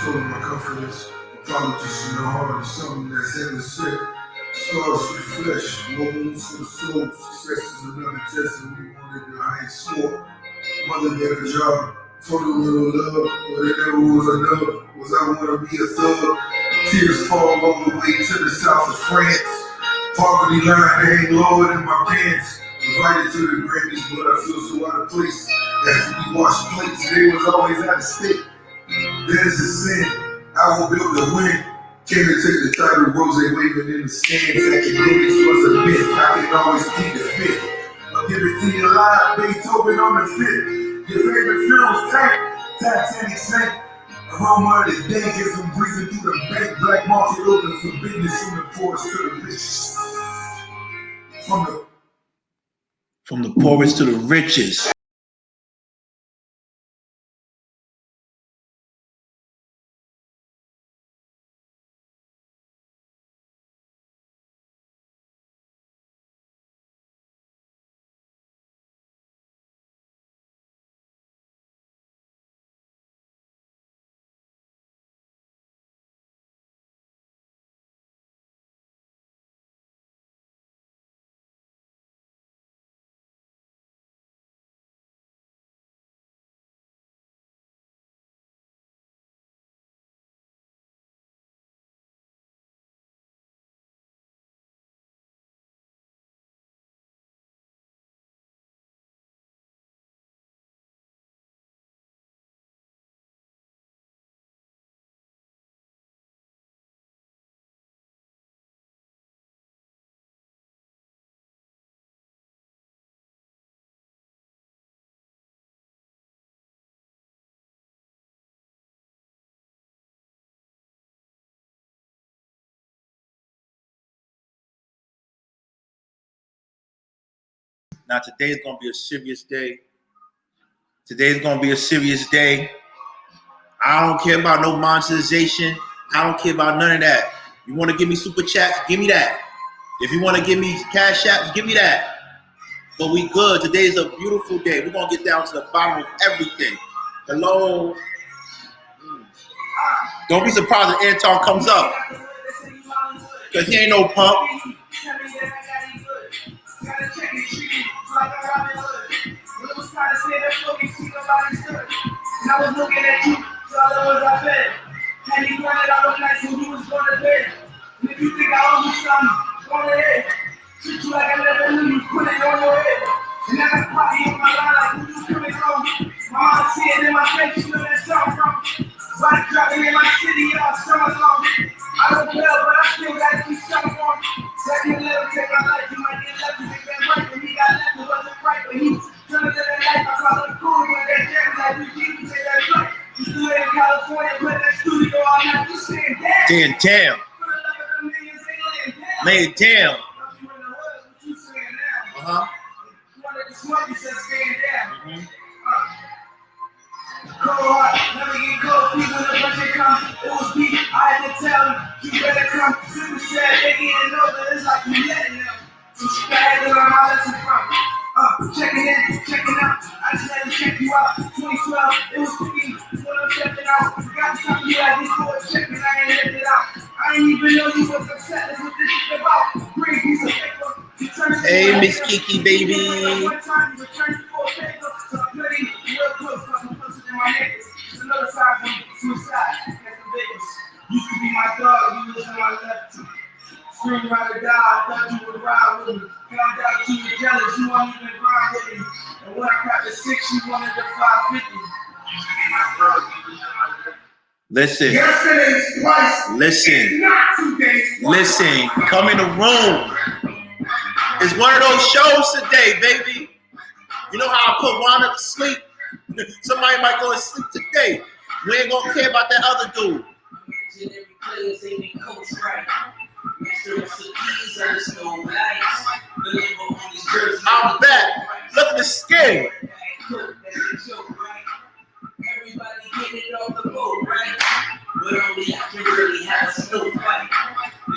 Soul of my confidence, apologies in the heart is something that's in the sick. Scars for the flesh, no wounds for the soul. Success is another test, and we wanted the highest score. Mother did a job, told her little love, but it never was enough. Was I wanna be a thug? Tears fall all the way to the south of France. Poverty line hang lower than my pants. Invited to the Grammys, but I feel so out of place. After we washed plates, they was always out of state. There's a sin, I won't build a win. Came to take the title, rose waving in the stands. Academics was a myth, I can always keep the fifth. I'll give it to you live, Beethoven on the fifth. Your favorite films, Titanic sank. Aroma of the day gets them breezing through the bank. Black market open for business from the poorest to the richest. From the poorest to the richest. Now today's gonna be a serious day. Today's gonna be a serious day. I don't care about no monetization. I don't care about none of that. You wanna give me super chats, give me that. If you wanna give me cash apps, give me that. But we good. Today's a beautiful day. We're gonna get down to the bottom of everything. Hello. Don't be surprised if Anton comes up. Cause he ain't no punk. And I was looking at you, so I was I fed. And you wanted all those nights when you was going to bed. And if you think I owe you something, go ahead. Treat you like I never knew you, put it on your head. And I got poppy on my line like who you coming from. My mom see it in my face, you know that song from. Body dropping in my city, y'all summer long. I don't tell, but I still gotta keep something on. Second level, take my life, you might get left, you make that right, but he got left, it wasn't right, but he turned it to that life, I call it cool, but that jam like we keep you take that flight. You still in California, play that studio all night, you saying damn. Damn. Lay it down. You saying now? Uh-huh. You wanted to smoke, you said staying down. Cold heart, never get cold feet when the budget come. It was me, I had to tell him, you better come. Super sad, they getting over, it's like you letting them. So she had to learn my lesson from. Checking in, checking out. I just had to check you out. 2012, it was picking when I'm checking out. Got to talk to you like this for a checking, I ain't left it out. I ain't even know you was upset, that's what this is about. Green piece of paper. Hey, Miss Kiki, baby. One time you returned it for a paper, so I'm putting real close, cause I'm closer than my neighbors. It's another side from suicide, that's the biggest. Used to be my dog, you was on my left. Scream right or die, I thought you would ride with me. Found out you were jealous, you won't even grind with me. And when I cracked the 6, you wanted the 550. Listen. Yesterday's price. Listen. Not today's price. Listen. Come in the room. It's one of those shows today, baby. You know how I put Wanda to sleep? Somebody might go to sleep today. We ain't gonna care about that other dude. Legendary players ain't been coached right. I'm back. Look at the skin. Everybody get it off the boat, right? But only I can really have a snow fight.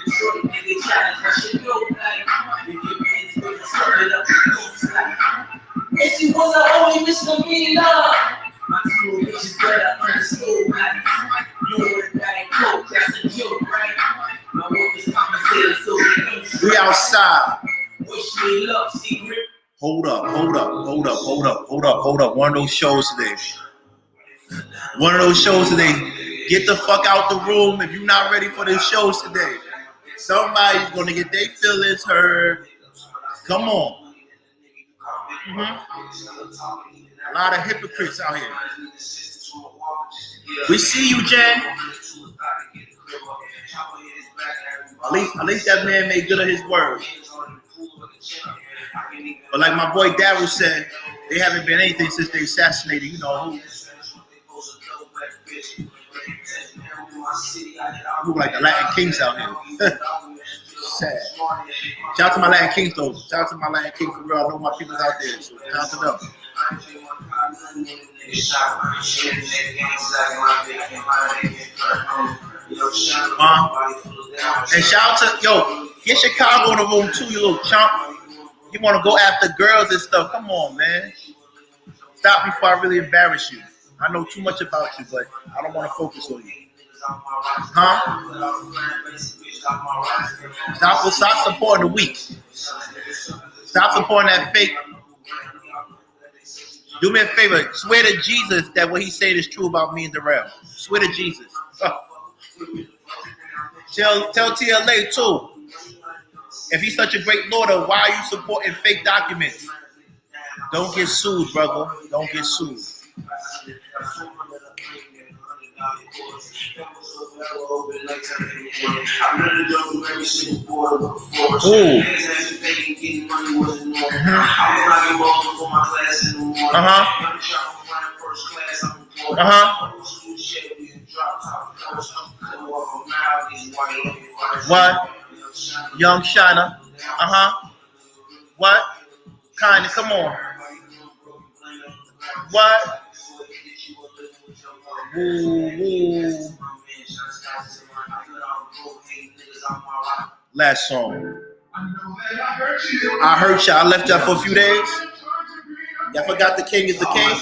Detroit nigga challenge, I should know like. If your man's gonna start it up, go slide. And she was a only misdemeanor. My two bitches better understood life. You We outside. Wish me luck, secret. Hold up. One of those shows today. Get the fuck out the room if you're not ready for the shows today. Somebody's gonna get their feelings hurt. Come on. A lot of hypocrites out here. We see you, Jen. At least that man made good of his word. But like my boy Darryl said, they haven't been anything since they assassinated, who like the Latin Kings out here. Sad. Shout out to my Latin Kings though. Shout out to my Latin Kings for real. I know my people's out there, so shout out to them. And shout out to get Chicago in the room too, you little chump. You want to go after girls and stuff? Come on, man. Stop before I really embarrass you. I know too much about you, but I don't want to focus on you. Huh? Stop supporting the weak. Stop supporting that fake. Do me a favor. Swear to Jesus that what he said is true about me and Darrell. Swear to Jesus. Tell TLA too. If he's such a great lawyer, why are you supporting fake documents? Don't get sued, brother. Don't get sued. Ooh. What? Young Shiner. What? Kindness, come on. What? Woo. Last song. I heard y'all. I left y'all for a few days. Y'all forgot the king is the king.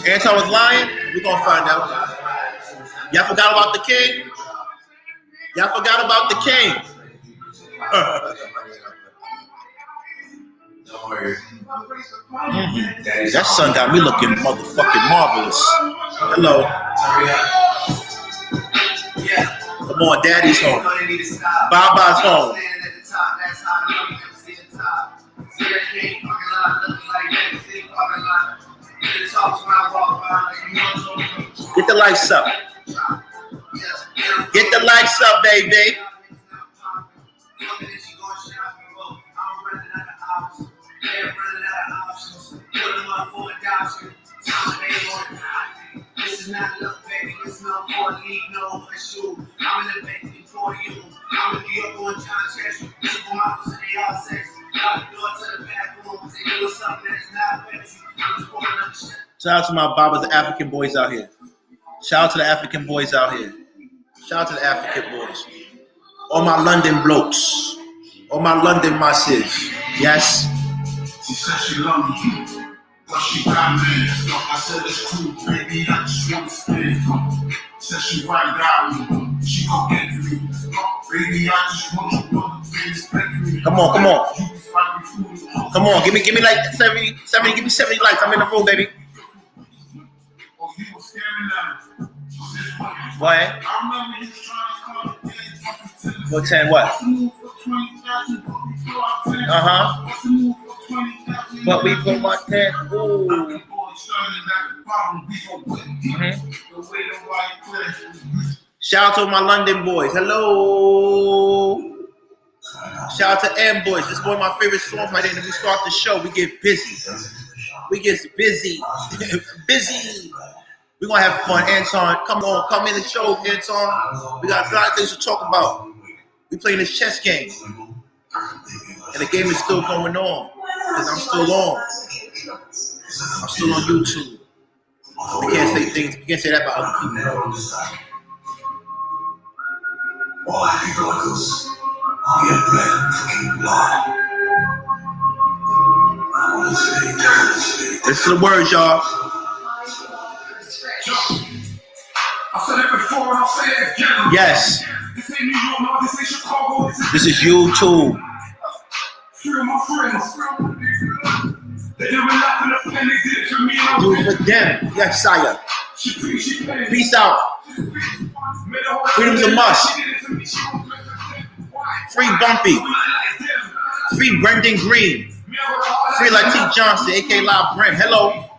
Anton was lying? We're gonna find out. Y'all forgot about the king? Y'all forgot about the king. That sun got me looking motherfucking marvelous. Hello. Come on, Daddy's home. Baba's home. Get the lights up. Get the lights up, baby. This is not love, baby. It's no for leave, no issue. I'm in the bank for you. I'm in New York on John Church. Super models and they all sex. Out the door to the back room. They do something that's not fancy. I'm just pulling up shit. Shout out to my Baba's African boys out here. Shout out to the African boys out here. Shout out to the African boys. All my London blokes. All my London masses. Yes. She said she loved me, but she got me. I said it's cool, baby, I just want to spin. Said she right out me, she gon' get me. Baby, I just want you to Come on. Come on, give me like 70, give me 70 likes. I'm in the room, baby. What? What 10 what? But we put my 10. Ooh. Shout out to my London boys. Hello. Shout out to M Boys. This is one of my favorite songs right there. And we start the show, we get busy. Busy. We're gonna have fun, Anton. Come in the show, Anton. We got a lot of things to talk about. We playing this chess game. And the game is still going on. Because I'm still on. I'm still on YouTube. We can't say things, we can't say that about other people. Listen to the words, y'all. I said it before and I'll say it again. Yes. This ain't New York, this ain't Chicago. This is YouTube. Few of my friends. They never laugh in the pen, they did it for me. Do it for them. Yes, sire. Peace out. Freedom's a must. Free Bumpy. Free Brendan Green. Free Latif Johnson, aka La Brim. Hello.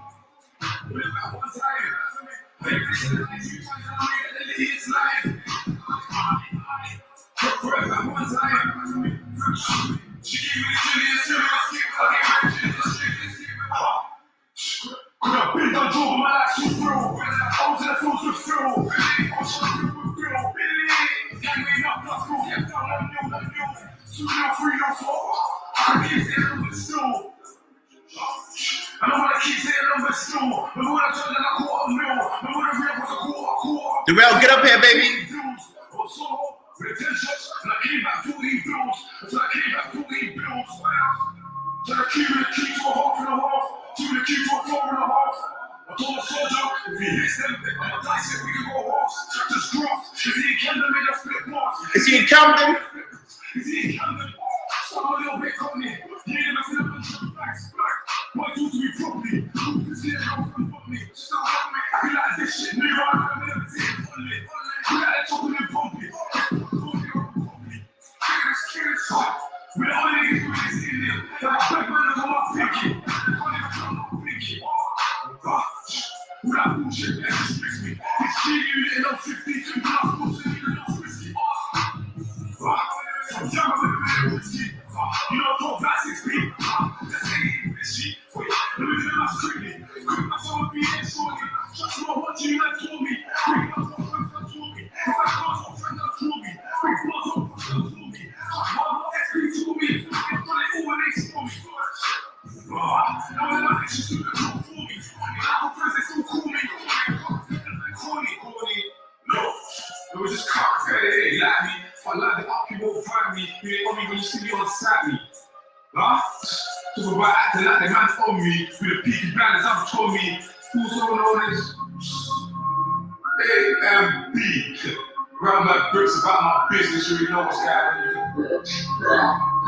Darrell, get up here, baby. Is he in Camden?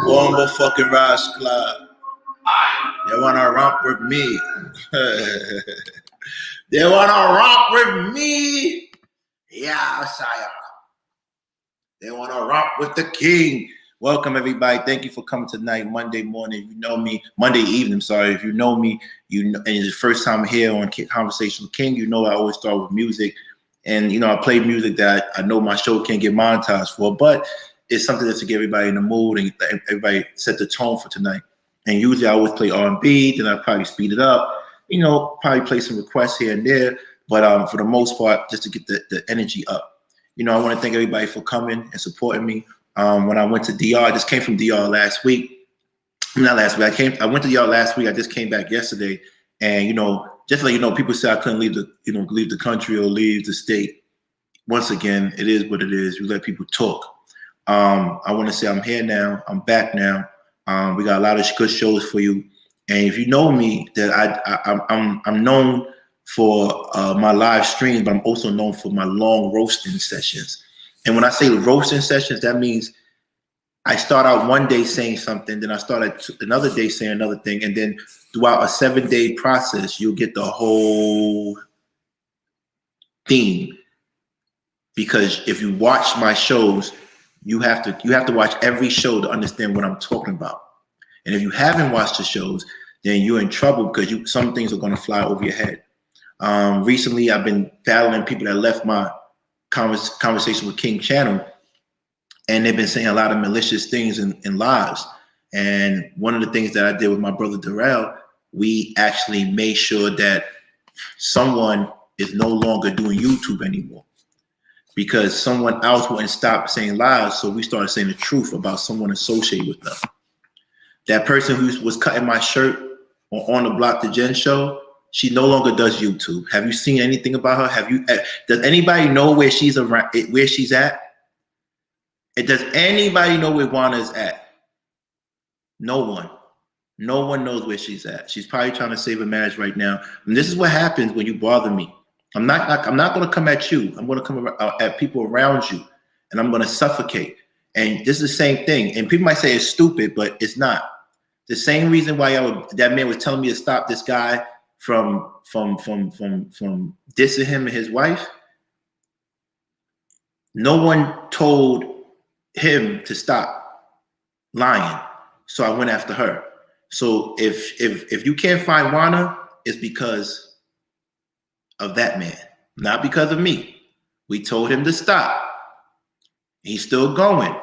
Wombo fucking Rise Club. They wanna romp with me. They wanna romp with me. Yeah, sire. They wanna romp with the king. Welcome everybody. Thank you for coming tonight, Monday morning. If you know me, Monday evening. Sorry, if you know me, you know, and it's the first time here on Conversations with King. You know I always start with music, and you know I play music that I know my show can't get monetized for, but it's something that's to get everybody in the mood and everybody set the tone for tonight. And usually I always play R&B, then I probably speed it up. You know, probably play some requests here and there, but for the most part, just to get the energy up. You know, I want to thank everybody for coming and supporting me. When I went to DR, I just came from DR last week. Not last week. I went to DR last week. I just came back yesterday, and you know, just like you know, people say I couldn't leave the country or leave the state. Once again, it is what it is. You let people talk. I want to say I'm here now. I'm back now. We got a lot of good shows for you. And if you know me, that I'm known for my live streams, but I'm also known for my long roasting sessions. And when I say roasting sessions, that means I start out one day saying something, then I start another day saying another thing, and then throughout a 7-day process, you'll get the whole theme. Because if you watch my shows, you have to watch every show to understand what I'm talking about. And if you haven't watched the shows, then you're in trouble because some things are going to fly over your head. Recently, I've been battling people that left my Conversation with King channel, and they've been saying a lot of malicious things in lives. And one of the things that I did with my brother Darrell, we actually made sure that someone is no longer doing YouTube anymore, because someone else wouldn't stop saying lies. So we started saying the truth about someone associated with them. That person who was cutting my shirt on the Block the Jen show, she no longer does YouTube. Have you seen anything about her? Does anybody know where she's at? Does anybody know where Juana is at? No one. No one knows where she's at. She's probably trying to save a marriage right now. And this is what happens when you bother me. I'm not going to come at you. I'm going to come at people around you, and I'm going to suffocate. And this is the same thing. And people might say it's stupid, but it's not. The same reason why that man was telling me to stop this guy from dissing him and his wife. No one told him to stop lying, so I went after her. So if you can't find Wana, it's because of that man, not because of me. We told him to stop. He's still going.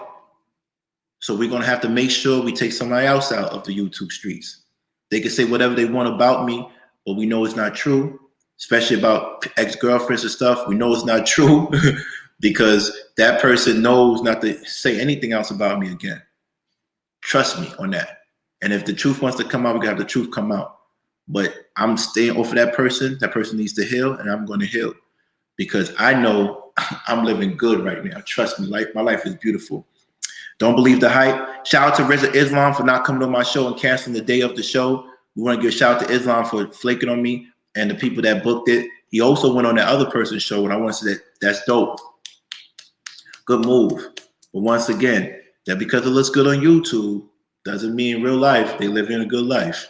So we're gonna have to make sure we take somebody else out of the YouTube streets. They can say whatever they want about me, but we know it's not true, especially about ex-girlfriends and stuff. We know it's not true because that person knows not to say anything else about me again. Trust me on that. And if the truth wants to come out, we gotta have the truth come out. But I'm staying off of that person. That person needs to heal, and I'm gonna heal because I know I'm living good right now. Trust me, my life is beautiful. Don't believe the hype. Shout out to Reza Islam for not coming on my show and canceling the day of the show. We want to give a shout out to Islam for flaking on me and the people that booked it. He also went on that other person's show, and I want to say that's dope. Good move. But once again, that because it looks good on YouTube doesn't mean in real life they live in a good life.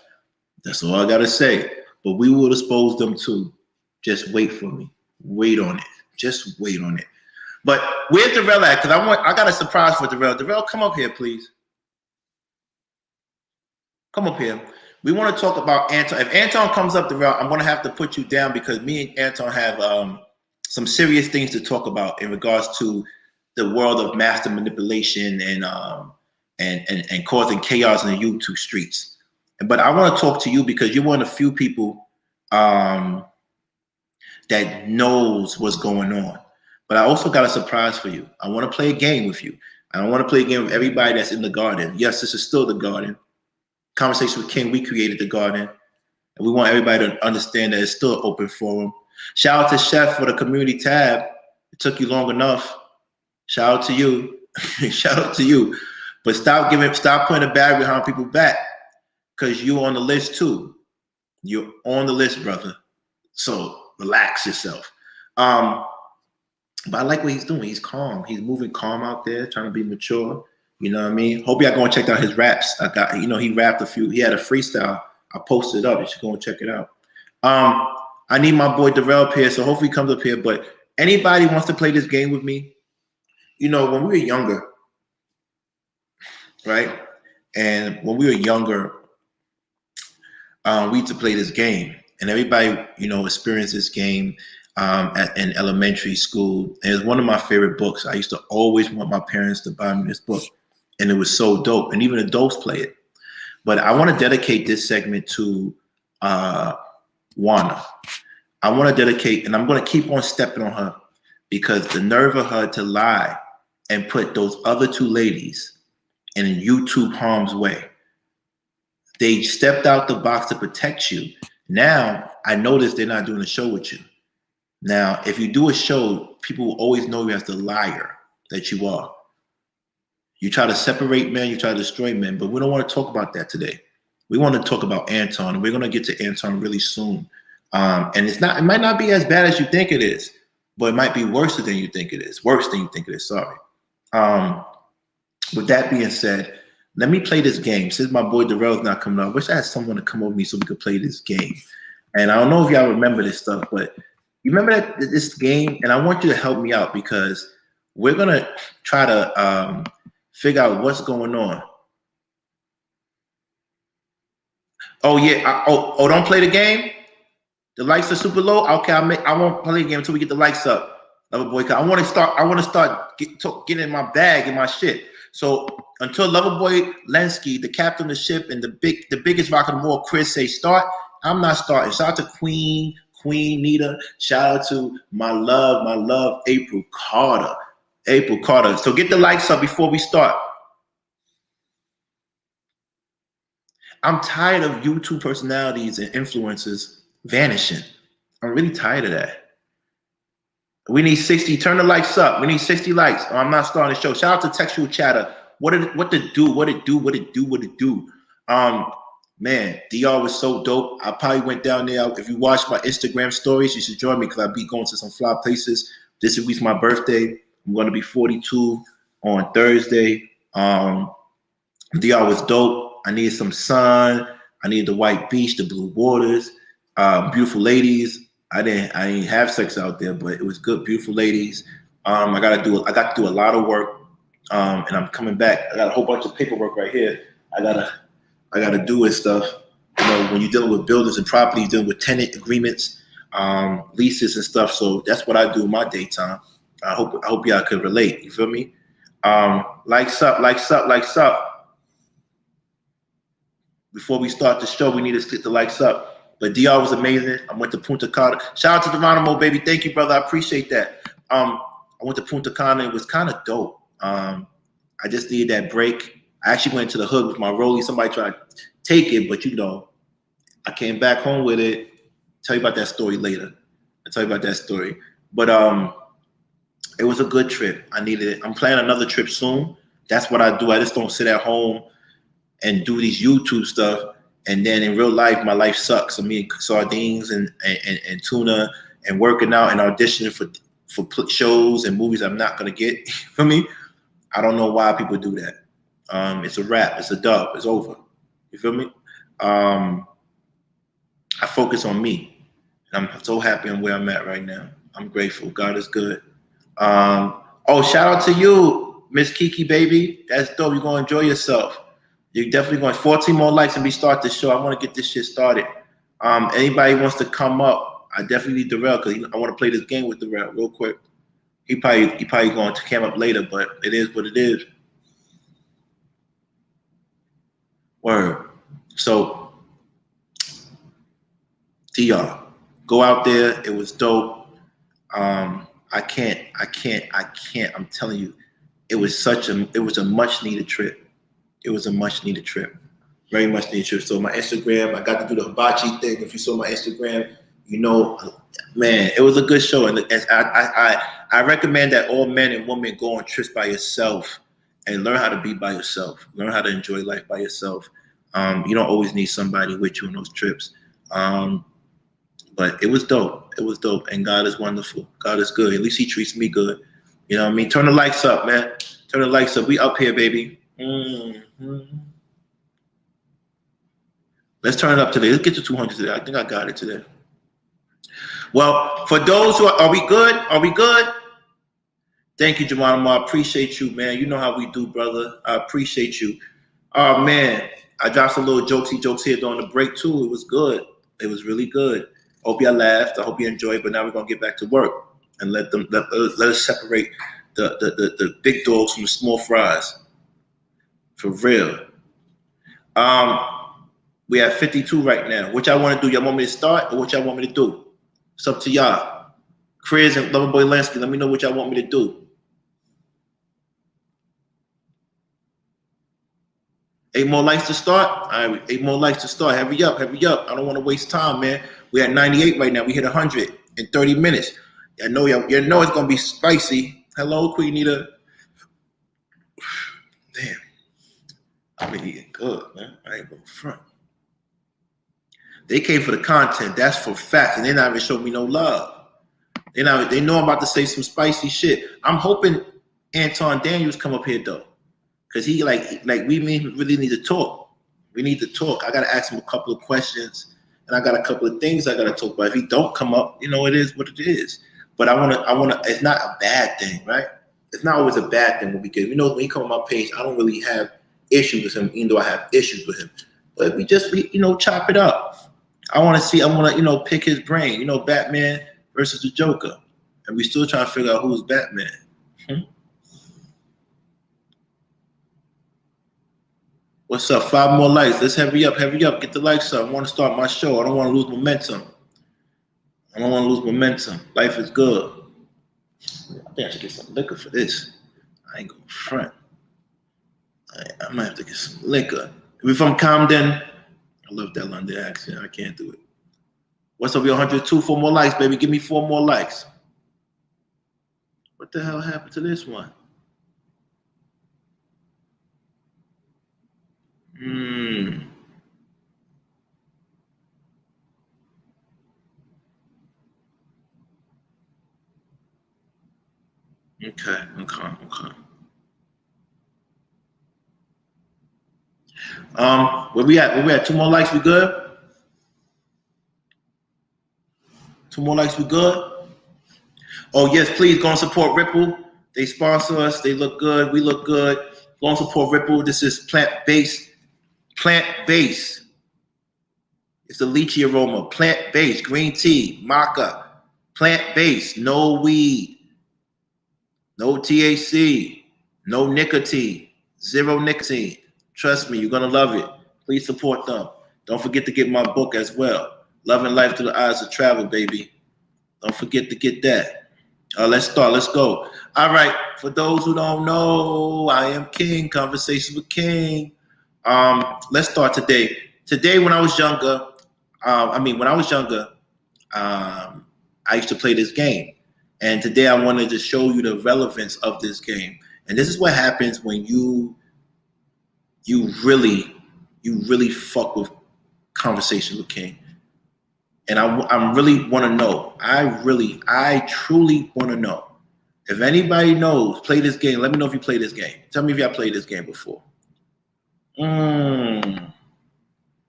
That's all I got to say. But we will expose them too. Just wait for me. Wait on it. Just wait on it. But where's Darrell at? Because I got a surprise for Darrell. Darrell, come up here, please. Come up here. We want to talk about Anton. If Anton comes up, Darrell, I'm going to have to put you down because me and Anton have some serious things to talk about in regards to the world of master manipulation and causing chaos in the YouTube streets. But I want to talk to you because you're one of the few people that knows what's going on. But I also got a surprise for you. I want to play a game with you. I want to play a game with everybody that's in the garden. Yes, this is still the garden. Conversation with King, we created the garden. And we want everybody to understand that it's still an open forum. Shout out to Chef for the community tab. It took you long enough. Shout out to you. Shout out to you. But stop putting a bag behind people's back because you're on the list too. You're on the list, brother. So relax yourself. But I like what he's doing. He's calm. He's moving calm out there, trying to be mature. You know what I mean? Hope y'all go and check out his raps. He rapped a few. He had a freestyle. I posted it up. You should go and check it out. I need my boy Darrell up here, so hopefully he comes up here. But anybody wants to play this game with me? You know, when we were younger, right? And when we were younger, we used to play this game. And everybody, experienced this game in elementary school. And it's one of my favorite books. I used to always want my parents to buy me this book. And it was so dope. And even adults play it. But I want to dedicate this segment to Wana. I want to dedicate, and I'm going to keep on stepping on her because the nerve of her to lie and put those other two ladies in YouTube harm's way. They stepped out the box to protect you. Now, I notice they're not doing a show with you. Now, if you do a show, people will always know you as the liar that you are. You try to separate men, you try to destroy men, but we don't want to talk about that today. We want to talk about Anton, and we're going to get to Anton really soon. And it might not be as bad as you think it is, but it might be worse than you think it is. Worse than you think it is, sorry. With that being said, let me play this game. Since my boy Darrell's not coming up, I wish I had someone to come over me so we could play this game. And I don't know if y'all remember this stuff, but you remember this game? And I want you to help me out because we're going to try to figure out what's going on. Oh, yeah. Don't play the game? The lights are super low? Okay, I won't play the game until we get the lights up. Lover Boy, I want to start getting in my bag and my shit. So until Lover Boy Lenski, the captain of the ship and the biggest rock of them all, Chris, say start, I'm not starting. Shout out to Queen Nita. Shout out to my love, April Carter. So get the lights up before we start. I'm tired of YouTube personalities and influencers vanishing. I'm really tired of that. We need 60. Turn the lights up. We need 60 lights. I'm not starting the show. Shout out to Textual Chatter. What it do? Man, DR was so dope. I probably went down there. If you watch my Instagram stories, you should join me because I'll be going to some fly places. This week's my birthday. I'm going to be 42 on Thursday. DR was dope. I needed some sun. I needed the white beach, the blue waters, beautiful ladies. I didn't have sex out there, but it was good, beautiful ladies. I got to do a lot of work, and I'm coming back. I got a whole bunch of paperwork right here. I gotta do and stuff. You know, when you're dealing with buildings and properties, dealing with tenant agreements, leases and stuff. So that's what I do in my daytime. I hope y'all could relate. You feel me? Likes up. Before we start the show, we need to stick the likes up. But DR was amazing. I went to Punta Cana. Shout out to Geronimo, baby. Thank you, brother. I appreciate that. I went to Punta Cana. It was kind of dope. I just needed that break. I actually went to the hood with my rollie. Somebody tried to take it, but you know, I came back home with it. Tell you about that story later. But it was a good trip. I needed it. I'm planning another trip soon. That's what I do. I just don't sit at home and do these YouTube stuff. And then in real life, my life sucks. I'm eating sardines and tuna and working out and auditioning for shows and movies I'm not going to get. For me, I don't know why people do that. It's a wrap. It's a dub. It's over. You feel me? I focus on me. And I'm so happy on where I'm at right now. I'm grateful. God is good. Shout out to you, Miss Kiki, baby. That's dope. You're going to enjoy yourself. You're definitely going 14 more likes and we start the show. I want to get this shit started. Anybody wants to come up, I definitely need Darrell because I want to play this game with Darrell real quick. He probably going to come up later, but it is what it is. Word. So, DR, go out there. It was dope. I can't. I'm telling you, it was a much needed trip. It was a much needed trip. Very much needed trip. So my Instagram, I got to do the hibachi thing. If you saw my Instagram, you know, man, it was a good show. And I recommend that all men and women go on trips by yourself and learn how to be by yourself. Learn how to enjoy life by yourself. You don't always need somebody with you on those trips. But it was dope. It was dope. And God is wonderful. God is good. At least he treats me good. You know what I mean? Turn the lights up, man. Turn the lights up. We up here, baby. Mm-hmm. Let's turn it up today. Let's get to 200 today. I think I got it today. Well, for those who are we good? Are we good? Thank you, Geronimo. I appreciate you, man. You know how we do, brother. I appreciate you. Oh, man. I dropped some little jokes here during the break, too. It was good. It was really good. I hope y'all laughed. I hope you enjoyed. But now we're going to get back to work and let us separate the big dogs from the small fries. For real. We have 52 right now. What y'all want to do? Y'all want me to start or what y'all want me to do? It's up to y'all. Chris and Loverboy Lansky, let me know what y'all want me to do. 8 more likes to start? All right, 8 more likes to start. Hurry up. I don't want to waste time, man. We're at 98 right now. We hit 100 in 30 minutes. You know it's going to be spicy. Hello, Queen Nita. Damn. I've been eating good, man. I ain't going front. They came for the content. That's for fact. And they're not even showing me no love. They know I'm about to say some spicy shit. I'm hoping Anton Daniels come up here though. Cause he like we really need to talk. We need to talk. I gotta ask him a couple of questions and I got a couple of things I gotta talk about. If he don't come up, you know, it is what it is. But I wanna it's not a bad thing, right? It's not always a bad thing when we get, you know, when he come on my page, I don't really have issues with him, even though I have issues with him. But we chop it up. I want to pick his brain. You know, Batman versus the Joker. And we still trying to figure out who's Batman. What's up? 5 more likes. Let's hurry up. Get the likes up. I want to start my show. I don't want to lose momentum. Life is good. I think I should get some liquor for this. I ain't going front. I might have to get some liquor. If you're from Camden, I love that London accent. I can't do it. What's up, 102? 4 more likes, baby. Give me 4 more likes. What the hell happened to this one? Okay. Where we at? Where we at? 2 more likes, we good? 2 more likes, we good? Oh yes, please go and support Ripple. They sponsor us. They look good. We look good. Go and support Ripple. This is plant-based. Plant-based. It's the lychee aroma. Plant-based. Green tea. Maca. Plant-based. No weed. No THC. No nicotine. Zero nicotine. Trust me, you're going to love it. Please support them. Don't forget to get my book as well. Loving Life Through the Eyes of Travel, baby. Don't forget to get that. Let's start. Let's go. All right. For those who don't know, I am King. Conversations with King. Let's start today. Today, when I was younger, I used to play this game. And today I wanted to show you the relevance of this game. And this is what happens when you really fuck with Conversation with King. And I really want to know. I truly want to know. If anybody knows, play this game. Let me know if you play this game. Tell me if y'all played this game before. Have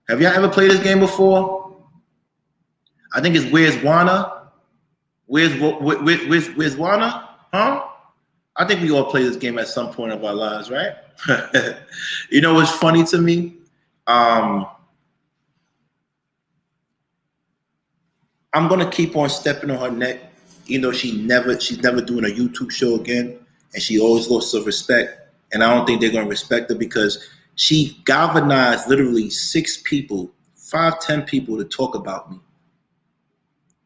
y'all ever played this game before? I think it's Where's Wana? Where's Wana? Huh? I think we all play this game at some point of our lives, right? You know what's funny to me? I'm gonna keep on stepping on her neck, you know. She's never doing a YouTube show again, and she always lost some respect. And I don't think they're gonna respect her because she galvanized literally 6 people, 5-10 people to talk about me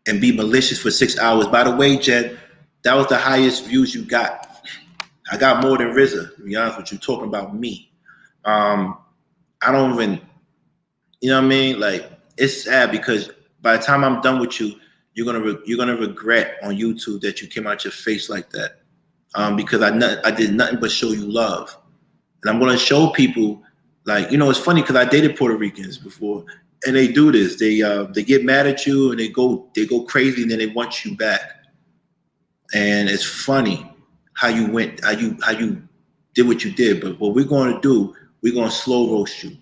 and be malicious for 6 hours. By the way, Jen, that was the highest views you got. I got more than RZA, to be honest with you, talking about me. I don't even, you know what I mean? Like, it's sad because by the time I'm done with you, you're gonna regret on YouTube that you came out your face like that. Because I did nothing but show you love, and I'm gonna show people, like, you know, it's funny because I dated Puerto Ricans before, and they do this. They get mad at you and they go crazy, and then they want you back. And it's funny how you did what you did. But what we're going to do, we're going to slow roast you,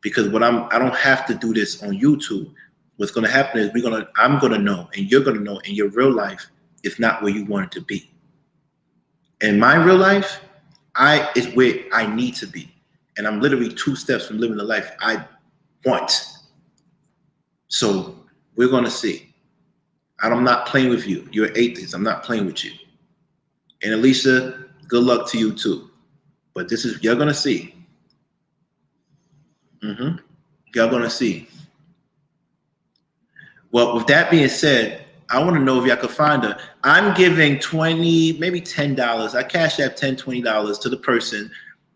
because I don't have to do this on YouTube. What's going to happen is I'm going to know, and you're going to know in your real life, it's not where you want it to be. In my real life, is where I need to be. And I'm literally 2 steps from living the life I want. So we're going to see. I'm not playing with you. You're an atheist. I'm not playing with you. And Alicia, good luck to you too. But you're going to see. You're going to see. Well, with that being said, I want to know if y'all could find her. I'm giving $20, maybe $10. I cash app $10, $20 to the person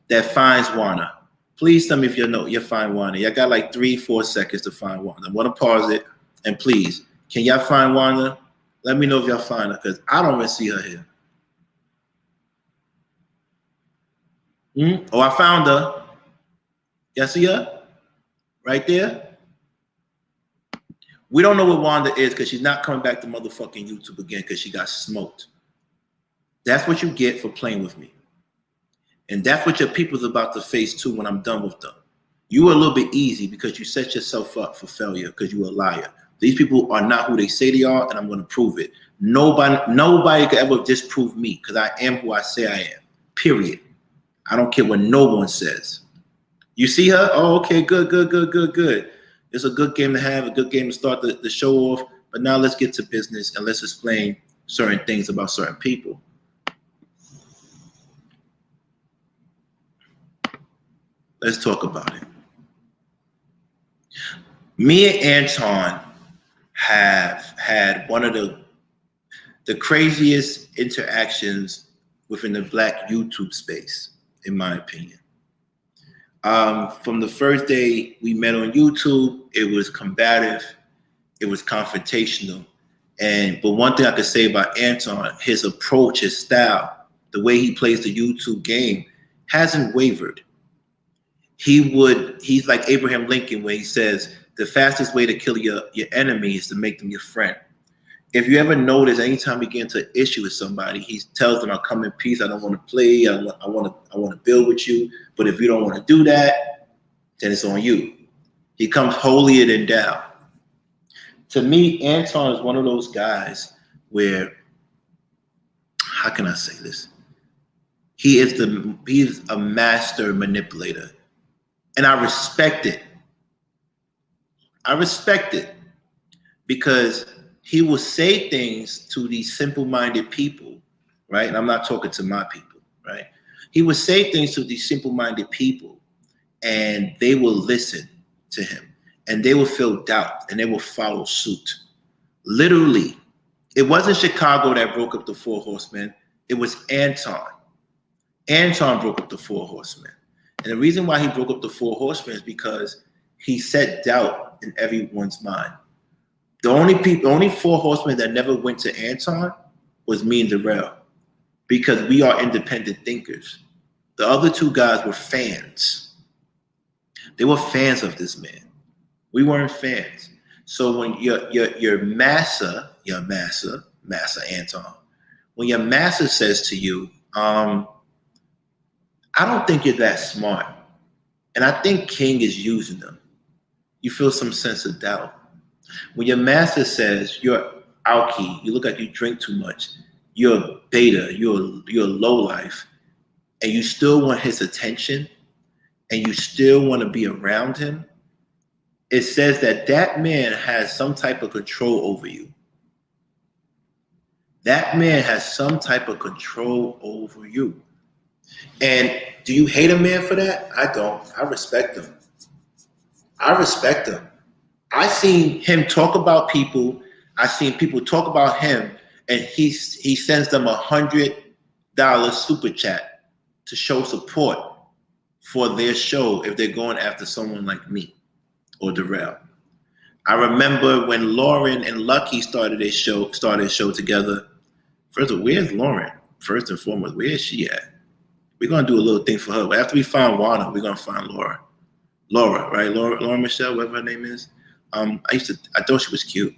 that finds Wana. Please tell me if you find Wana. Y'all got like 3-4 seconds to find Wana. I'm going to pause it. And please, can y'all find Wana? Let me know if y'all find her, because I don't even see her here. Oh, I found her. Y'all see her? Right there? We don't know what Wanda is because she's not coming back to motherfucking YouTube again because she got smoked. That's what you get for playing with me. And that's what your people's about to face too when I'm done with them. You were a little bit easy because you set yourself up for failure because you're a liar. These people are not who they say they are, and I'm going to prove it. Nobody could ever disprove me because I am who I say I am, period. I don't care what no one says. You see her? Oh, okay, good. It's a good game to have, a good game to start the show off. But now let's get to business and let's explain certain things about certain people. Let's talk about it. Me and Anton have had one of the craziest interactions within the Black YouTube space, in my opinion. From the first day we met on YouTube, it was combative, it was confrontational. But one thing I could say about Anton, his approach, his style, the way he plays the YouTube game hasn't wavered. He's like Abraham Lincoln when he says, the fastest way to kill your enemy is to make them your friend. If you ever notice, anytime we get into an issue with somebody, he tells them, I'll come in peace. I don't want to play. I want to build with you. But if you don't want to do that, then it's on you. He comes holier than thou. To me, Anton is one of those guys where, how can I say this? He is a master manipulator. And I respect it. I respect it because he will say things to these simple-minded people, right? And I'm not talking to my people, right? He will say things to these simple-minded people and they will listen to him and they will feel doubt and they will follow suit. Literally, it wasn't Chicago that broke up the Four Horsemen. It was Anton. Anton broke up the Four Horsemen. And the reason why he broke up the Four Horsemen is because he set doubt in everyone's mind. The only Four Horsemen that never went to Anton was me and Darrell, because we are independent thinkers. The other two guys were fans. They were fans of this man. We weren't fans. So when your massa Anton, when your massa says to you, I don't think you're that smart, and I think King is using them, you feel some sense of doubt. When your master says you're alky, you look like you drink too much, you're a beta, you're a low life, and you still want his attention, and you still want to be around him, it says that man has some type of control over you. That man has some type of control over you. And do you hate a man for that? I don't. I respect him. I seen him talk about people. I seen people talk about him, and he sends them $100 super chat to show support for their show if they're going after someone like me or Darrell. I remember when Lauren and Lucky started a show together. First of all, where's Lauren? First and foremost, where is she at? We're gonna do a little thing for her. After we find Juana, we're gonna find Laura, right? Laura Michelle, whatever her name is. I thought she was cute.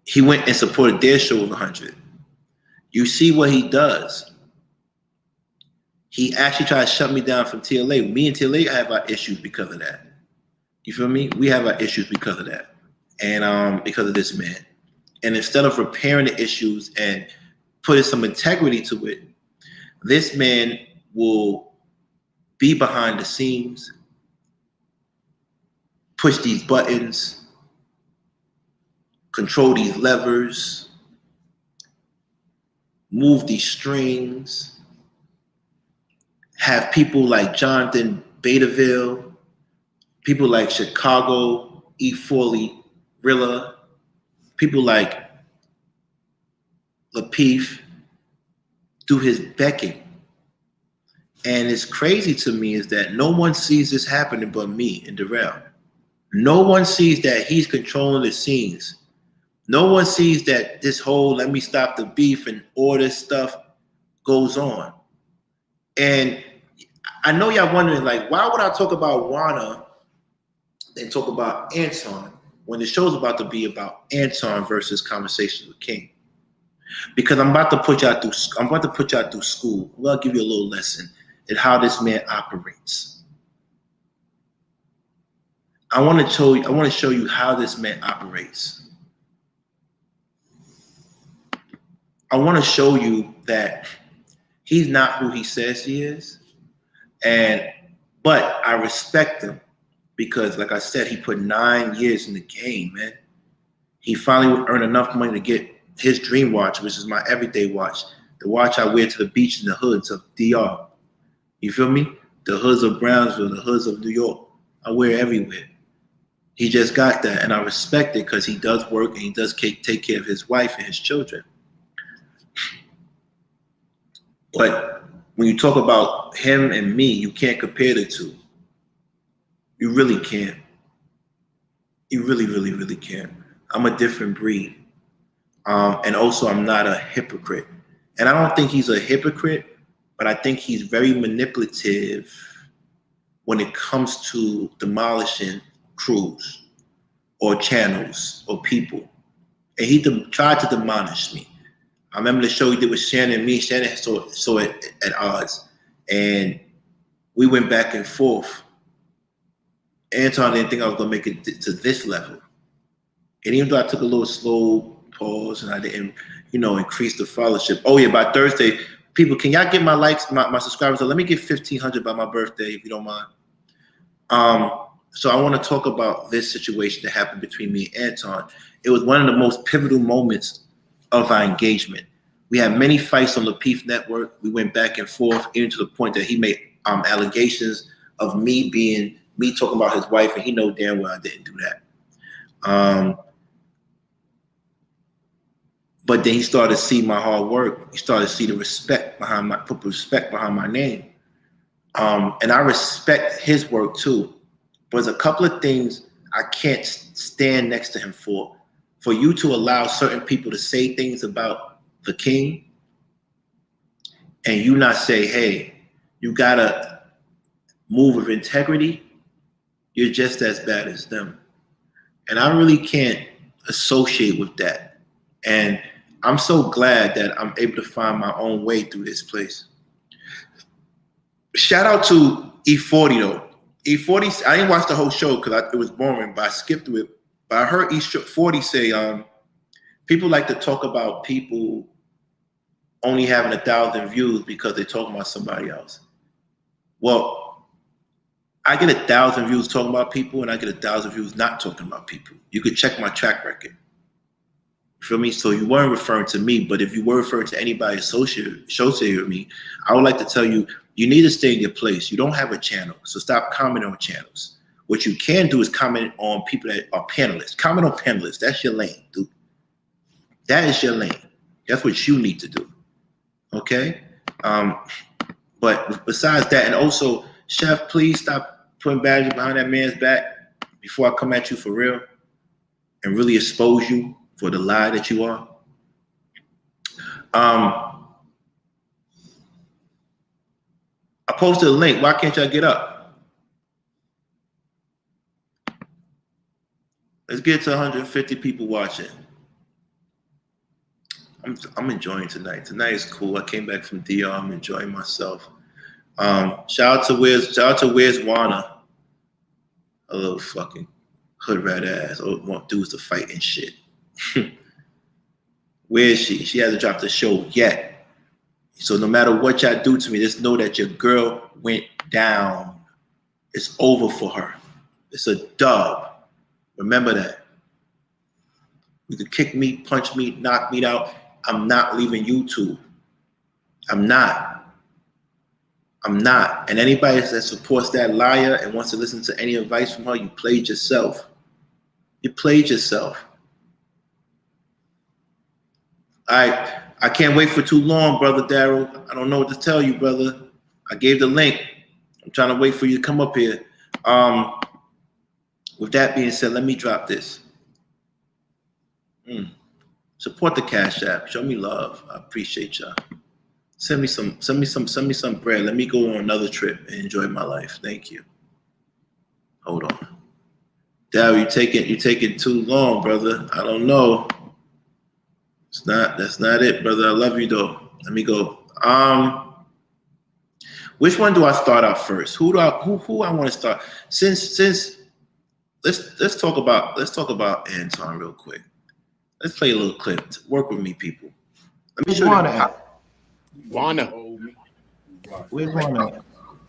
He went and supported their show with 100. You see what he does. He actually tried to shut me down from TLA. Me and TLA have our issues because of that. You feel me? We have our issues because of that. And because of this man. And instead of repairing the issues and putting some integrity to it, this man will be behind the scenes, push these buttons, control these levers, move these strings, have people like Jonathan Betaville, people like Chicago, E. Forley, Rilla, people like Lapeef do his becking. And it's crazy to me is that no one sees this happening but me and Darrell. No one sees that he's controlling the scenes. No one sees that this whole let me stop the beef and all this stuff goes on. And I know y'all wondering, like, why would I talk about Juana and talk about Anton when the show's about to be about Anton versus Conversations with King? Because I'm about to put y'all through school. I'm gonna give you a little lesson in how this man operates. I want to show you how this man operates. I want to show you that he's not who he says he is. But I respect him because, like I said, he put 9 years in the game, man. He finally would earn enough money to get his dream watch, which is my everyday watch, the watch I wear to the beach in the hoods of DR. You feel me? The hoods of Brownsville, the hoods of New York. I wear it everywhere. He just got that, and I respect it because he does work and he does take care of his wife and his children. But when you talk about him and me, you can't compare the two. You really can't. You really, really, really can't. I'm a different breed. And also, I'm not a hypocrite. And I don't think he's a hypocrite, but I think he's very manipulative when it comes to demolishing crews or channels or people. And he tried to demolish me. I remember the show he did with Shannon and me. Shannon saw it at odds. and we went back and forth. Anton didn't think I was gonna make it to this level, and even though I took a little slow pause and I didn't, increase the followership. Oh yeah, by Thursday, people, can y'all get my likes, my subscribers? Let me get 1,500 by my birthday, if you don't mind. So I want to talk about this situation that happened between me and Anton. It was one of the most pivotal moments of our engagement. We had many fights on the Peace Network. We went back and forth, even to the point that he made allegations of me talking about his wife, and he know damn well I didn't do that. But then he started to see my hard work. He started to see the respect behind my name. And I respect his work too. But there's a couple of things I can't stand next to him for. For you to allow certain people to say things about the king, and you not say, hey, you gotta move with integrity, you're just as bad as them. And I really can't associate with that. And I'm so glad that I'm able to find my own way through this place. Shout out to E40 though. E40, I didn't watch the whole show because it was boring, but I skipped through it. But I heard E40 say, people like to talk about people only having 1,000 views because they're talking about somebody else. Well, I get 1,000 views talking about people, and I get 1,000 views not talking about people. You could check my track record. You feel me? So you weren't referring to me, but if you were referring to anybody associated with me, I would like to tell you, you need to stay in your place. You don't have a channel, so stop commenting on channels. What you can do is comment on people that are panelists. Comment on panelists. That's your lane, dude. That is your lane. That's what you need to do. Okay? But besides that, and also, Chef, please stop putting badges behind that man's back before I come at you for real and really expose you for the lie that you are. I posted a link. Why can't y'all get up? Let's get to 150 people watching. I'm enjoying tonight. Tonight is cool. I came back from DR. I'm enjoying myself. Shout out to Where's Wana, a little fucking hood rat ass. Want dudes to fight and shit. Where is she? She hasn't dropped the show yet. So no matter what y'all do to me, just know that your girl went down. It's over for her. It's a dub. Remember that. You could kick me, punch me, knock me out. I'm not leaving YouTube. I'm not. And anybody that supports that liar and wants to listen to any advice from her, you played yourself. You played yourself. I can't wait for too long, brother Daryl. I don't know what to tell you, brother. I gave the link. I'm trying to wait for you to come up here. With that being said, let me drop this. Support the Cash App. Show me love. I appreciate y'all. Send me some bread. Let me go on another trip and enjoy my life. Thank you. Hold on. Daryl, you taking too long, brother. I don't know. That's not it, brother. I love you though. Let me go. Which one do I start out first? Who I want to start? Since let's talk about Anton real quick. Let's play a little clip. Work with me, people. Let me show you. Wanna. Where's Wanna?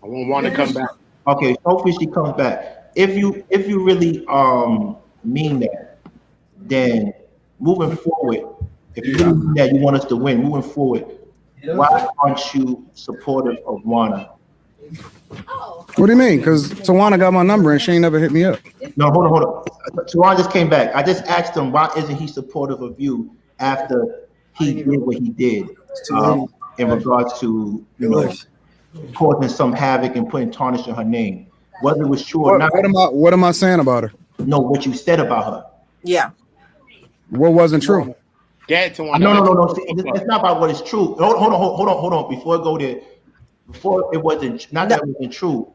I want Wanna to come back. Okay, hopefully she comes back. If you really mean that, then moving forward, if you really mean that you want us to win, moving forward, why aren't you supportive of Wanna? What do you mean? Because Tawana got my number and she ain't never hit me up. No, hold on. Tawana just came back. I just asked him, why isn't he supportive of you after he did what he did in regards to, causing some havoc and putting tarnish on her name? Whether it was true or not. What am I saying about her? No, what you said about her. Yeah. What wasn't true? Get to No. It's not about what is true. Hold on. Before I go there, before it wasn't, not that it wasn't true.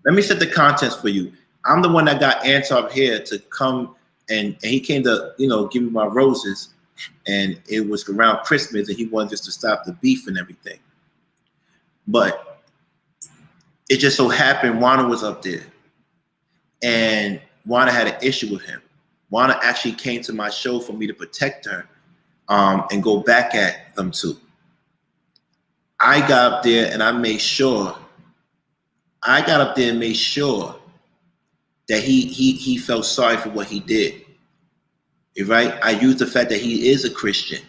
Let me set the contents for you. I'm the one that got Anton here to come and he came to, give me my roses, and it was around Christmas and he wanted us to stop the beef and everything. But It just so happened Juana was up there, and Juana had an issue with him. Juana actually came to my show for me to protect her and go back at them too. I got up there and I made sure. I got up there and made sure that he felt sorry for what he did. Right? I used the fact that he is a Christian.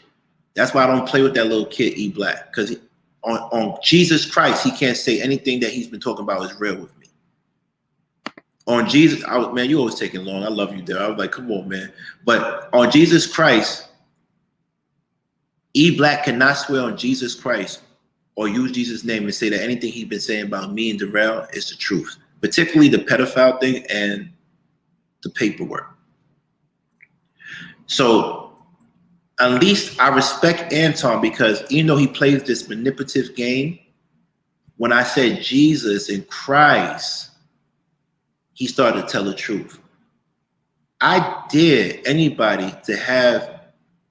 That's why I don't play with that little kid, E Black, because on Jesus Christ, he can't say anything that he's been talking about is real with me. On Jesus, man, you always taking long. I love you there. I was like, come on, man. But on Jesus Christ, E Black cannot swear on Jesus Christ or use Jesus' name and say that anything he's been saying about me and Darrell is the truth, particularly the pedophile thing and the paperwork. So at least I respect Anton, because even though he plays this manipulative game, when I said Jesus and Christ, he started to tell the truth. I dare anybody to have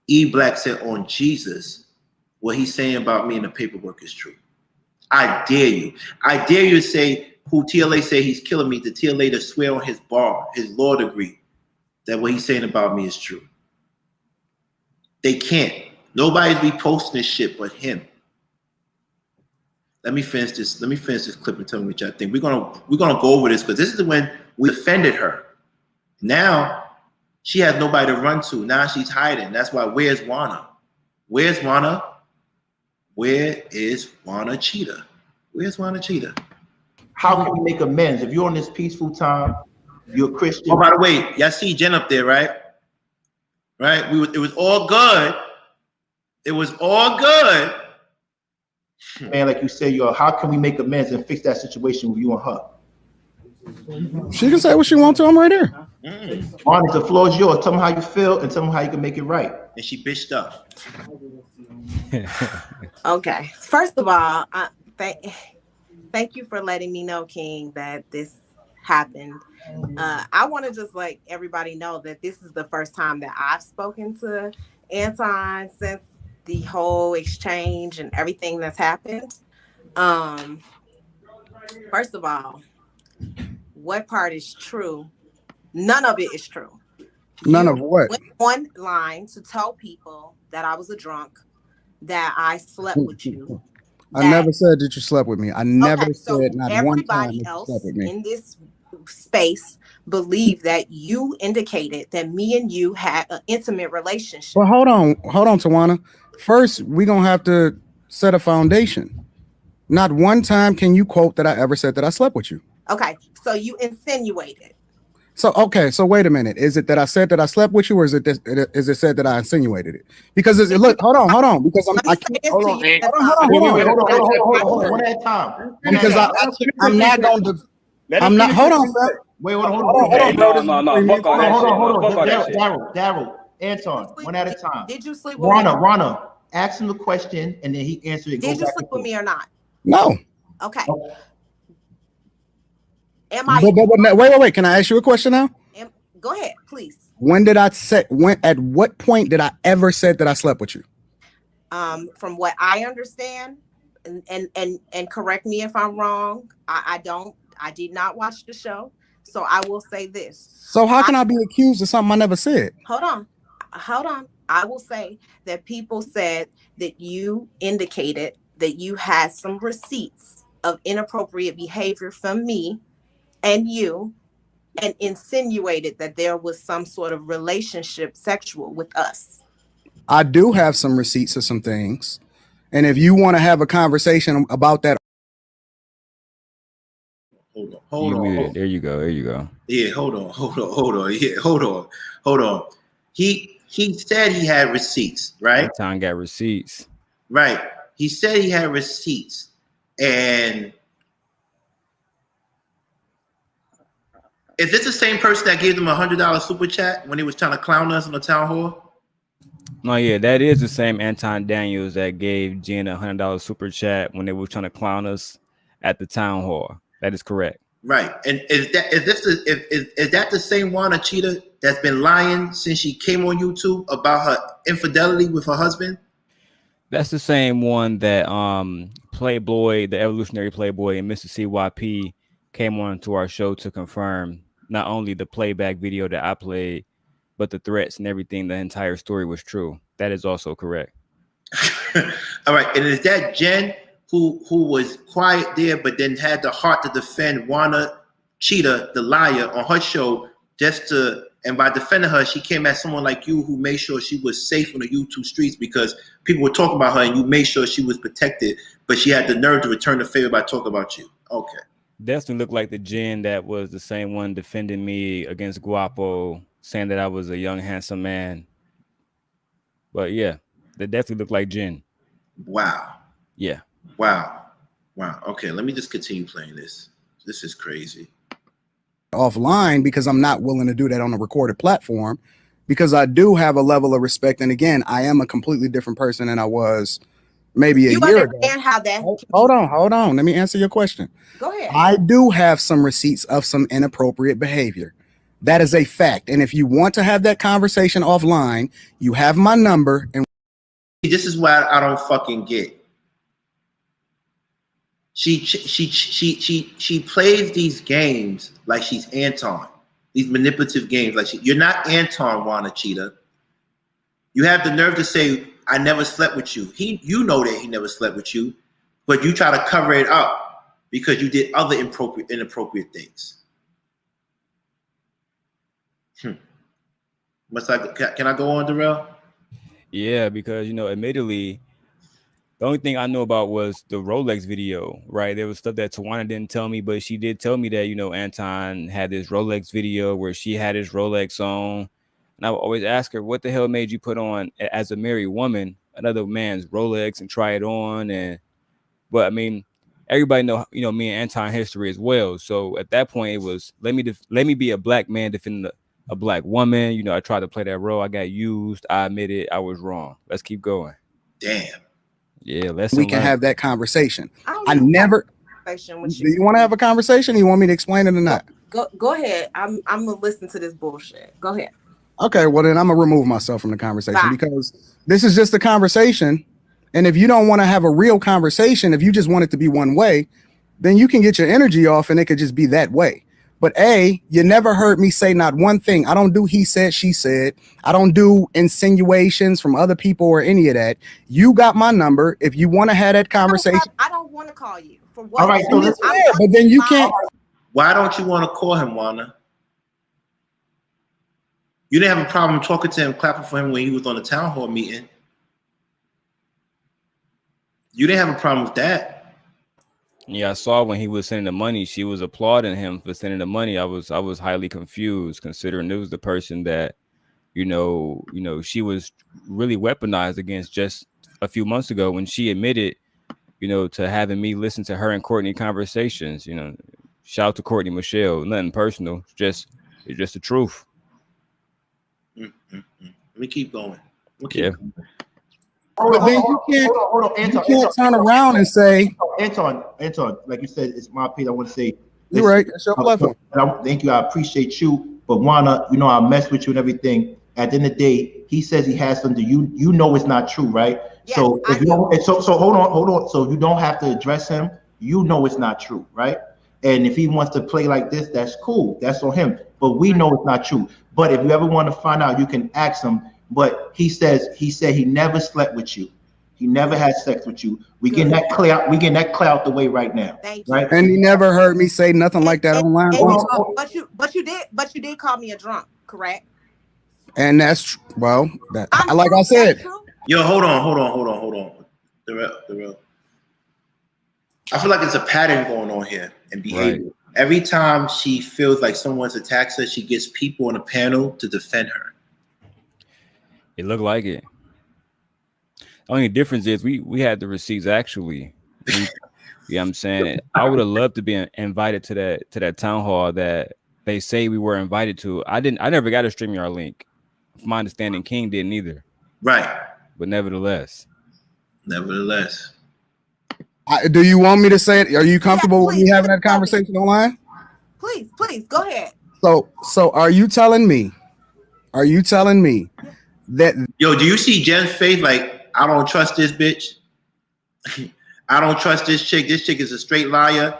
E Black say on Jesus what he's saying about me in the paperwork is true. I dare you. I dare you to say who TLA say he's killing me, to TLA to swear on his bar, his law degree, that what he's saying about me is true. They can't. Nobody's reposting this shit but him. Let me finish this. Let me finish this clip and tell me what y'all think. We're gonna go over this, because this is when we offended her. Now she has nobody to run to. Now she's hiding. That's why. Where's Juana? Where's Juana? Where is Juana Cheetah? Where's Juana Cheetah? How can we make amends? If you're on this peaceful time, you're a Christian. Oh, by the way, y'all see Jen up there, right? Right? It was all good. It was all good. Man, like you said, how can we make amends and fix that situation with you and her? She can say what she wants to. I'm right here. Juana, the floor is yours. Tell them how you feel and tell them how you can make it right. And she bitched up. Okay. First of all, thank you for letting me know, King, that this happened. I want to just let everybody know that this is the first time that I've spoken to Anton since the whole exchange and everything that's happened. First of all, what part is true? None of it is true. None of what? Went online to tell people that I was a drunk, that I slept with you. I never said that you slept with me. I never said not one time that you else slept with me. in this space believe that you indicated that me and you had an intimate relationship. Well, hold on, Tawana. First, we're gonna have to set a foundation. Not one time can you quote that I ever said that I slept with you. Okay, so you insinuated. So wait a minute. Is it that I said that I slept with you, or is it said that I insinuated it? Because hold on, because Hold on, one at a time. Because I'm not going to. I'm not. Hold on, fam. Wait, hold on. No, fuck all that shit. Daryl, Anton, one at a time. Did you sleep with me? Rana, ask him the question and then he answered it. Did you sleep with me or not? No. Okay. Am I? Wait. Can I ask you a question now? Go ahead, please. At what point did I ever said that I slept with you? From what I understand, and correct me if I'm wrong. I did not watch the show, so I will say this. So how can I be accused of something I never said? Hold on. I will say that people said that you indicated that you had some receipts of inappropriate behavior from me and you, and insinuated that there was some sort of relationship sexual with us. I do have some receipts of some things. And if you want to have a conversation about that. Hold on. There you go. Yeah, hold on. Yeah, hold on. He said he had receipts, right? Time got receipts. Right. He said he had receipts. And is this the same person that gave them $100 super chat when he was trying to clown us in the town hall? No, yeah, that is the same Anton Daniels that gave Jen a $100 super chat when they were trying to clown us at the town hall. That is correct. Right. And is that the same Juana Cheetah that's been lying since she came on YouTube about her infidelity with her husband? That's the same one that Playboy, the evolutionary Playboy, and Mr. CYP came on to our show to confirm not only the playback video that I played, but the threats and everything. The entire story was true. That is also correct. All right, and is that Jen who was quiet there, but then had the heart to defend Wanna Cheetah, the liar, on her show, and by defending her, she came at someone like you who made sure she was safe on the YouTube streets because people were talking about her, and you made sure she was protected, but she had the nerve to return the favor by talking about you. Okay. Definitely looked like the Jen that was the same one defending me against Guapo, saying that I was a young, handsome man. But yeah, they definitely looked like Jen. Wow. Yeah. Wow. Okay, let me just continue playing this. This is crazy. Offline because I'm not willing to do that on a recorded platform because I do have a level of respect. And again, I am a completely different person than I was maybe a year ago. How that Hold on. Let me answer your question. Go ahead. I do have some receipts of some inappropriate behavior. That is a fact. And if you want to have that conversation offline, you have my number. And this is what I don't fucking get. She plays these games like she's Anton. These manipulative games like you're not Anton, Wanna Cheetah. You have the nerve to say I never slept with you. You know that he never slept with you, but you try to cover it up because you did other inappropriate things. Can I go on, Darrell? Yeah, because admittedly, the only thing I know about was the Rolex video, right? There was stuff that Tawana didn't tell me, but she did tell me that, Anton had this Rolex video where she had his Rolex on. And I would always ask her, what the hell made you put on, as a married woman, another man's Rolex and try it on? But I mean, everybody know, me and Anton history as well. So at that point, it was, let me be a black man defending a black woman. I tried to play that role. I got used. I admit it. I was wrong. Let's keep going. Damn. Yeah, we can have that conversation. I never. Do you want to have a conversation? Or you want me to explain it or not? Go ahead. I'm gonna listen to this bullshit. Go ahead. Okay, well then I'm gonna remove myself from the conversation because this is just a conversation. And if you don't want to have a real conversation, if you just want it to be one way, then you can get your energy off and it could just be that way. But you never heard me say not one thing. I don't do he said, she said. I don't do insinuations from other people or any of that. You got my number. If you want to have that conversation. I don't want to call you. For what? All right, so but then you can't. Why don't you want to call him, Wanna? You didn't have a problem talking to him, clapping for him when he was on the town hall meeting. You didn't have a problem with that. Yeah, I saw when he was sending the money, she was applauding him for sending the money. I was highly confused, considering it was the person that, she was really weaponized against just a few months ago when she admitted, to having me listen to her and Courtney conversations. Shout out to Courtney Michelle. Nothing personal. It's just the truth. Let me keep going. Going. But then you can't, hold on, Anton, you can't turn around and say, Anton, like you said, it's my opinion. I want to say, you're right. It's your platform. Thank you. I appreciate you. But Wanna, I mess with you and everything. At the end of the day, he says he has something. You know it's not true, right? Yes, so if you don't, so hold on. So you don't have to address him. You know it's not true, right? And if he wants to play like this, that's cool. That's on him. But we know it's not true. But if you ever want to find out, you can ask him. But he said he never slept with you. He never had sex with you. We getting that clear out the way right now. Right? And he never heard me say nothing like that online. But you did call me a drunk, correct? And that's like I said. Yo, hold on. Darrell. I feel like it's a pattern going on here in behavior. Right. Every time she feels like someone's attacked her, she gets people on a panel to defend her. It looked like it. The only difference is we had the receipts actually. You know what I'm saying? I would have loved to be invited to that town hall that they say we were invited to. I never got a StreamYard link. From my understanding, King didn't either. Right. But nevertheless. Do you want me to say it? Are you comfortable with me having that conversation online? Please, go ahead. So are you telling me that yo, do you see Jen's face? Like, I don't trust this bitch. I don't trust this chick. This chick is a straight liar.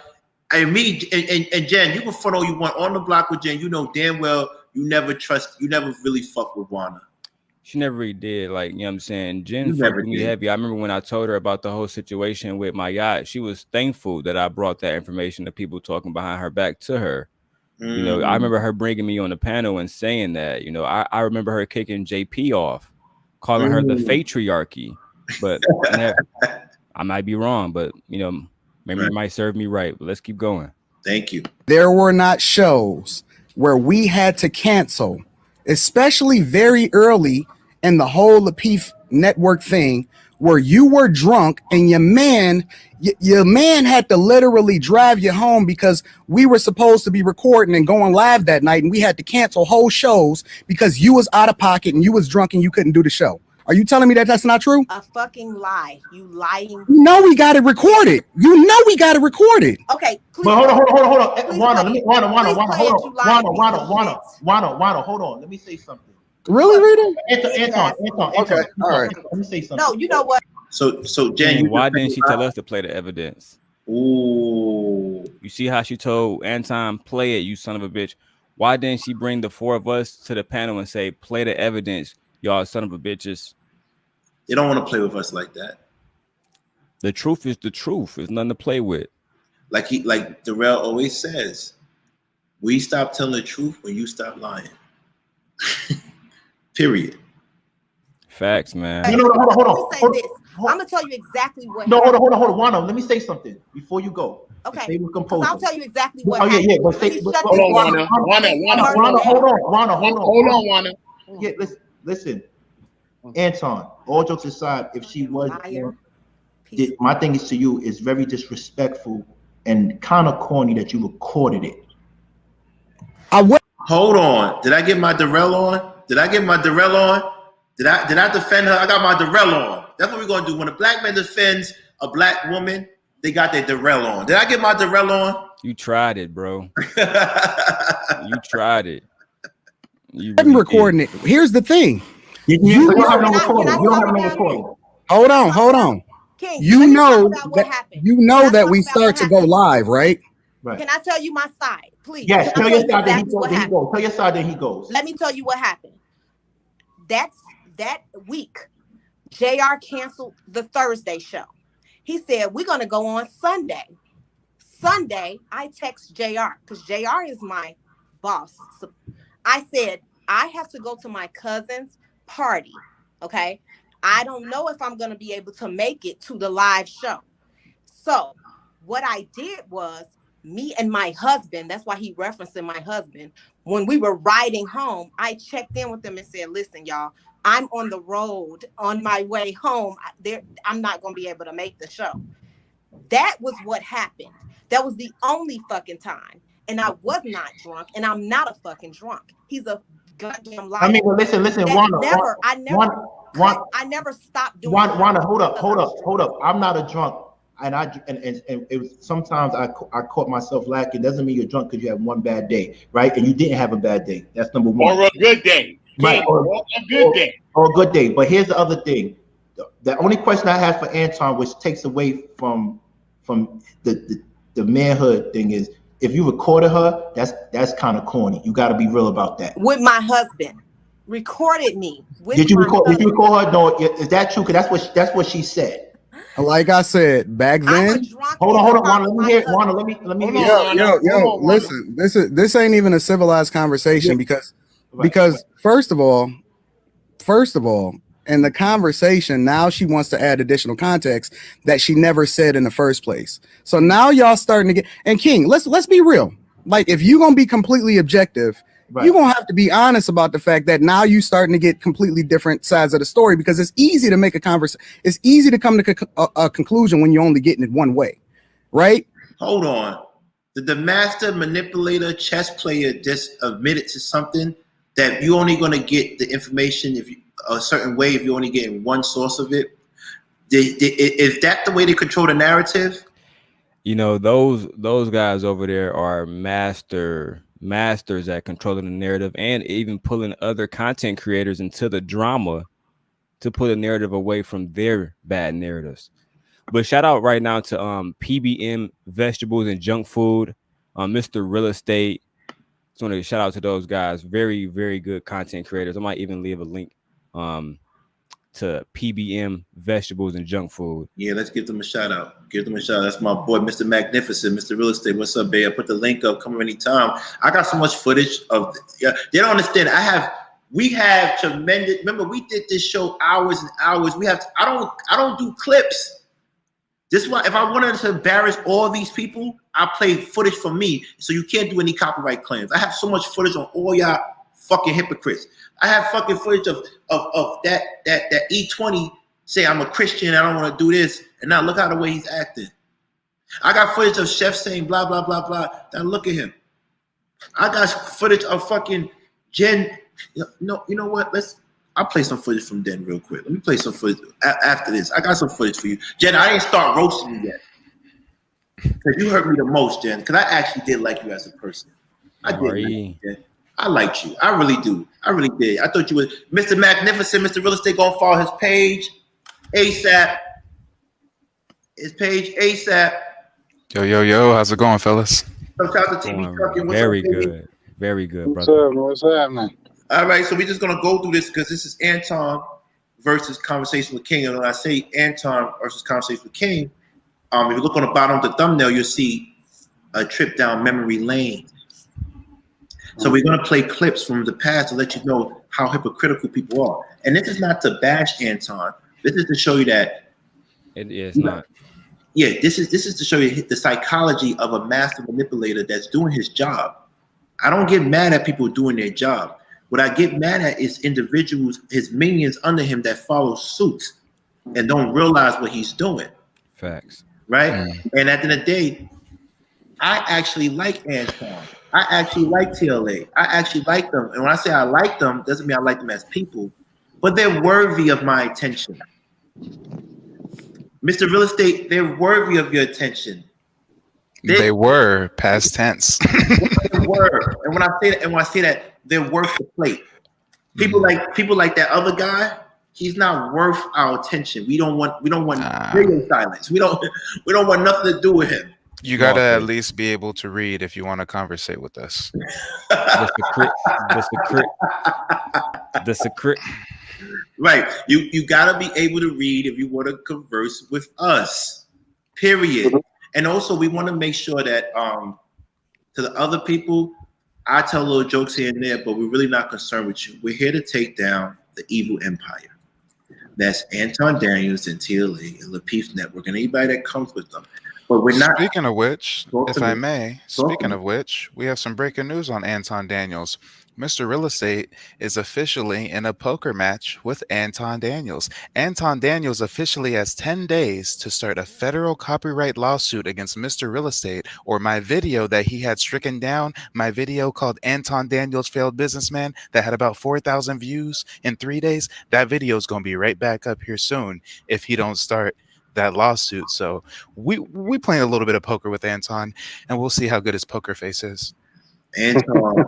And me and Jen, you can front all you want on the block with Jen. You know damn well you never really fuck with Wanda. She never really did. Like, you know what I'm saying? Jen You fucked never with me did. heavy. I remember when I told her about the whole situation with my yacht, she was thankful that I brought that information to people talking behind her back to her. You know, I remember her bringing me on the panel and saying that. You know, I remember her kicking JP off, calling her the patriarchy. But I might be wrong, but, you know, maybe it might serve me right. But let's keep going. Thank you. There were not shows where we had to cancel, especially very early in the whole Lapeef network thing, where you were drunk and your man had to literally drive you home because we were supposed to be recording and going live that night, and we had to cancel whole shows because you was out of pocket and you was drunk and you couldn't do the show. Are you telling me that that's not true? A fucking lie. You lying. You know we got it recorded. You know we got it recorded. Okay, please. But hold on. Please Wanda, play it. Wanda, hold on. Let me say something. Really, Rita? Anton. Okay, all right. Let me say something. No, you know what? So Jen, Why didn't she tell us to play the evidence? Ooh. You see how she told Anton, play it, you son of a bitch. Why didn't she bring the four of us to the panel and say, play the evidence, y'all son of a bitches? They don't want to play with us like that. The truth is the truth. There's nothing to play with. Like Darrell always says, we stop telling the truth when you stop lying. Period. Facts, man. Hey, Hold on. I'm gonna tell you exactly what. No, hold on. Wanda, let me say something before you go. Okay. Stay with I'll composure. tell you exactly what. Oh yeah. But Let me shut Hold this on, Wanda. Hold on. Wanda. Yeah, listen. Anton, all jokes aside, if she was, my thing is to you is very disrespectful and kind of corny that you recorded it. Hold on. Did I get my Darrell on? Did I defend her? I got my Darrell on. That's what we're gonna do. When a black man defends a black woman, they got their Darrell on. Did I get my Darrell on? You tried it, bro. You tried it. You I'm recording it. Here's the thing. You don't have no recording. Hold on. King, You know that we start to go live, right? Right. Can I tell you my side, please? Yes, tell your side that he exactly goes. Tell your side that he goes. Let me tell you what happened. That week, JR canceled the Thursday show. He said, we're going to go on Sunday. Sunday, I text JR because JR is my boss. So I said, I have to go to my cousin's party. Okay. I don't know if I'm going to be able to make it to the live show. So what I did was, me and my husband, that's why he referencing my husband. When we were riding home, I checked in with them and said, listen, y'all, I'm on the road on my way home. I'm not going to be able to make the show. That was what happened. That was the only fucking time. And I was not drunk, and I'm not a fucking drunk. He's a goddamn liar. I mean, well, listen, Wanda. I never stopped doing Wanda, hold up. I'm not a drunk. And it was, sometimes I caught myself lacking. Doesn't mean you're drunk because you have one bad day, right? And you didn't have a bad day. That's number one. Or a good day. Right. Or a good day. Or a good day. But here's the other thing. The only question I have for Anton, which takes away from the manhood thing, is if you recorded her, that's kind of corny. You got to be real about that. With my husband, recorded me. Did you record her? No, is that true? Because that's what she said. Like I said back then. Hold on, Wanda. Let me hear. Wanda, let me hear. Yo, listen. This ain't even a civilized conversation because first of all, in the conversation, now she wants to add additional context that she never said in the first place. So now y'all starting to get, and King, let's be real. Like, if you're gonna be completely objective, you're gonna have to be honest about the fact that now you starting to get completely different sides of the story, because it's easy to make a conversation. It's easy to come to a conclusion when you're only getting it one way, right? Hold on. Did the master manipulator chess player just admitted to something that you're only going to get the information if you, a certain way if you're only getting one source of it? Is that the way they control the narrative? You know, those guys over there are masters at controlling the narrative and even pulling other content creators into the drama to put a narrative away from their bad narratives. But shout out right now to PBM Vegetables and Junk Food, Mr. Real Estate. Just want to shout out to those guys. Very, very good content creators. I might even leave a link to PBM Vegetables and Junk Food. Yeah, let's give them a shout out. Give them a shout out. That's my boy, Mr. Magnificent, Mr. Real Estate. What's up, babe? I put the link up. Come anytime. I got so much footage of. Yeah, they don't understand. We have tremendous. Remember, we did this show hours and hours. We have. I don't do clips. This is why if I wanted to embarrass all these people, I play footage from me. So you can't do any copyright claims. I have so much footage on all y'all fucking hypocrites. I have fucking footage of that E20 say I'm a Christian, I don't want to do this, and now look how the way he's acting. I got footage of Chef saying blah blah blah blah. Now look at him. I got footage of fucking Jen. No, you know what? I'll play some footage from Den real quick. Let me play some footage after this. I got some footage for you. Jen, I didn't start roasting you yet. Because you hurt me the most, Jen, because I actually did like you as a person. I did like you, Jen. I liked you. I really do. I really did. I thought you were Mr. Magnificent, Mr. Real Estate. Gonna follow his page ASAP. His page ASAP. Yo, how's it going, fellas? Shout out to TV Trucking. Very good. Very good, What's brother. up? What's happening? All right, so we're just gonna go through this because this is Anton versus Conversation with King. And when I say Anton versus Conversation with King, if you look on the bottom of the thumbnail, you'll see a trip down memory lane. So we're gonna play clips from the past to let you know how hypocritical people are. And this is not to bash Anton. This is to show you that It is not. Yeah, this is to show you the psychology of a master manipulator that's doing his job. I don't get mad at people doing their job. What I get mad at is individuals, his minions under him that follow suit and don't realize what he's doing. Facts. Right? And at the end of the day, I actually like Anton. I actually like TLA. I actually like them. And when I say I like them, doesn't mean I like them as people, but they're worthy of my attention. Mr. Real Estate, they're worthy of your attention. They were past tense. They were. And when I say that, they're worth the plate. People like that other guy, he's not worth our attention. We don't want radio silence. We don't want nothing to do with him. You gotta at least be able to read if you want to conversate with us. The secret. Right. You gotta be able to read if you want to converse with us. Period. And also we want to make sure that to the other people, I tell little jokes here and there, but we're really not concerned with you. We're here to take down the evil empire. That's Anton Daniels and TLA and Lapeef Network and anybody that comes with them. But we're not. Speaking of which, if I may, we have some breaking news on Anton Daniels. Mr. Real Estate is officially in a poker match with Anton Daniels. Anton Daniels officially has 10 days to start a federal copyright lawsuit against Mr. Real Estate or my video that he had stricken down, my video called Anton Daniels Failed Businessman that had about 4,000 views in 3 days. That video is going to be right back up here soon if he don't start that lawsuit. So we playing a little bit of poker with Anton, and we'll see how good his poker face is. Anton,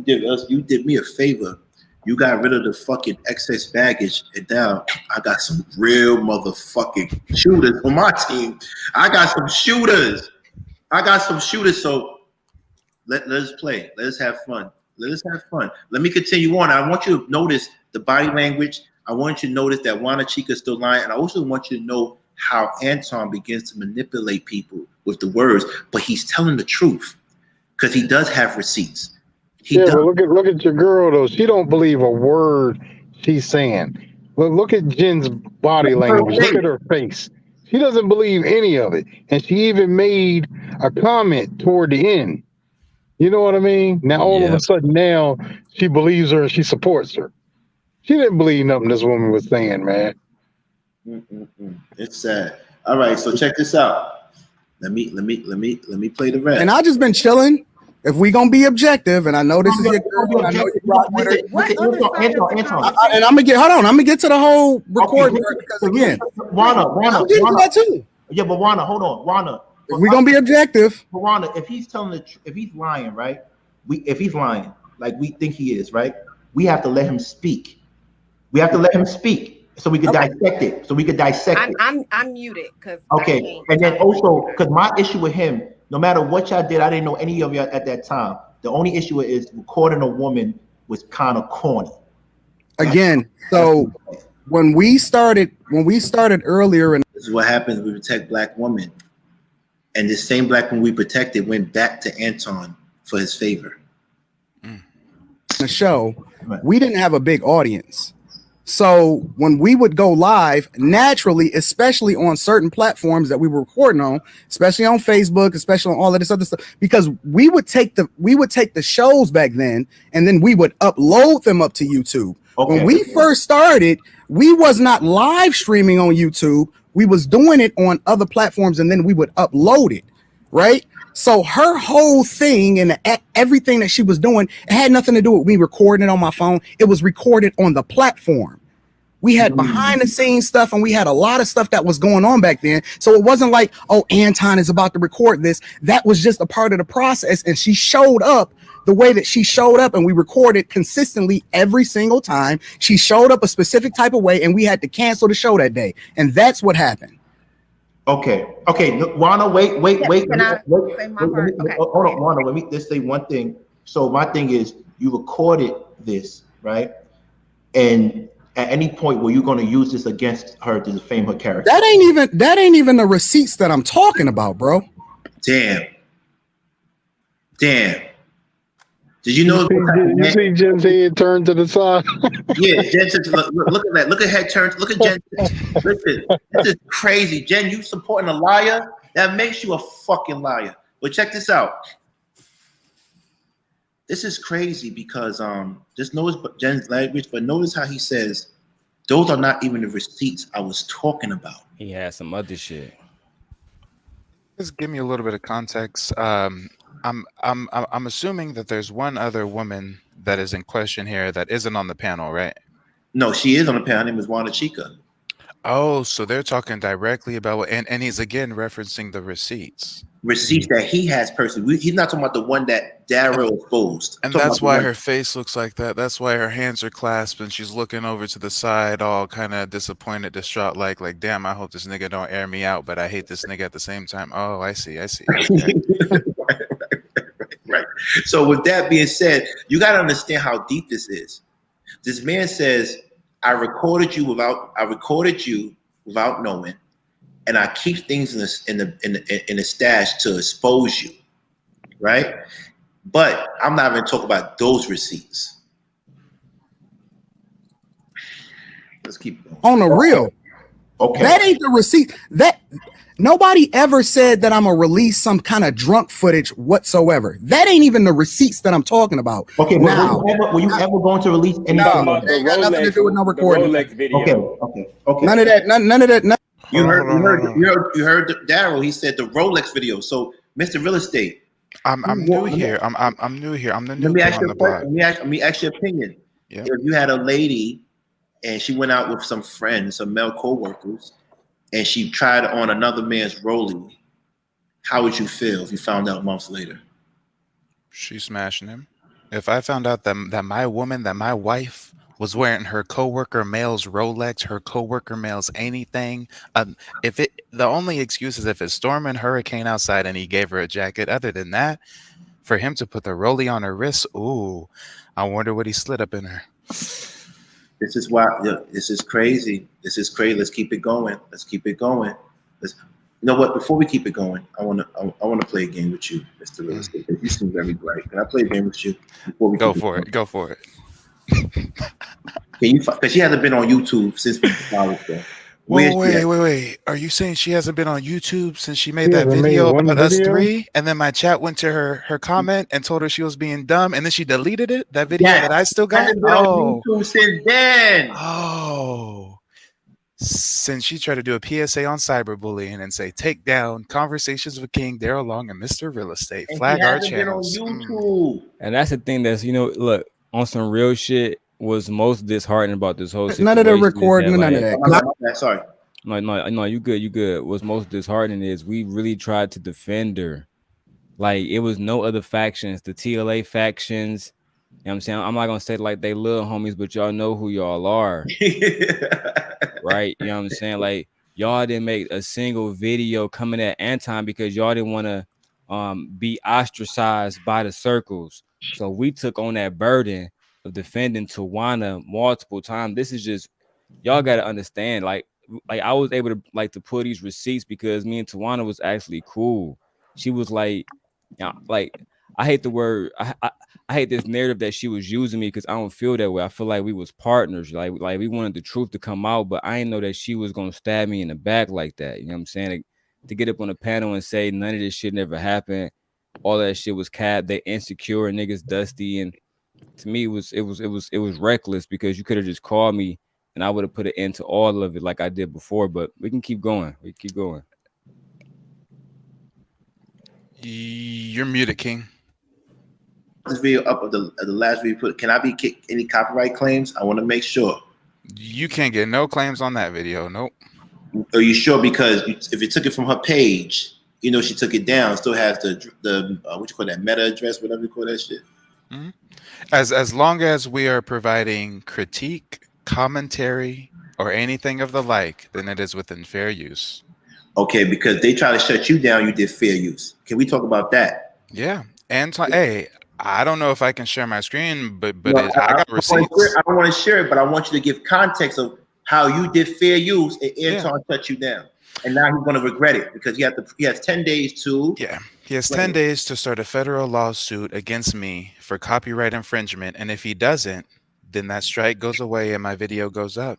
you did me a favor. You got rid of the fucking excess baggage, and now I got some real motherfucking shooters on my team. I got some shooters. So let us play. Let us have fun. Let me continue on. I want you to notice the body language. I want you to notice that Juana Chica is still lying. And I also want you to know how Anton begins to manipulate people with the words, but he's telling the truth because he does have receipts. But look at your girl though. She don't believe a word she's saying. Look at Jen's body language. Look at her face. She doesn't believe any of it. And she even made a comment toward the end. You know what I mean? Now all of a sudden now she believes her and she supports her. She didn't believe nothing this woman was saying, man. It's sad. All right, so check this out. Let me play the rest. And I just been chilling. If we gonna be objective, and I know this is your girl, I know you rock with her. And I'm gonna get to the whole recording because again, Juana, that too. Yeah, but Juana, hold on, Juana. If we gonna be objective, Juana, if he's if he's lying, right? If he's lying, like we think he is, right? We have to let him speak. We have to let him speak so we can dissect it. I'm muted because okay. And then also, because my issue with him, no matter what y'all did, I didn't know any of y'all at that time. The only issue is recording a woman was kind of corny. Again, so when we started earlier, and this is what happens. We protect black women, and the same black woman we protected went back to Anton for his favor. The show, we didn't have a big audience. So when we would go live, naturally, especially on certain platforms that we were recording on, especially on Facebook, especially on all of this other stuff, because we would take the shows back then, and then we would upload them up to YouTube. Okay. When we first started, we was not live streaming on YouTube. We was doing it on other platforms, and then we would upload it, right? So her whole thing and everything that she was doing, it had nothing to do with me recording it on my phone. It was recorded on the platform. We had behind the scenes stuff, and we had a lot of stuff that was going on back then. So it wasn't like, oh, Anton is about to record this. That was just a part of the process. And she showed up the way that she showed up, and we recorded consistently every single time. She showed up a specific type of way, and we had to cancel the show that day. And that's what happened. Okay. Wanda, wait. Can I say my part? Okay. Hold on, Wanda. Let me just say one thing. So my thing is, you recorded this, right? And at any point, were you going to use this against her to defame her character? That ain't even the receipts that I'm talking about, bro. Damn. Did you know? You see Jen's head turn to the side? Yeah, Jen said, look at that. Look at head turns. Look at Jen. Listen, this is crazy. Jen, you supporting a liar? That makes you a fucking liar. But check this out. This is crazy because just notice Jen's language, but notice how he says, those are not even the receipts I was talking about. He had some other shit. Just give me a little bit of context. I'm assuming that there's one other woman that is in question here that isn't on the panel, right? No, she is on the panel. Her name is Wanda Chica. Oh, so they're talking directly about what, and he's again referencing the receipts. Receipts that he has personally. He's not talking about the one that Daryl exposed. And that's why her face looks like that. That's why her hands are clasped and she's looking over to the side, all kind of disappointed, distraught, like, damn, I hope this nigga don't air me out, but I hate this nigga at the same time. Oh, I see. Okay. Right. So with that being said, you got to understand how deep this is. This man says, I recorded you without knowing, and I keep things in the stash to expose you, right? But I'm not even talking about those receipts. Let's keep going. On the real. Okay. That ain't the receipt. That nobody ever said that I'm gonna release some kind of drunk footage whatsoever. That ain't even the receipts that I'm talking about. Okay, now, were you ever going to release anything? No, it ain't got nothing to do with no recording. Rolex video. Okay. None of that. You heard Daryl. He said the Rolex video. So, Mr. Real Estate, I'm new here. I'm new here. I'm the new kid on the block. Let me ask your opinion. Yeah. If you had a lady and she went out with some friends, some male co-workers, and she tried on another man's rollie, how would you feel if you found out months later? She's smashing him. If I found out that my wife was wearing her coworker male's Rolex, her coworker male's anything, the only excuse is if it's storming hurricane outside and he gave her a jacket. Other than that, for him to put the rollie on her wrist, ooh, I wonder what he slid up in her. This is why. This is crazy. Let's keep it going. You know what? Before we keep it going, I want to play a game with you, Mr. Real Estate. You seem very bright. Can I play a game with you before we go for it? Go for it. Can you? Because she hasn't been on YouTube since we followed her. Wait. Are you saying she hasn't been on YouTube since she made that video about us three? And then my chat went to her comment and told her she was being dumb, and then she deleted it. That video that I still got. On YouTube since then. Oh, since she tried to do a PSA on cyberbullying and say take down Conversations with King, Daryl Long, and Mr. Real Estate. Flag our channels. And that's the thing that's look on some real shit. Was most disheartening about this whole situation. None of the recording, none of that. Sorry. No, you good. What's most disheartening is we really tried to defend her. Like, it was no other factions. The TLA factions what I'm saying? I'm not gonna say like they little homies, but y'all know who y'all are. Right? You know what I'm saying? Like y'all didn't make a single video coming at Anton because y'all didn't want to be ostracized by the circles. So we took on that burden of defending Tawana multiple times. This is just y'all gotta understand. Like I was able to like to pull these receipts because me and Tawana was actually cool. She was like, like I hate the word. I hate this narrative that she was using me because I don't feel that way. I feel like we was partners. Like we wanted the truth to come out, but I didn't know that she was gonna stab me in the back like that. You know what I'm saying? To get up on the panel and say none of this shit never happened, all that shit was cap. They insecure and niggas dusty, and to me it was reckless because you could have just called me and I would have put an end to all of it like I did before. But we can keep going. We keep going. You're muted, King. This video up of the last video put. Can I be kicked any copyright claims? I want to make sure. You can't get no claims on that video. Nope. Are you sure? Because if you took it from her page, you know she took it down. Still has the what you call that meta address, whatever you call that shit. Mm-hmm. As long as we are providing critique, commentary, or anything of the like, then it is within fair use. Okay, because they try to shut you down, you did fair use. Can we talk about that? Yeah. Hey, I don't know if I can share my screen, but No, I got receipts. I don't want to share it, but I want you to give context of how you did fair use and Anton shut you down. And now he's going to regret it because he has 10 days to. Yeah, he has 10 days to start a federal lawsuit against me for copyright infringement. And if he doesn't, then that strike goes away and my video goes up.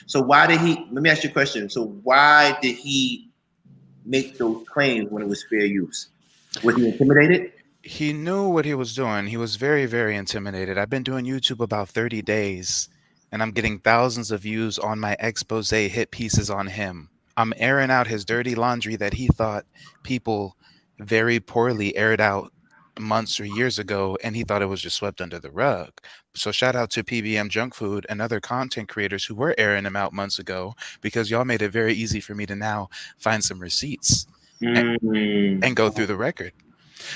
So why did he, let me ask you a question. So why did he make those claims when it was fair use? Was he intimidated? He knew what he was doing. He was very, very intimidated. I've been doing YouTube about 30 days and I'm getting thousands of views on my expose hit pieces on him. I'm airing out his dirty laundry that he thought people very poorly aired out months or years ago, and he thought it was just swept under the rug. So shout out to PBM Junk Food and other content creators who were airing them out months ago, because y'all made it very easy for me to now find some receipts and go through the record.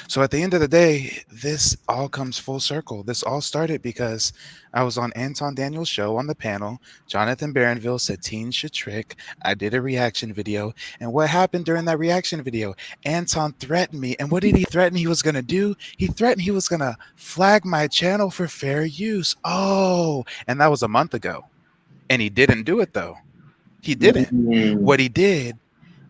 So at the end of the day, this all comes full circle. This all started because I was on Anton Daniels' show on the panel. Jonathan Barronville said teens should trick. I did a reaction video. And what happened during that reaction video? Anton threatened me. And what did he threaten he was going to do? He threatened he was going to flag my channel for fair use. Oh, and that was a month ago. And he didn't do it, though. He didn't. What he did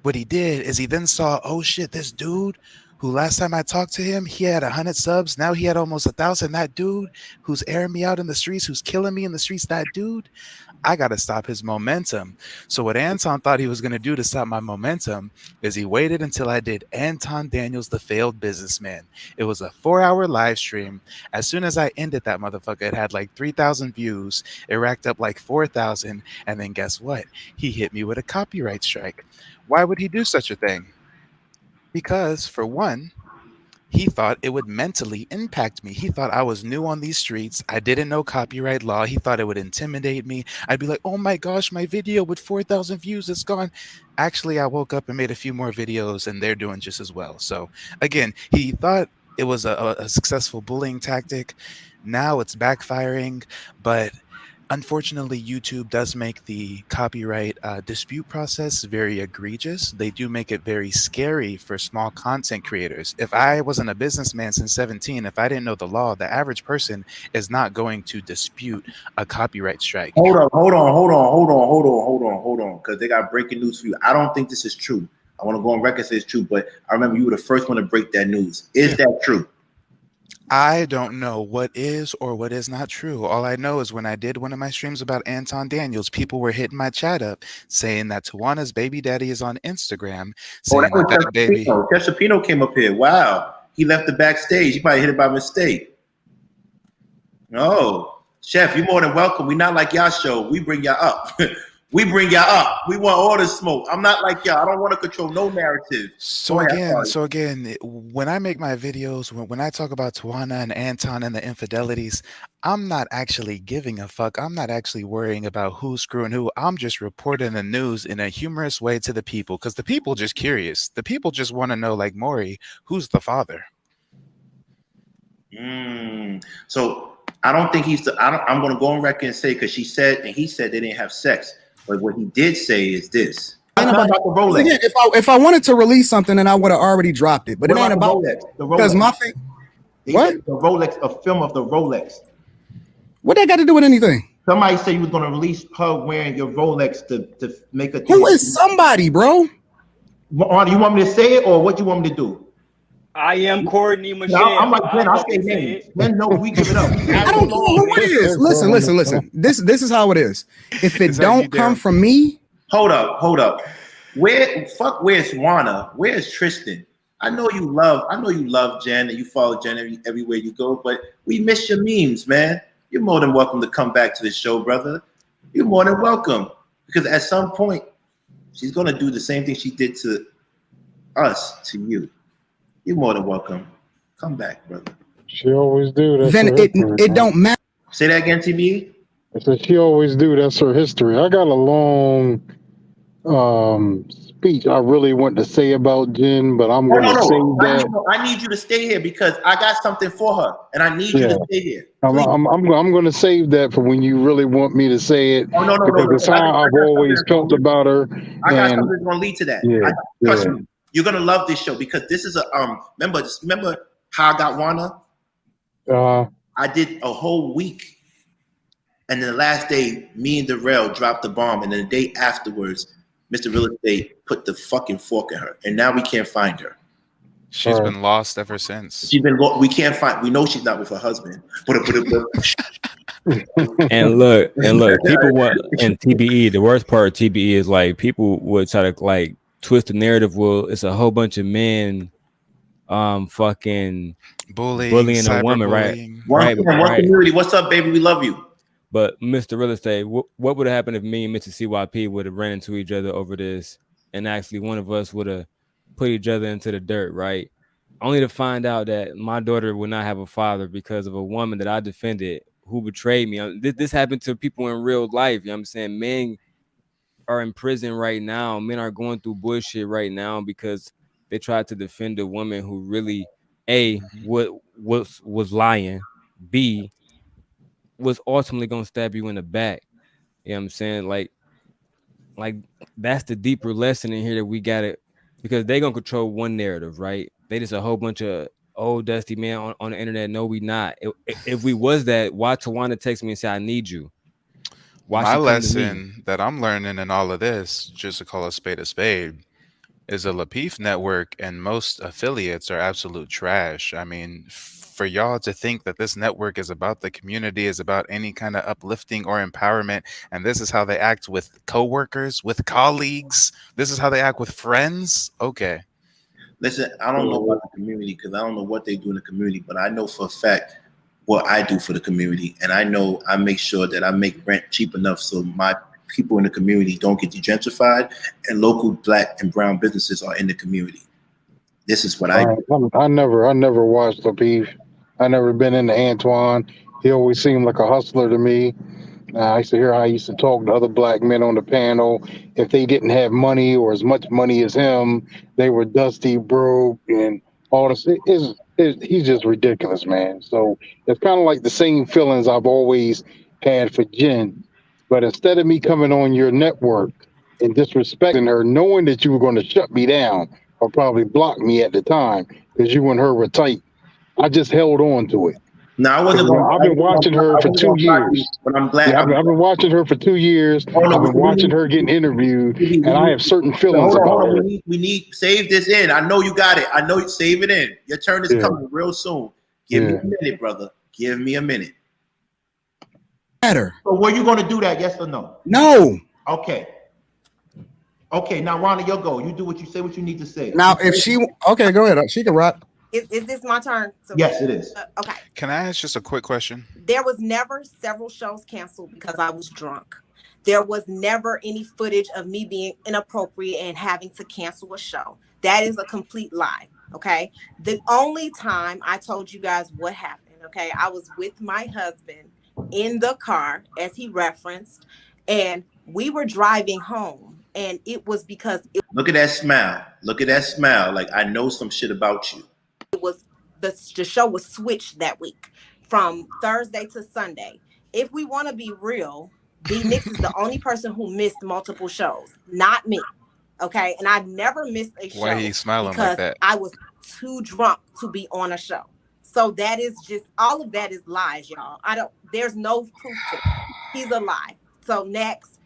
is he then saw, oh shit, this dude who last time I talked to him, he had 100 subs. Now he had almost 1,000. That dude who's airing me out in the streets, who's killing me in the streets, that dude, I got to stop his momentum. So what Anton thought he was going to do to stop my momentum is he waited until I did Anton Daniels, the Failed Businessman. It was a 4-hour live stream. As soon as I ended that motherfucker, it had like 3,000 views. It racked up like 4,000. And then guess what? He hit me with a copyright strike. Why would he do such a thing? Because, for one, he thought it would mentally impact me. He thought I was new on these streets. I didn't know copyright law. He thought it would intimidate me. I'd be like, oh my gosh, my video with 4,000 views is gone. Actually, I woke up and made a few more videos and they're doing just as well. So again, he thought it was a successful bullying tactic. Now it's backfiring, but unfortunately, YouTube does make the copyright dispute process very egregious. They do make it very scary for small content creators. If I wasn't a businessman since 17, if I didn't know the law, the average person is not going to dispute a copyright strike. Hold on, because they got breaking news for you. I don't think this is true. I want to go on record and say it's true, but I remember you were the first one to break that news. Is that true? I don't know what is or what is not true. All I know is when I did one of my streams about Anton Daniels, people were hitting my chat up saying that Tawana's baby daddy is on Instagram, saying that baby. Chespino came up here. Wow. He left the backstage. He probably hit it by mistake. Oh, Chef, you're more than welcome. We're not like y'all show. We bring y'all up. We bring y'all up. We want all the smoke. I'm not like y'all. I don't want to control no narrative. So again, when I make my videos, when I talk about Tawana and Anton and the infidelities, I'm not actually giving a fuck. I'm not actually worrying about who's screwing who. I'm just reporting the news in a humorous way to the people, because the people just curious. The people just want to know, like Maury, who's the father? So I don't think he's the. I'm going to go on record and say because she said and he said they didn't have sex, but what he did say is this. Ain't about the Rolex. Again, if I wanted to release something, then I would have already dropped it. But it ain't about Rolex. The Rolex. Because my thing. What? The Rolex, a film of the Rolex. What that got to do with anything? Somebody said you was going to release her wearing your Rolex to make a. Who is somebody, bro? You want me to say it or what you want me to do? I am Courtney Michelle. No, I'm like Ben. I'll say names. Ben, no, we give it up. I don't know who it is. Listen. This is how it is. If it don't come from me, hold up. Where's Juana? Where's Tristan? I know you love Jen and you follow Jen everywhere you go, but we miss your memes, man. You're more than welcome to come back to the show, brother. You're more than welcome. Because at some point, she's gonna do the same thing she did to us, to you. You're more than welcome. Come back, brother. She always do. That's then it don't matter. Say that again, TB. I said she always do. That's her history. I got a long speech I really want to say about Jen, but I'm going to save that. I need you to stay here because I got something for her, and I need you to stay here. I'm going to save that for when you really want me to say it. No. Because it's how I've always felt about her. I got something that's going to lead to that. Trust me. You're gonna love this show because this is a remember how I got Juana? I did a whole week, and then the last day, me and Darrell dropped the bomb, and then the day afterwards, Mr. Real Estate put the fucking fork in her, and now we can't find her. She's been lost ever since. We can't find. We know she's not with her husband. And look, people want and TBE. The worst part of TBE is like people would try to like twist the narrative. Well, it's a whole bunch of men fucking bullying a woman, right? Right. Community. What's up, baby? We love you. But Mr. Real Estate, what would have happened if me and Mr. CYP would have ran into each other over this and actually one of us would have put each other into the dirt, right? Only to find out that my daughter would not have a father because of a woman that I defended who betrayed me. This happened to people in real life. You know what I'm saying? Men are in prison right now. Men are going through bullshit right now because they tried to defend a woman who really was lying, B was ultimately gonna stab you in the back. You know what I'm saying? Like that's the deeper lesson in here that we gotta, because they gonna control one narrative, right? They just a whole bunch of old dusty man on the internet. No, we not. If we was that, why Tawana text me and say I need you? My lesson that I'm learning in all of this, just to call a spade, is the Lapeef network and most affiliates are absolute trash. I mean, for y'all to think that this network is about the community, is about any kind of uplifting or empowerment, and this is how they act with coworkers, with colleagues, this is how they act with friends. Okay. Listen, I don't know about the community because I don't know what they do in the community, but I know for a fact what I do for the community, and I know I make sure that I make rent cheap enough so my people in the community don't get degentrified, and local Black and brown businesses are in the community. This is what I do. I never watched Lapeef. I never been into Antoine. He always seemed like a hustler to me. I used to hear how he used to talk to other Black men on the panel. If they didn't have money or as much money as him, they were dusty, broke, and all this. He's just ridiculous, man. So it's kind of like the same feelings I've always had for Jen. But instead of me coming on your network and disrespecting her, knowing that you were going to shut me down or probably block me at the time because you and her were tight, I just held on to it. No, I wasn't. I've been watching her for 2 years. But I'm glad. Yeah, I've been watching her for 2 years. I've been watching her getting interviewed, and I have certain feelings about her. We need save this in. I know you got it. I know you save it in. Your turn is coming real soon. Give me a minute, brother. Give me a minute. So were you going to do that? Yes or no? No. Okay. Now, Ronnie, you'll go. You do what you say. What you need to say. Now, if she go ahead. She can rock. Is this my turn? So, yes, it is. Okay. Can I ask just a quick question? There was never several shows canceled because I was drunk. There was never any footage of me being inappropriate and having to cancel a show. That is a complete lie. Okay. The only time I told you guys what happened, okay, I was with my husband in the car, as he referenced, and we were driving home. And it was because look at that smile. Look at that smile. Like I know some shit about you. It was the show was switched that week from Thursday to Sunday. If we want to be real, B Nix is the only person who missed multiple shows, not me. Okay, and I've never missed a show Why he smiling because like that? I was too drunk to be on a show. So that is just, all of that is lies, y'all. There's no proof to that. He's a lie. So next,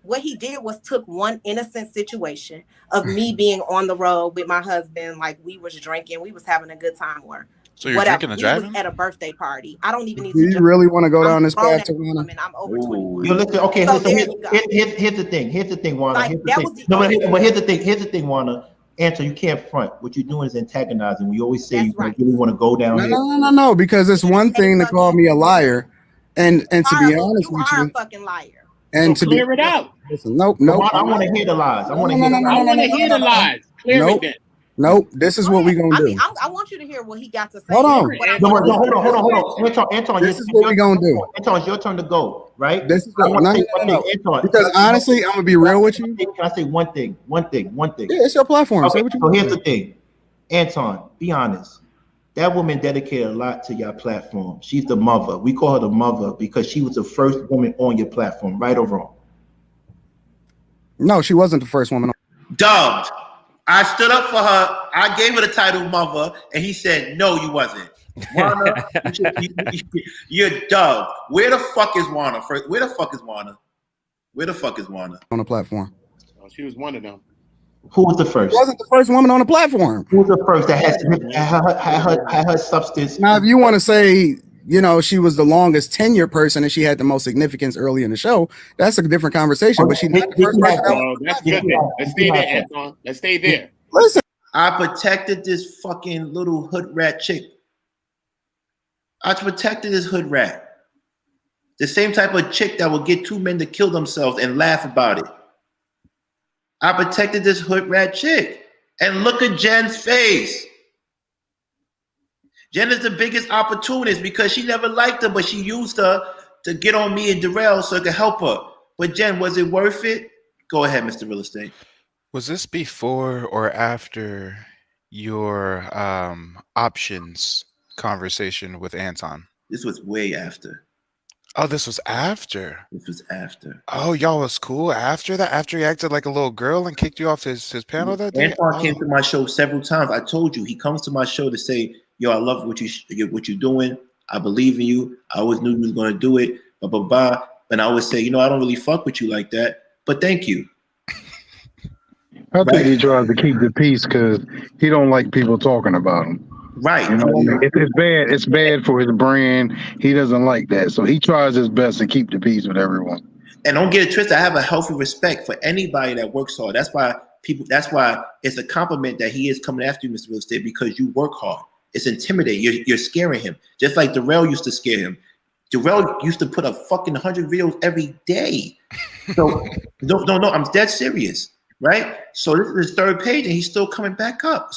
what he did was took one innocent situation of me being on the road with my husband, like we was drinking, we was having a good time, or So you're drinking and driving? We was at a birthday party. I don't even need Do to you really want to go down this grown path, Tawana? and I'm over 21. Yo, listen, okay, So listen, there you go. here's the thing, Wanda. Like, Here's the that thing. was the No, only but here's the thing, Wanda. Answer, you can't front. What you're doing is antagonizing. We always say That's you right. really want to go down here. No, because it's one thing to call me a liar, and to be honest You with are you, a fucking liar. and So to be clear it out. listen, nope. I want to hear the lies. I want to hear the lies. I want to hear the lies. Clear Nope. it then. Nope. This is what we gonna I do. mean, I want you to hear what he got to say. Hold on. What I'm No, gonna do. hold on. Anton, This is what we gonna do. Anton, it's your turn to go, right? This is I what, want to no, say one no. thing, Anton. Because honestly, I'm gonna be real with you. Can I say one thing? Yeah, it's your platform. Okay, Say what you so want. here's the thing, Anton. Be honest. That woman dedicated a lot to your platform. She's the mother. We call her the mother because she was the first woman on your platform, right or wrong? No, she wasn't the first woman. Dubbed. I stood up for her. I gave her the title mother, and he said, "No, you wasn't." Wana, you're dubbed. Where the fuck is Wana? Where the fuck is Wana? Where the fuck is Wana? On the platform. Oh, she was one of them. Who was the first? She wasn't the first woman on the platform. Who was the first that had her substance? Now, if you want to say, she was the longest tenured person and she had the most significance early in the show, that's a different conversation. But she's not the first person. Oh, that's good. Let's stay there, Anton. Let's stay there. Listen, I protected this fucking little hood rat chick. I protected this hood rat. The same type of chick that will get two men to kill themselves and laugh about it. I protected this hood rat chick. And look at Jen's face. Jen is the biggest opportunist because she never liked her, but she used her to get on me and Darrell so it could help her. But Jen, was it worth it? Go ahead, Mr. Real Estate. Was this before or after your options conversation with Anton? This was way after. Oh, this was after. This was after. Oh, y'all was cool after that? After he acted like a little girl and kicked you off his panel that day? Anton came to my show several times. I told you, he comes to my show to say, yo, I love what you're doing. I believe in you. I always knew you was going to do it. Blah, blah, blah. And I always say, I don't really fuck with you like that. But thank you. I think he tries to keep the peace because he don't like people talking about him. Right. It's bad. It's bad for his brand. He doesn't like that. So he tries his best to keep the peace with everyone. And don't get it twisted. I have a healthy respect for anybody that works hard. That's why it's a compliment that he is coming after you, Mr. Real Estate, because you work hard. It's intimidating. You're scaring him. Just like Darrell used to scare him. Darrell used to put up fucking 100 videos every day. So no, I'm dead serious. Right? So this is his third page and he's still coming back up.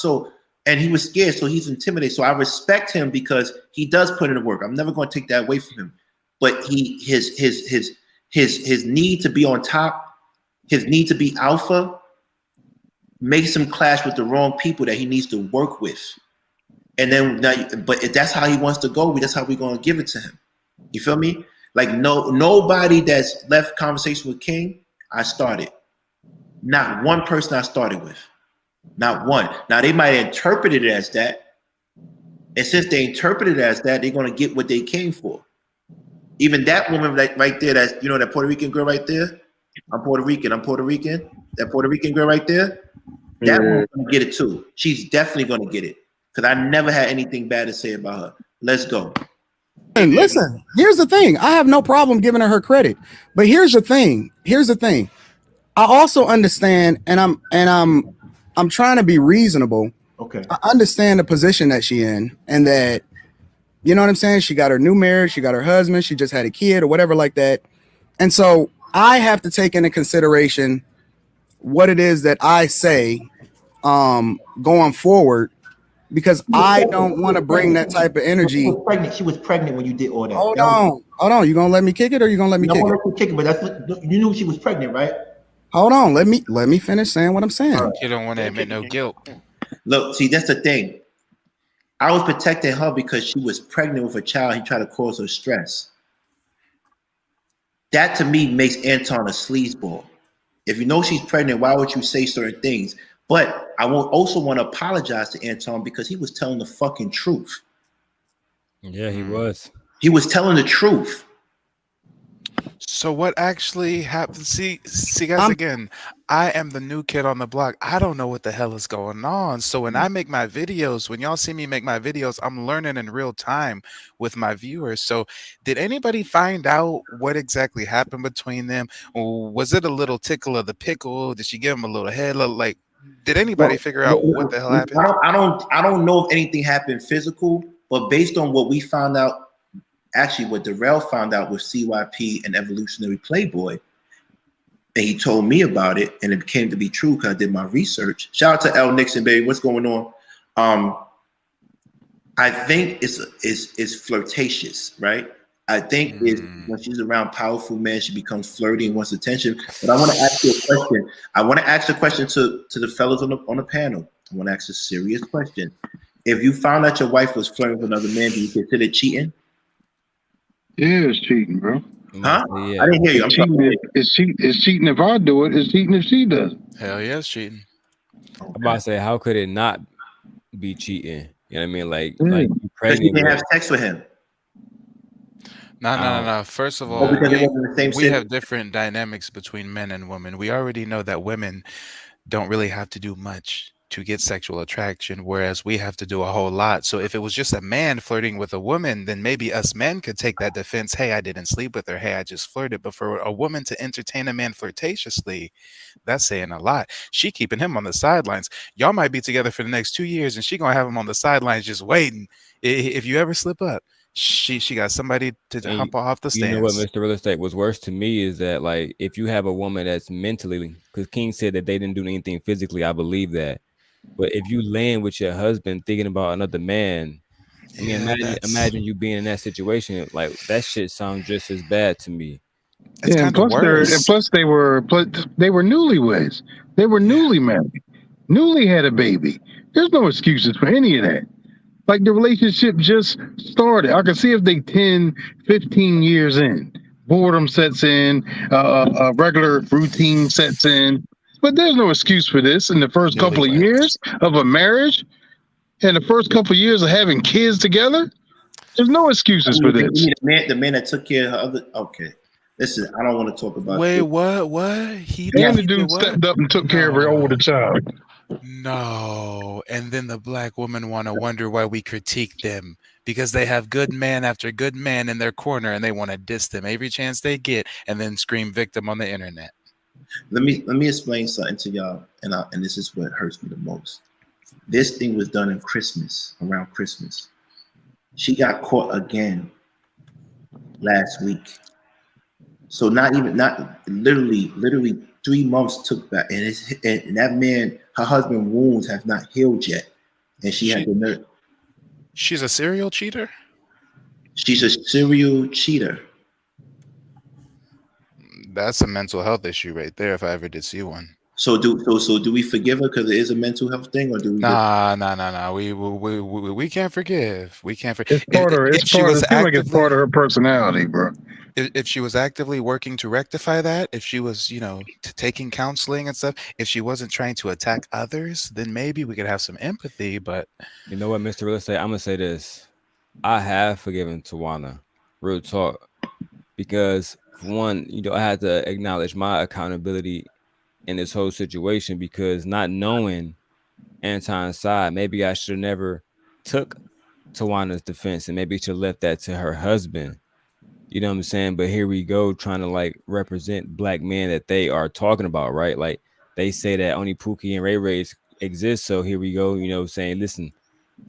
And he was scared, so he's intimidated. So I respect him because he does put in the work. I'm never going to take that away from him. But his need to be on top, his need to be alpha, makes him clash with the wrong people that he needs to work with. And then, but if that's how he wants to go, that's how we're going to give it to him. You feel me? Like nobody that's left conversation with King, I started. Not one person I started with. Not one. Now they might interpret it as that. And since they interpret it as that, they're going to get what they came for. Even that woman right there, that Puerto Rican girl right there. I'm Puerto Rican. That Puerto Rican girl right there. That woman's going to get it too. She's definitely going to get it. Because I never had anything bad to say about her. Let's go. And listen, here's the thing. I have no problem giving her credit. But here's the thing. I also understand, and I'm trying to be reasonable. Okay. I understand the position that she in, and that, you know what I'm saying? She got her new marriage, she got her husband, she just had a kid or whatever like that. And so I have to take into consideration what it is that I say going forward, because I don't want to bring that type of energy. She was pregnant when you did all that. Hold on. You gonna let me kick it, or you gonna let me kick it? But you knew she was pregnant, right? Hold on. Let me finish saying what I'm saying. You don't want to admit no guilt. Look, see, that's the thing. I was protecting her because she was pregnant with a child. He tried to cause her stress. That to me makes Anton a sleazeball. If you know she's pregnant, why would you say certain things? But I will also want to apologize to Anton because he was telling the fucking truth. Yeah, he was. He was telling the truth. So what actually happened? See, guys, again, I am the new kid on the block. I don't know what the hell is going on. So when I make my videos, when y'all see me make my videos, I'm learning in real time with my viewers. So did anybody find out what exactly happened between them? Or was it a little tickle of the pickle? Did she give him a little head? Like, did anybody figure out what the hell happened? I don't know if anything happened physical, but based on what we found out, actually what Darrell found out with CYP and Evolutionary Playboy, and he told me about it, and it came to be true because I did my research. Shout out to L Nixon, baby. What's going on? I think it's flirtatious, right? I think when she's around powerful men, she becomes flirty and wants attention. But I want to ask you a question. I want to ask a question to the fellas on the panel. I want to ask a serious question. If you found out your wife was flirting with another man, do you consider it cheating? Yeah, it's cheating, bro. Huh? Yeah. I didn't hear you. It's cheating if I do it. It's cheating if she does. Hell yeah, it's cheating. I'm about to say, how could it not be cheating? You know what I mean? Like you Because you pregnant didn't with. have sex with him. No. First of all, because they wasn't the same we city? have different dynamics between men and women. We already know that women don't really have to do much to get sexual attraction, whereas we have to do a whole lot. So if it was just a man flirting with a woman, then maybe us men could take that defense. Hey, I didn't sleep with her. Hey, I just flirted. But for a woman to entertain a man flirtatiously, that's saying a lot. She keeping him on the sidelines. Y'all might be together for the next 2 years, and she gonna have him on the sidelines just waiting. If you ever slip up, she got somebody to hump off the stands. You know what, Mr. Real Estate, what's worse to me is that, like, if you have a woman that's mentally, because King said that they didn't do anything physically, I believe that. But if you land with your husband thinking about another man, I mean, imagine you being in that situation. Like, that shit sounds just as bad to me. It's and plus they were newlyweds. They were newly married, newly had a baby. There's no excuses for any of that. Like, the relationship just started. I can see if they 10, 15 years in, boredom sets in, a regular routine sets in. But there's no excuse for this in the first couple of years of a marriage and the first couple of years of having kids together. There's no excuses for this. The man that took care of her other. Okay, listen, I don't want to talk about. Wait, this. what? And the dude stepped up and took care of her older child. No, and then the black women want to wonder why we critique them because they have good man after good man in their corner, and they want to diss them every chance they get, and then scream victim on the internet. Let me explain something to y'all, and this is what hurts me the most. This thing was done in Christmas, around Christmas. She got caught again last week. So not literally 3 months took back, and that man, her husband's wounds have not healed yet, and she had the nerve. She's a serial cheater. She's a serial cheater. That's a mental health issue right there. If I ever did see one. So do we forgive her because it is a mental health thing, or do we? Nah. We can't forgive. We can't forgive. It's part of her personality, bro. If she was actively working to rectify that, if she was, taking counseling and stuff, if she wasn't trying to attack others, then maybe we could have some empathy. But you know what, Mr. Real Estate, I'm gonna say this: I have forgiven Tawana, real talk, because for one, I had to acknowledge my accountability in this whole situation, because not knowing Anton's side, maybe I should have never took Tawana's defense, and maybe should have left that to her husband. You know what I'm saying? But here we go, trying to like represent black men that they are talking about, right? Like, they say that only Pookie and Ray Rays exist. So here we go, saying, listen,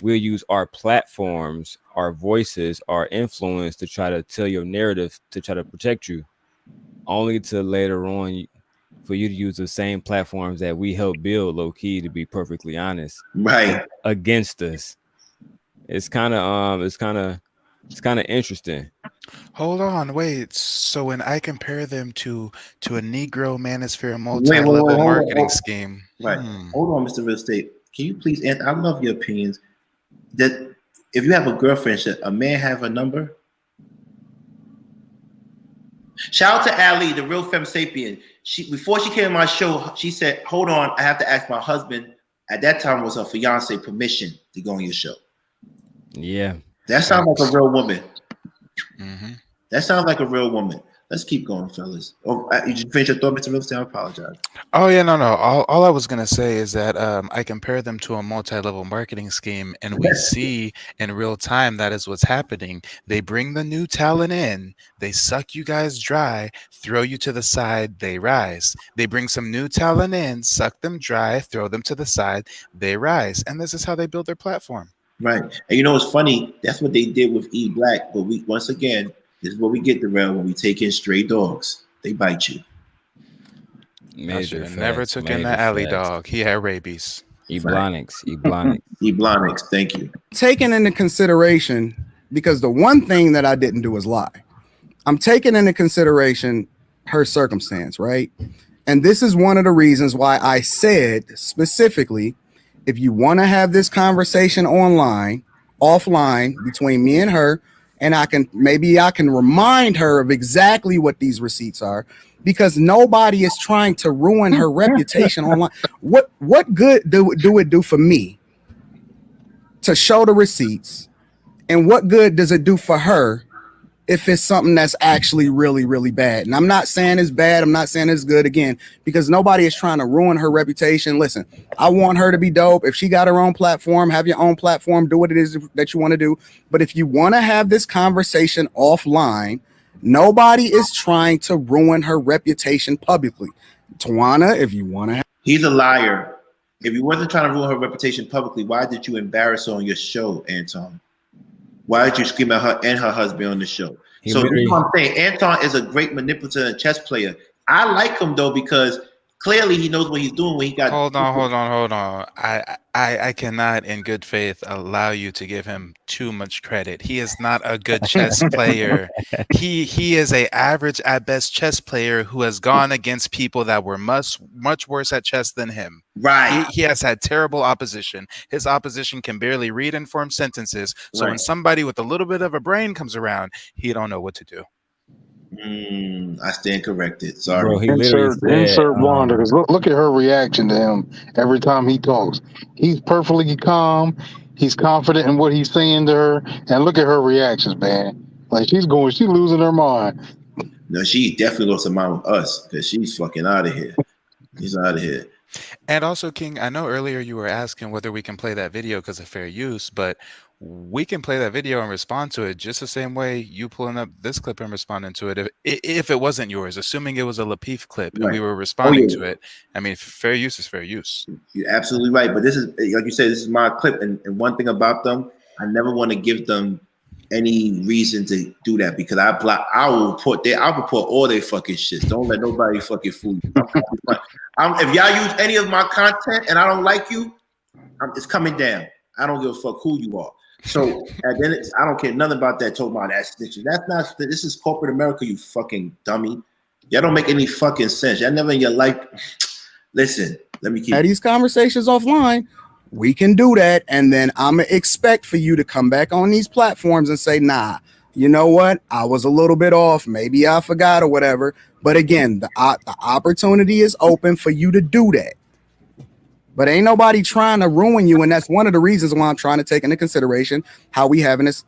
we'll use our platforms, our voices, our influence to try to tell your narrative, to try to protect you, only to later on for you to use the same platforms that we helped build, low key, to be perfectly honest, right, against us. It's kind of interesting. Hold on, wait. So when I compare them to a Negro manosphere multi-level marketing scheme, right? Hold on, Mr. Real Estate. Can you please? And I love your opinions. That if you have a girlfriend, should a man have a number? Shout out to Ali, the real femme sapien. Before she came on my show, she said, "Hold on, I have to ask my husband." At that time, was her fiance permission to go on your show. Yeah, that sounds like a real woman. Mm-hmm. That sounds like a real woman. Let's keep going, fellas. Oh, you just finish your thought, Mr. Middleton? I apologize. Oh yeah, no. All I was gonna say is that I compare them to a multi-level marketing scheme, and we see in real time that is what's happening. They bring the new talent in, they suck you guys dry, throw you to the side, they rise. They bring some new talent in, suck them dry, throw them to the side, they rise. And this is how they build their platform. Right. And you know what's funny? That's what they did with E Black. But we once again, this is what we get the rail when we take in stray dogs. They bite you. I should have never took in the alley dog. He had rabies. Ebonics. Ebonics, thank you. Taking into consideration, because the one thing that I didn't do is lie. I'm taking into consideration her circumstance, right? And this is one of the reasons why I said specifically, if you want to have this conversation offline between me and her, and I can remind her of exactly what these receipts are, because nobody is trying to ruin her reputation online. What good do it do for me to show the receipts, and what good does it do for her if it's something that's actually really, really bad? And I'm not saying it's bad. I'm not saying it's good, again, because nobody is trying to ruin her reputation. Listen, I want her to be dope. If she got her own platform, have your own platform, do what it is that you want to do. But if you want to have this conversation offline, nobody is trying to ruin her reputation publicly. Tawana, if you want to He's a liar. If you wasn't trying to ruin her reputation publicly, why did you embarrass her on your show, Anton? Why did you scream at her and her husband on the show? So this is what I'm saying. Anton is a great manipulator and chess player. I like him though, because clearly he knows what he's doing when he got. Hold on. I cannot in good faith allow you to give him too much credit. He is not a good chess player. He is a average at best chess player who has gone against people that were much worse at chess than him. Right. He has had terrible opposition. His opposition can barely read and form sentences. So when somebody with a little bit of a brain comes around, he don't know what to do. I stand corrected. Sorry. Bro, insert Wanda, because look at her reaction to him every time he talks. He's perfectly calm. He's confident in what he's saying to her, and look at her reactions, man. Like she's losing her mind. No, she definitely lost her mind with us, because she's fucking out of here. She's out of here. And also, King, I know earlier you were asking whether we can play that video because of fair use, but we can play that video and respond to it just the same way you pulling up this clip and responding to it. If it wasn't yours, assuming it was a Lapeef clip and we were responding to it, I mean, fair use is fair use. You're absolutely right. But this is, like you said, this is my clip. And one thing about them, I never want to give them any reason to do that, because I'll report all their fucking shit. Don't let nobody fucking fool you. If y'all use any of my content and I don't like you, it's coming down. I don't give a fuck who you are. So and then I don't care nothing about that. Talking about that stitching. That's not. This is corporate America. You fucking dummy. Y'all don't make any fucking sense. Y'all never in your life. Listen, let me keep these conversations offline. We can do that, and then I'm gonna expect for you to come back on these platforms and say, "Nah, you know what? I was a little bit off. Maybe I forgot or whatever." But again, the opportunity is open for you to do that. But ain't nobody trying to ruin you, and that's one of the reasons why I'm trying to take into consideration how we having this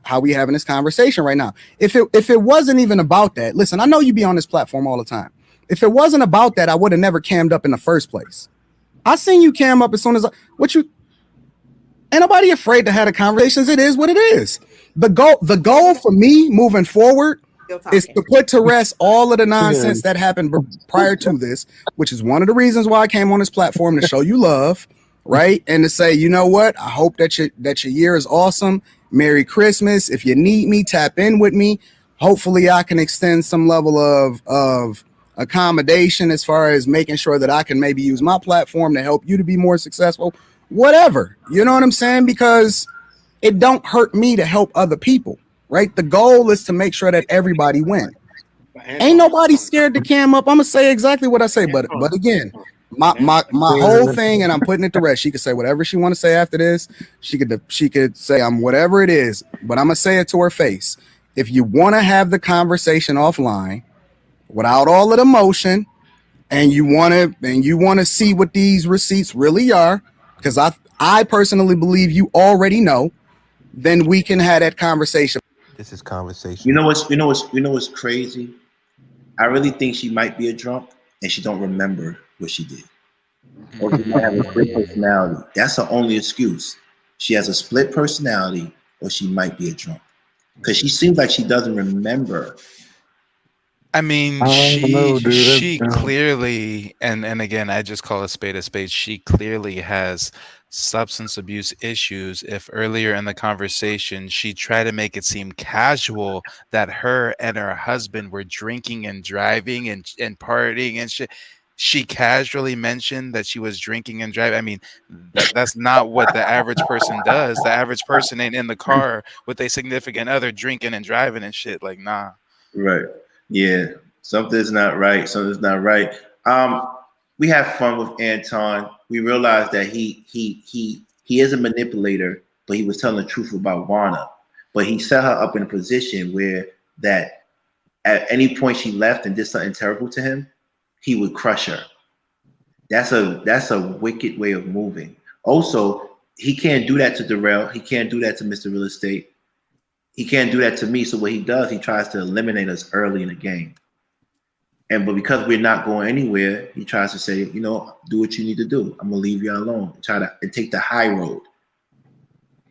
conversation right now. If it wasn't even about that, listen, I know you be on this platform all the time. If it wasn't about that, I would have never cammed up in the first place. I seen you cam up as soon as ain't nobody afraid to have the conversations. It is what it is. The goal for me moving forward is to put to rest all of the nonsense that happened prior to this, which is one of the reasons why I came on this platform, to show you love, right? And to say, you know what? I hope that your year is awesome. Merry Christmas. If you need me, tap in with me. Hopefully I can extend some level of accommodation as far as making sure that I can maybe use my platform to help you to be more successful, whatever. You know what I'm saying? Because it don't hurt me to help other people. Right, the goal is to make sure that everybody wins. Ain't nobody scared to cam up. I'm gonna say exactly what I say, but again, my whole thing, and I'm putting it to rest. She could say whatever she want to say after this. She could say I'm whatever it is, but I'm gonna say it to her face. If you want to have the conversation offline without all of the emotion, and you want to see what these receipts really are, because I personally believe you already know, then we can have that conversation. This is conversation. You know what's crazy? I really think she might be a drunk and she don't remember what she did. Or she might have a split personality. That's her only excuse. She has a split personality, or she might be a drunk. Because she seems like she doesn't remember. I mean, she clearly, and again, I just call a spade. She clearly has substance abuse issues. If earlier in the conversation she tried to make it seem casual that her and her husband were drinking and driving and partying and shit, she casually mentioned that she was drinking and driving. I mean, that's not what the average person does. The average person ain't in the car with a significant other drinking and driving and shit. Like, nah. Right. Yeah. Something's not right. Something's not right. We have fun with Anton. We realized that he is a manipulator, but he was telling the truth about Juana. But he set her up in a position where that at any point she left and did something terrible to him, he would crush her. That's a wicked way of moving. Also, he can't do that to Darrell. He can't do that to Mr. Real Estate. He can't do that to me. So what he does, he tries to eliminate us early in the game. But because we're not going anywhere, he tries to say, do what you need to do. I'm gonna leave you alone. And take the high road.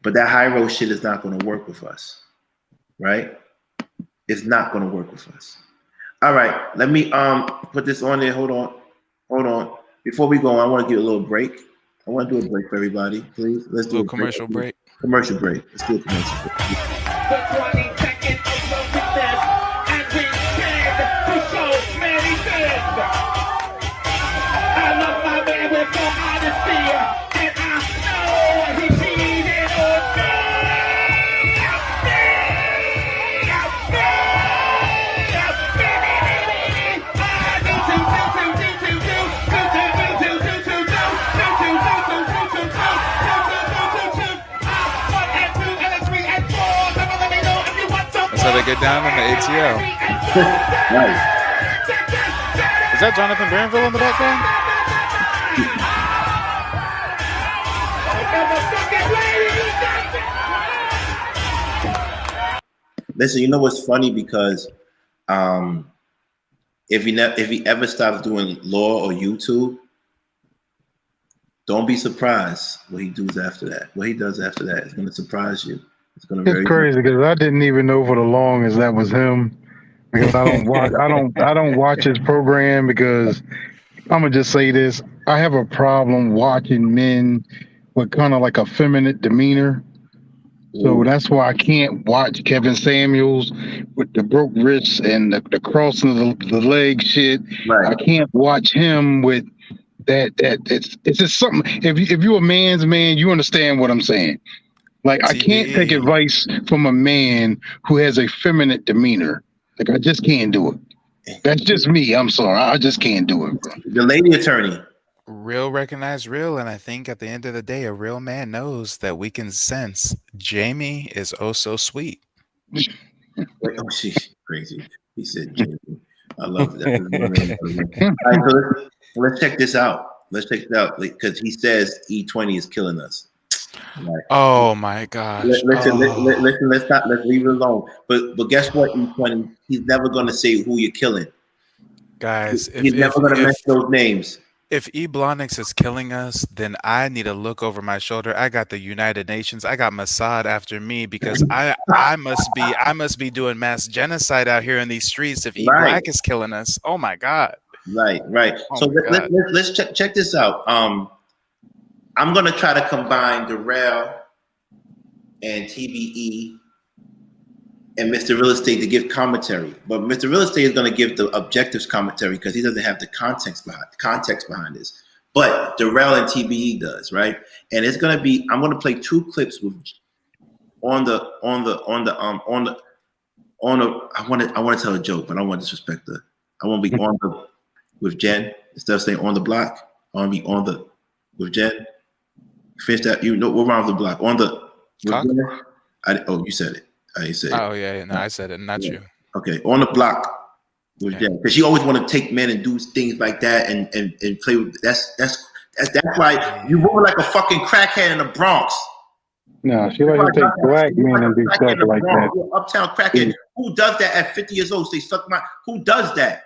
But that high road shit is not gonna work with us, right? It's not gonna work with us. All right, let me put this on there. Hold on. Before we go, I want to give a little break. I want to do a break for everybody, please. Let's do a commercial break. Commercial break. Let's do a commercial break. I love my man with no honesty, and I know he cheated on me. That's how they get down in the ATL. Nice. Is that Jonathan Barronville in the background? Listen, you know what's funny? Because if he ever stops doing law or YouTube, don't be surprised what he does after that. What he does after that is going to surprise you. It's crazy because I didn't even know for the longest that was him. Because I don't watch his program because I'm gonna just say this. I have a problem watching men with kind of like a feminine demeanor. So that's why I can't watch Kevin Samuels with the broke wrists and the crossing of the leg shit. Right. I can't watch him with that. It's just something. If you're a man's man, you understand what I'm saying. Like I can't take advice from a man who has a feminine demeanor. Like I just can't do it. That's just me. I'm sorry. I just can't do it, bro. The lady attorney. Real recognize real, and I think at the end of the day, a real man knows that we can sense Jamie is oh so sweet. Wait, oh, she's crazy. He said Jamie. I love that. All right, so let's check this out. Let's check it out because he says E20 is killing us. Right. Oh my gosh! Listen, let's leave it alone. But guess what? E20, he's never going to say who you're killing, guys. He's never going to mention those names. If Eblonix is killing us, then I need to look over my shoulder. I got the United Nations. I got Mossad after me because I must be doing mass genocide out here in these streets. If E-Black is killing us, oh my god! Right. Oh so let's check this out. I'm going to try to combine Darrell and TBE and Mr. Real Estate to give commentary. But Mr. Real Estate is going to give the objectives commentary because he doesn't have the context behind this. But Darrell and TBE does, right? And it's going to be, I'm going to play 2 clips with I want to tell a joke, but I don't want to disrespect her. I want to be on the with Jen instead of saying on the block. on the with Jen. Finish that. You know what round of the block on the with Jen? You said it. I said it. Oh yeah, no, I said it, not you. Okay, on the block with Jen, because she always want to take men and do things like that and play with. That's why you move like a fucking crackhead in the Bronx. No, she like to take black men and do stuff like that. You're uptown crackhead. Who does that at 50 years old? Say suck my. Who does that?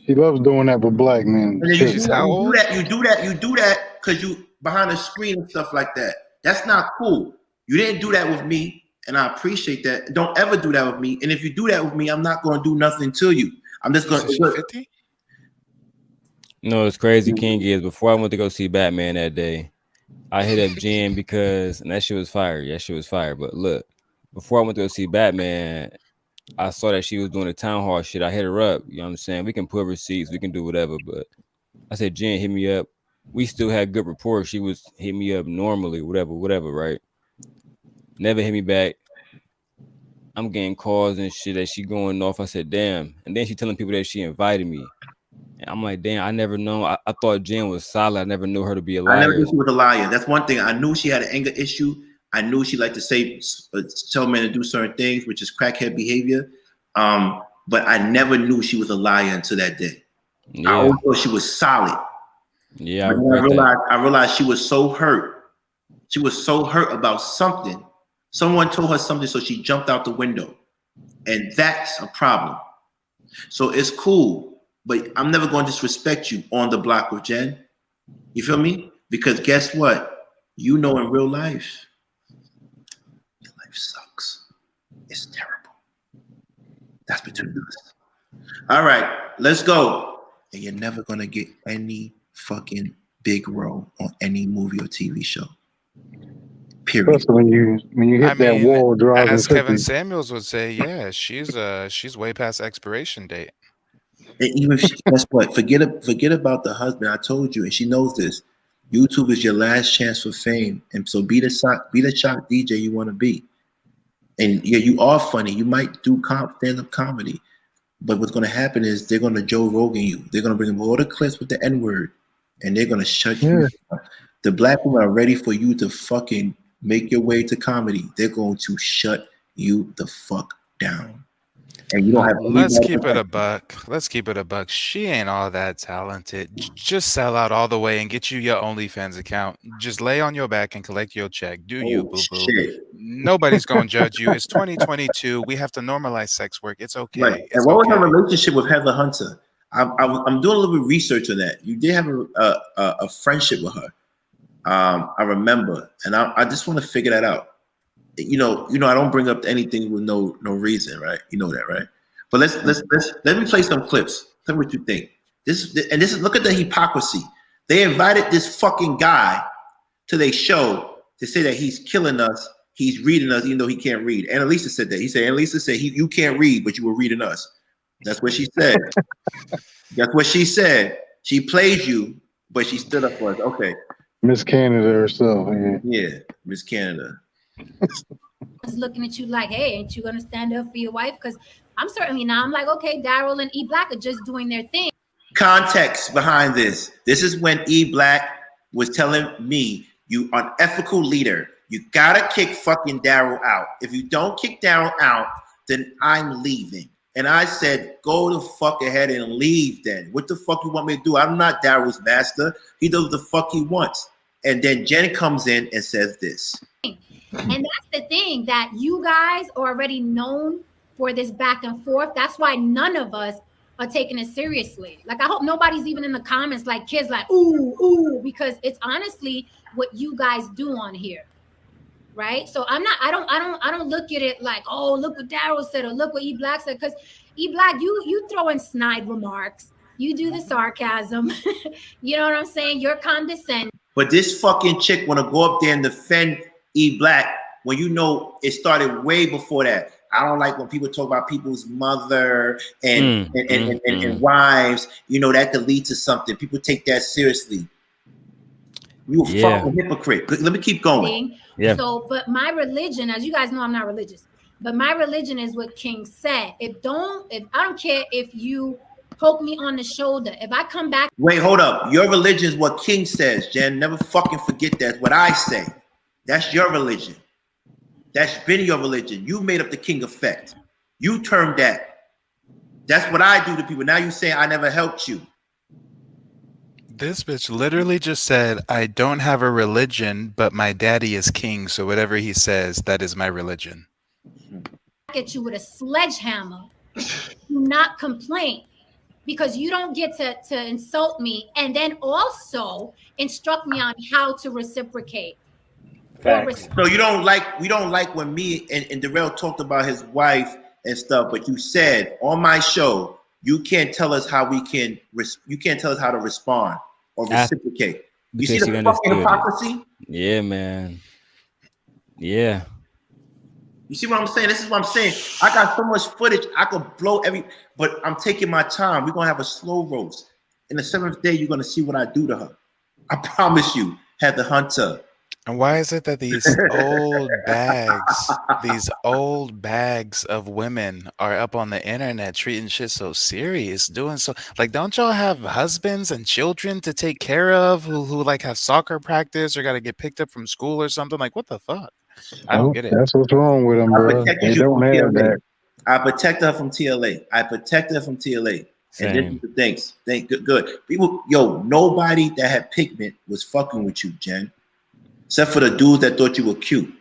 She loves doing that with black men. And then you do that because you behind the screen and stuff like that. That's not cool. You didn't do that with me, and I appreciate that. Don't ever do that with me. And if you do that with me, I'm not going to do nothing to you. I'm just going to. 50? No, it's crazy. King is before I went to go see Batman that day, I hit up Jen because and that shit was fire. Yeah, shit was fire. But look, before I went to go see Batman, I saw that she was doing the town hall shit. I hit her up. You know what I'm saying? We can put receipts, we can do whatever. But I said, Jen, hit me up. We still had good rapport. She was hitting me up normally, whatever, right? Never hit me back. I'm getting calls and shit that she going off. I said, damn. And then she telling people that she invited me. And I'm like, damn, I never know. I thought Jen was solid. I never knew her to be a liar. I never knew she was a liar. That's one thing. I knew she had an anger issue. I knew she liked to tell men to do certain things, which is crackhead behavior. But I never knew she was a liar until that day. Yeah. I always thought she was solid. Yeah, I realized she was so hurt. She was so hurt about something. Someone told her something, so she jumped out the window. And that's a problem. So it's cool. But I'm never going to disrespect you on the block with Jen. You feel me? Because guess what? You know in real life, your life sucks. It's terrible. That's between us. All right, let's go. And you're never going to get any fucking big role on any movie or TV show. Period. Especially when you hit that wall, driving. As Kevin Samuels would say, yeah, she's way past expiration date. And even guess what? Forget about the husband. I told you, and she knows this. YouTube is your last chance for fame, and so be the shock DJ you want to be. And yeah, you are funny. You might do stand-up comedy, but what's going to happen is they're going to Joe Rogan you. They're going to bring all the clips with the N-word, and they're going to shut you down. The black women are ready for you to fucking make your way to comedy. They're going to shut you the fuck down. And you don't have. Let's keep it a buck. She ain't all that talented. Just sell out all the way and get you your OnlyFans account. Just lay on your back and collect your check. Do you, boo-boo? Nobody's gonna judge you. It's 2022. We have to normalize sex work. It's okay. Right. And what was her relationship with Heather Hunter? I'm doing a little bit of research on that. You did have a friendship with her. I remember, and I just want to figure that out. You know, I don't bring up anything with no reason, right? You know that, right? But let me play some clips. Tell me what you think. This is look at the hypocrisy. They invited this fucking guy to their show to say that he's killing us. He's reading us, even though he can't read. Annalisa said that. Annalisa said you can't read, but you were reading us. That's what she said. That's what she said. She played you, but she stood up for us. Okay. Miss Canada herself. Yeah, Miss Canada. Was looking at you like, hey, ain't you gonna stand up for your wife? Because I'm certainly not. I'm like, okay, Daryl and E Black are just doing their thing. Context behind this. This is when E Black was telling me, you unethical leader, you gotta kick fucking Daryl out. If you don't kick Daryl out, then I'm leaving. And I said, go the fuck ahead and leave then. What the fuck you want me to do? I'm not Daryl's master. He does what the fuck he wants. And then Jen comes in and says this. And that's the thing, that you guys are already known for this back and forth. That's why none of us are taking it seriously. Like, I hope nobody's even in the comments like kids like, ooh, because it's honestly what you guys do on here. Right. So I don't look at it like, oh, look what Daryl said or look what E Black said. Because E Black, you throw in snide remarks. You do the sarcasm. You know what I'm saying? You're condescending. But this fucking chick want to go up there and defend E Black when you know it started way before that. I don't like when people talk about people's mother and wives. You know, that could lead to something. People take that seriously. You a fucking hypocrite. Let me keep going. Yeah. So, but my religion, as you guys know, I'm not religious, but my religion is what King said. I don't care if you poke me on the shoulder. If I come back, Wait, hold up. Your religion is what King says, Jen. Never fucking forget that. What I say. That's your religion. That's been your religion. You made up the King effect. You termed that. That's what I do to people. Now you say I never helped you. This bitch literally just said, I don't have a religion, but my daddy is king, so whatever he says, that is my religion. at you with a sledgehammer, do not complain, because you don't get to insult me and then also instruct me on how to reciprocate. So we don't like when me and Darrell talked about his wife and stuff, but you said on my show, you can't tell us how you can't tell us how to respond or reciprocate. You see the fucking hypocrisy? Yeah, man. Yeah. You see what I'm saying? This is what I'm saying. I got so much footage, I could blow but I'm taking my time. We're gonna have a slow roast. In the 7th day, you're gonna see what I do to her. I promise you, Heather Hunter. And why is it that these old bags of women are up on the internet treating shit so serious, doing so like, don't y'all have husbands and children to take care of who like have soccer practice or got to get picked up from school or something? Like, what the fuck? I don't get it. That's what's wrong with them, bro. They don't have that. I protect her from TLA. And this is the things. Good. People, nobody that had pigment was fucking with you, Jen. Except for the dudes that thought you were cute.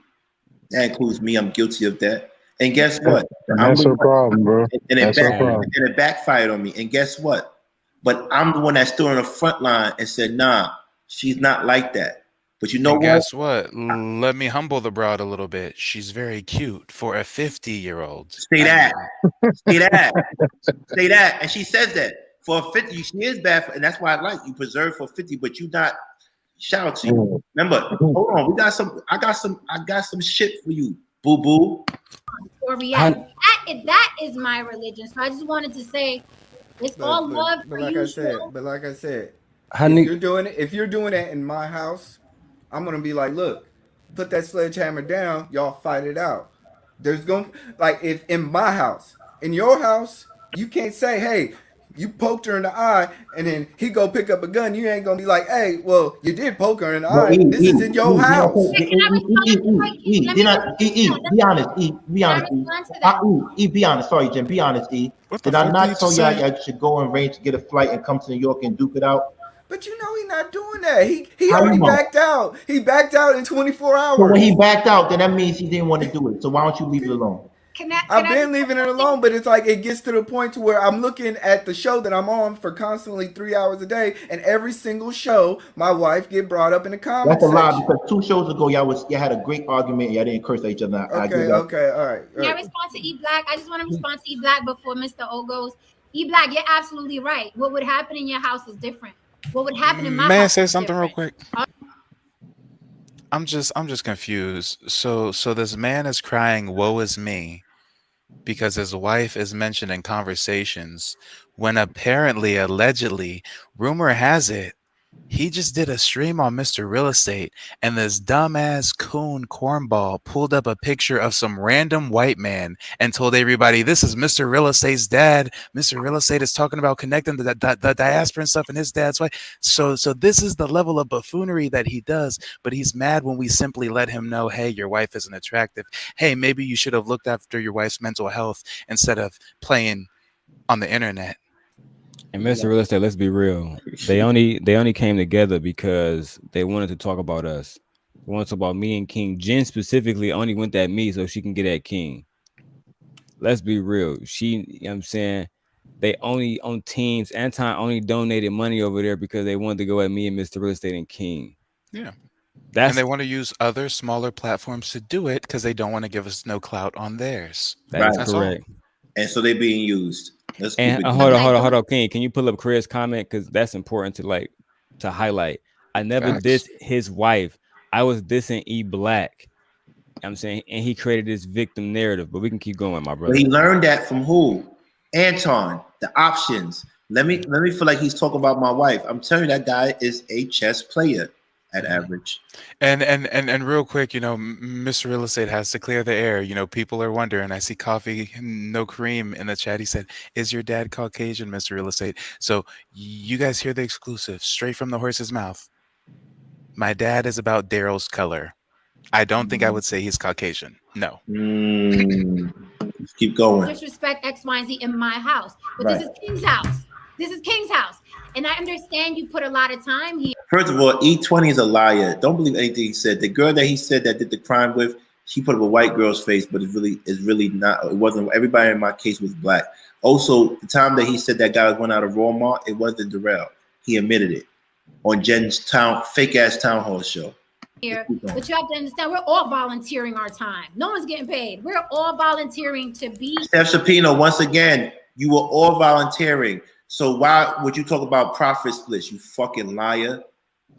That includes me. I'm guilty of that. And guess what? That's a problem, bro. And it backfired on me. And guess what? But I'm the one that stood on the front line and said, nah, she's not like that. But you know what? Guess what? Let me humble the broad a little bit. She's very cute for a 50-year-old. Say that. And she says that. For a 50, she is bad. And that's why I like you preserve for 50, but you not. Shout out to you. Remember, hold on. I got some shit for you, boo boo. That is my religion. So I just wanted to say, it's all love for you. But like I said, if you're doing it in my house, I'm gonna be like, look, put that sledgehammer down. Y'all fight it out. There's if in my house, in your house, you can't say, hey, you poked her in the eye, and then he go pick up a gun. You ain't gonna be like, "Hey, well, you did poke her in the eye. This is in your house." Be honest. Sorry, Jim. Be honest, E. Did I not tell you I should go and arrange to get a flight and come to New York and duke it out? But you know he's not doing that. He already backed out. He backed out in 24 hours. So when he backed out, then that means he didn't want to do it. So why don't you leave it alone? I've been leaving it alone, but it's like it gets to the point to where I'm looking at the show that I'm on for constantly 3 hours a day, and every single show, my wife get brought up in the comments. That's a lie, because 2 shows ago, y'all had a great argument. Y'all didn't curse at each other. Okay, all right. Can I respond to E Black? I just want to respond to E Black before Mr. O goes. E Black, you're absolutely right. What would happen in your house is different. What would happen in my house? May I say something real quick? I'm just confused. So this man is crying, "Woe is me," because his wife is mentioned in Conversations, when allegedly, rumor has it, he just did a stream on Mr. Real Estate, and this dumbass coon cornball pulled up a picture of some random white man and told everybody, this is Mr. Real Estate's dad. Mr. Real Estate is talking about connecting the diaspora and stuff and his dad's wife. So this is the level of buffoonery that he does, but he's mad when we simply let him know, hey, your wife isn't attractive. Hey, maybe you should have looked after your wife's mental health instead of playing on the internet. And Mr. Real Estate, let's be real. They only came together because they wanted to talk about us. They wanted to talk about me and King. Jen specifically only went at me so she can get at King. Let's be real. You know what I'm saying? They only on teams. Anton only donated money over there because they wanted to go at me and Mr. Real Estate and King. Yeah. And they want to use other smaller platforms to do it because they don't want to give us no clout on theirs. That's correct. All. And so they're being used. And hold on, King. Can you pull up Chris' comment, because that's important to highlight. I never dissed his wife. I was dissing E Black. I'm saying, and he created this victim narrative. But we can keep going, my brother. But he learned that from who? Anton. The options. Let me feel like he's talking about my wife. I'm telling you, that guy is a chess player. at average. And real quick, you know, Mr. Real Estate has to clear the air. You know, people are wondering. I see Coffee No Cream in the chat. He said, "Is your dad Caucasian, Mr. Real Estate?" So you guys hear the exclusive straight from the horse's mouth. My dad is about Daryl's color. I don't think I would say he's Caucasian. No. Let's keep going. Disrespect X, Y, and Z in my house, but Right. this is King's house. This is King's house, and I understand you put a lot of time here. First of all, E20 is a liar. Don't believe anything he said. The girl that he said that did the crime with, she put up a white girl's face, but it's really not. It wasn't. Everybody in my case was black. Also, the time that he said that guy went out of Walmart, it wasn't Darrell. He admitted it on Jen's fake ass town hall show. Here, but you have to understand, we're all volunteering our time. No one's getting paid. We're all volunteering to be. Steph Shapino, once again, you were all volunteering. So why would you talk about profit splits, you fucking liar?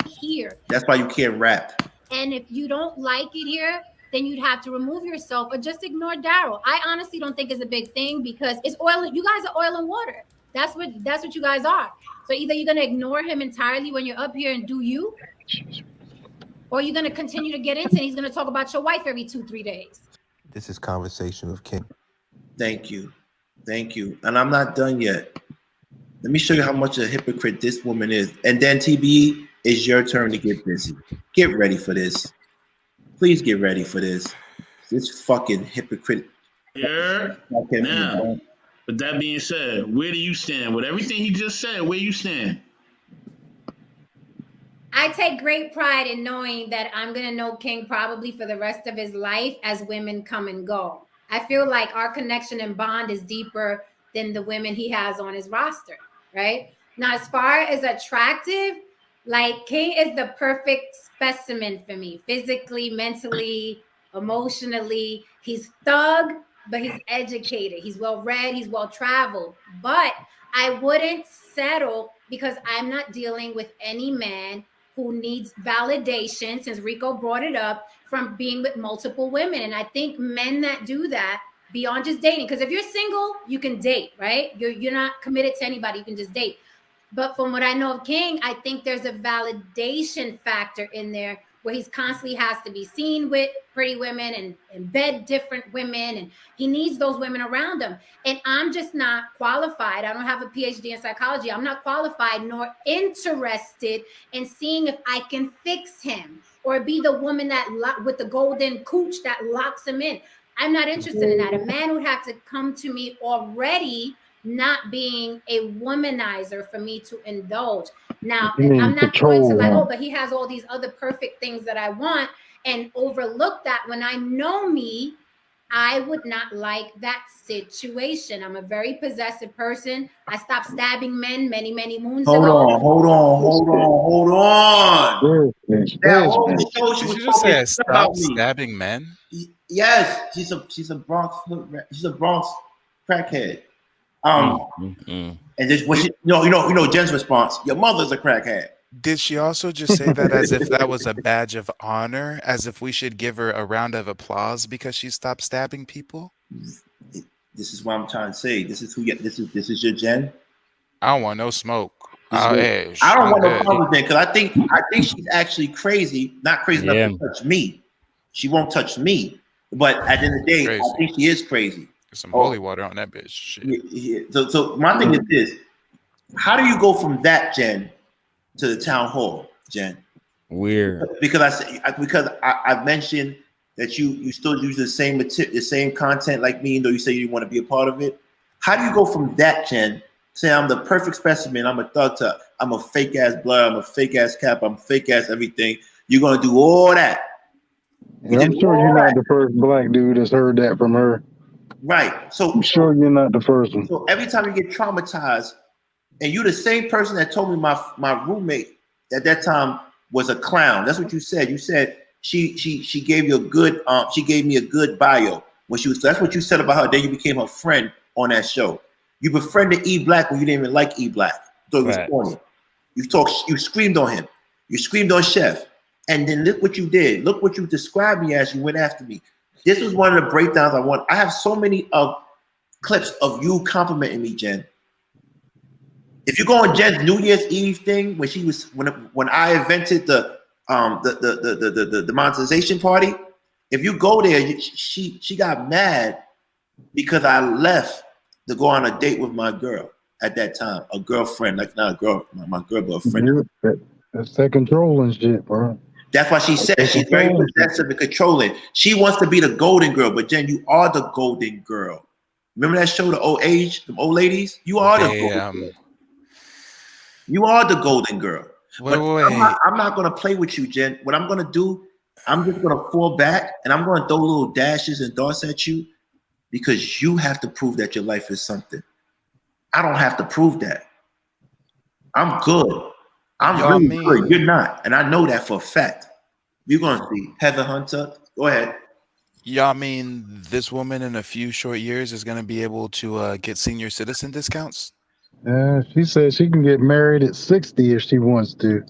Here. That's why you can't rap. And if you don't like it here, then you'd have to remove yourself or just ignore Daryl. I honestly don't think it's a big thing because it's oil. You guys are oil and water. That's what you guys are. So either you're gonna ignore him entirely when you're up here and do you, or you're gonna continue to get into it. He's gonna talk about your wife every 2-3 days. This is Conversation with King. Thank you. And I'm not done yet. Let me show you how much a hypocrite this woman is. And then TBE, it's your turn to get busy. Get ready for this. Please get ready for this. This fucking hypocrite. Yeah. Now, with that being said, where do you stand? With everything he just said, where you stand? I take great pride in knowing that I'm going to know King probably for the rest of his life as women come and go. I feel like our connection and bond is deeper than the women he has on his roster, right? Now, as far as attractive, like King is the perfect specimen for me, physically, mentally, emotionally. He's thug, but he's educated. He's well-read, he's well-traveled. But I wouldn't settle because I'm not dealing with any man who needs validation, since Rico brought it up, from being with multiple women. And I think men that do that beyond just dating, because if you're single, you can date, right? You're not committed to anybody, you can just date. But from what I know of King, I think there's a validation factor in there where he's constantly has to be seen with pretty women and bed different women, and he needs those women around him. And I'm just not qualified. I don't have a PhD in psychology. I'm not qualified nor interested in seeing if I can fix him or be the woman that with the golden cooch that locks him in. I'm not interested in that. A man would have to come to me already not being a womanizer for me to indulge. Now, I'm not going to like, oh, but he has all these other perfect things that I want, and overlook that. When I know me, I would not like that situation. I'm a very possessive person. I stopped stabbing men many, many moons ago. Hold on. Did you just say stop stabbing men? Yes, she's a Bronx crackhead. And just when you know Jen's response, your mother's a crackhead. Did she also just say that as if that was a badge of honor, as if we should give her a round of applause because she stopped stabbing people? This is what I'm trying to say. This is this is your Jen. I don't want no smoke. I don't want no problem with Jen because I think she's actually crazy. Not crazy enough to touch me. She won't touch me. But at the end of the day, I think she is crazy. There's some holy water on that bitch. Shit. So my thing is this: how do you go from that, Jen, to the town hall, Jen? Weird. Because I mentioned that you still use the same content like me, even though you say you want to be a part of it. How do you go from that, Jen? Say I'm the perfect specimen. I'm a thug. I'm a fake ass blood. I'm a fake ass cap. I'm fake ass everything. You're gonna do all that. And I'm sure you're not the first black dude that's heard that from her. Right. So I'm sure you're not the first one. So every time you get traumatized, and you're the same person that told me my roommate at that time was a clown. That's what you said. You said she gave you a good she gave me a good bio when she was. That's what you said about her. Then you became her friend on that show. You befriended E Black when you didn't even like E Black. So it was corny. You screamed on him. You screamed on Chef. And then look what you did. Look what you described me as. You went after me. This was one of the breakdowns I want. I have so many clips of you complimenting me, Jen. If you go on Jen's New Year's Eve thing when I invented the the monetization party. If you go there, she got mad because I left to go on a date with my girl at that time, a girlfriend, like not a girl, my girl, but a friend. That's that controlling shit, bro. That's why she said she's very possessive and controlling. She wants to be the golden girl, but Jen, you are the golden girl. Remember that show, the old ladies? You are the golden girl. You are the golden girl. Wait. I'm not gonna play with you, Jen. What I'm gonna do, I'm just gonna fall back and I'm gonna throw little dashes and darts at you because you have to prove that your life is something. I don't have to prove that. I'm good. I'm really good. You're not. And I know that for a fact. You're going to see Heather Hunter. Go ahead. Y'all mean this woman in a few short years is going to be able to get senior citizen discounts? Yeah, she said she can get married at 60 if she wants to.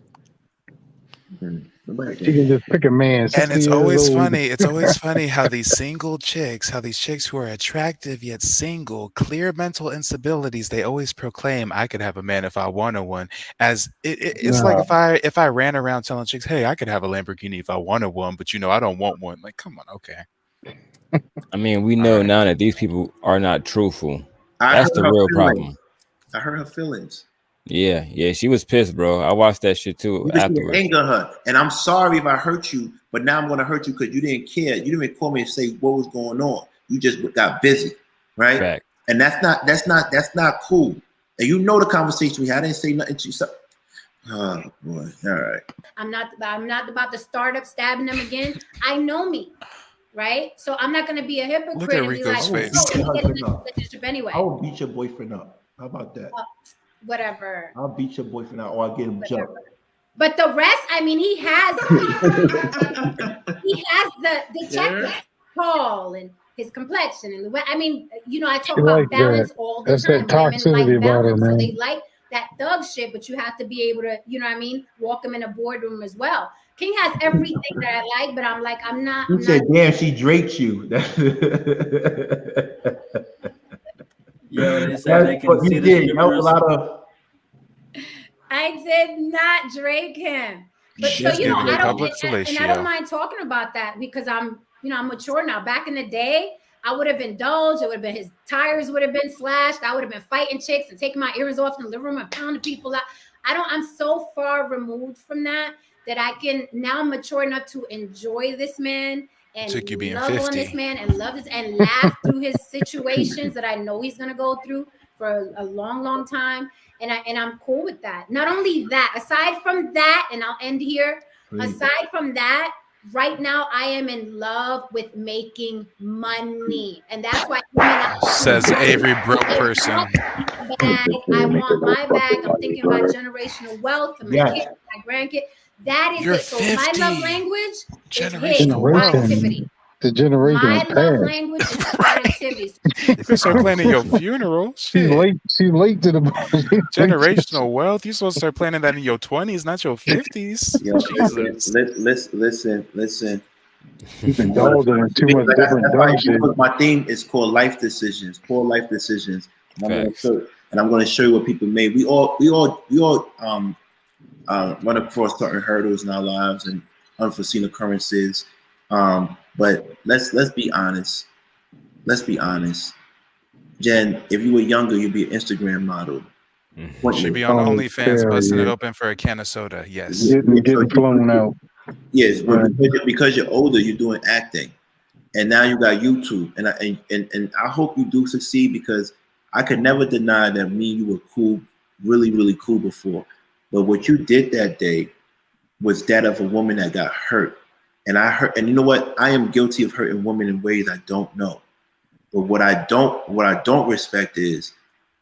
She can just pick a man. And it's 60 always years old. funny. It's always funny how these chicks who are attractive yet single, clear mental instabilities, they always proclaim, I could have a man if I wanted one. As it's like if I ran around telling chicks, hey, I could have a Lamborghini if I wanted one, but I don't want one. Like, come on, okay. I mean, we know now that these people are not truthful. That's the real problem. I heard her feelings. Yeah, she was pissed, bro. I watched that shit too afterwards. Anger her, and I'm sorry if I hurt you, but now I'm gonna hurt you because you didn't care. You didn't even call me and say what was going on. You just got busy, right? Fact. And that's not cool. And you know the conversation we had. I didn't say nothing to you. So, oh boy, all right. I'm not about to start up stabbing them again. I know me, right? So I'm not gonna be a hypocrite. Look at Rico's face. Anyway, I will beat your boyfriend up. How about that? Whatever. I'll beat your boyfriend out or I'll get him jumped. But the rest, I mean, he has the checklist, tall and his complexion and I mean, I talk about balance all the time. That's that toxicity about it, man. So they like that thug shit, but you have to be able to, walk him in a boardroom as well. King has everything that I like, but I'm like, I'm not. You said, damn, she draped you. Yo, they said they can see the strippers. I did not Drake him. But so I don't mind talking about that because I'm mature now. Back in the day, I would have indulged. It would have been his tires would have been slashed. I would have been fighting chicks and taking my ears off in the living room and pounding people out. I'm so far removed from that I can now mature enough to enjoy this man and love 50. On this man and love this and laugh through his situations that I know he's gonna go through for a long, long time. And I'm cool with that. Not only that, aside from that, and I'll end here. Please. Aside from that, right now I am in love with making money, and that's why says every broke person. I want my bag. I'm thinking about generational wealth for my kids, my grandkids. That is it. So my love language is productivity. The generation. My love language is productivity. You start planning your funeral. She's late to the generational wealth. You're supposed to start planning that in your 20s, not your 50s. Listen. You've been indulging in too much different dumb shit. My theme is called life decisions. Core life decisions. And I'm going to show you what people made. We all run across certain hurdles in our lives and unforeseen occurrences. But let's be honest. Let's be honest. Jen, if you were younger, you'd be an Instagram model. Should be on OnlyFans, busting it open for a can of soda. Yes. Getting blown out. Yes, but because you're older, you're doing acting, and now you got YouTube, and I hope you do succeed because I could never deny that me and you were cool, really, really cool before. But what you did that day was that of a woman that got hurt. And you know what? I am guilty of hurting women in ways I don't know. But what I don't respect is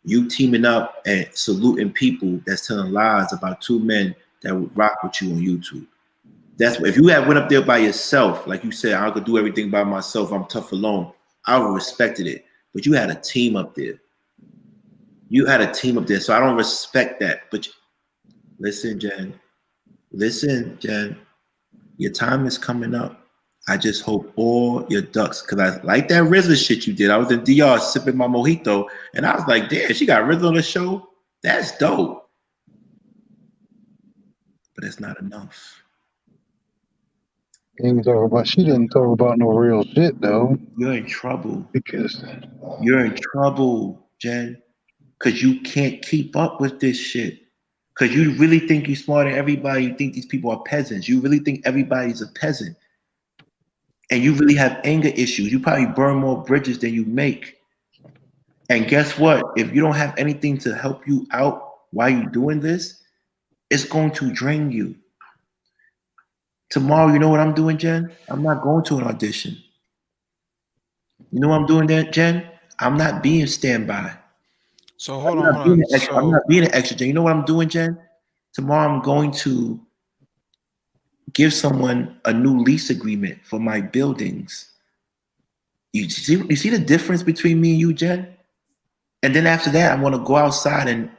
you teaming up and saluting people that's telling lies about two men that would rock with you on YouTube. That's if you had went up there by yourself, like you said, I could do everything by myself, I'm tough alone, I would have respected it. But you had a team up there. So I don't respect that. But listen, Jen, your time is coming up. I just hope all your ducks, because I like that RZA shit you did. I was in DR sipping my mojito, and I was like, damn, she got RZA on the show? That's dope. But it's not enough. She didn't talk about no real shit though. You're in trouble. Because You're in trouble, Jen. Because you can't keep up with this shit. Because you really think you're smarter than everybody. You think these people are peasants. You really think everybody's a peasant. And you really have anger issues. You probably burn more bridges than you make. And guess what? If you don't have anything to help you out while you're doing this, it's going to drain you. Tomorrow, you know what I'm doing, Jen? I'm not going to an audition. You know what I'm doing there, Jen? I'm not being standby. So hold I'm on. not being an extra, Jen. You know what I'm doing, Jen? Tomorrow I'm going to give someone a new lease agreement for my buildings. You see the difference between me and you, Jen? And then after that, I'm going to go outside and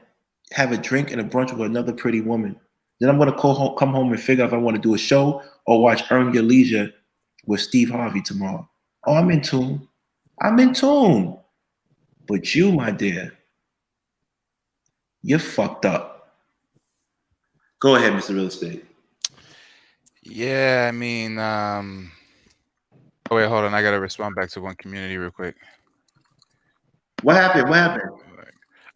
have a drink and a brunch with another pretty woman. Then I'm going to come home and figure out if I want to do a show or watch Earn Your Leisure with Steve Harvey tomorrow. Oh, I'm in tune. I'm in tune. But you, my dear, you're fucked up. Go ahead, Mr. Real Estate. Yeah, I mean, oh, wait, hold on. I got to respond back to one community real quick. What happened? What happened?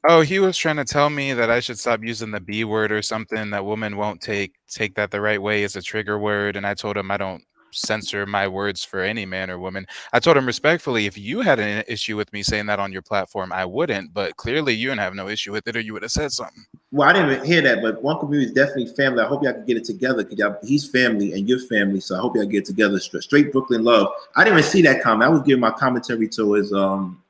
Oh, he was trying to tell me that I should stop using the B word or something, that women won't take that the right way as a trigger word. And I told him I don't censor my words for any man or woman. I told him respectfully, if you had an issue with me saying that on your platform, I wouldn't. But clearly you didn't have no issue with it, or you would have said something. Well, I didn't even hear that, but one community is definitely family. I hope y'all can get it together because he's family and you're family. So I hope y'all get it together. Straight Brooklyn love. I didn't even see that comment. I was giving my commentary to his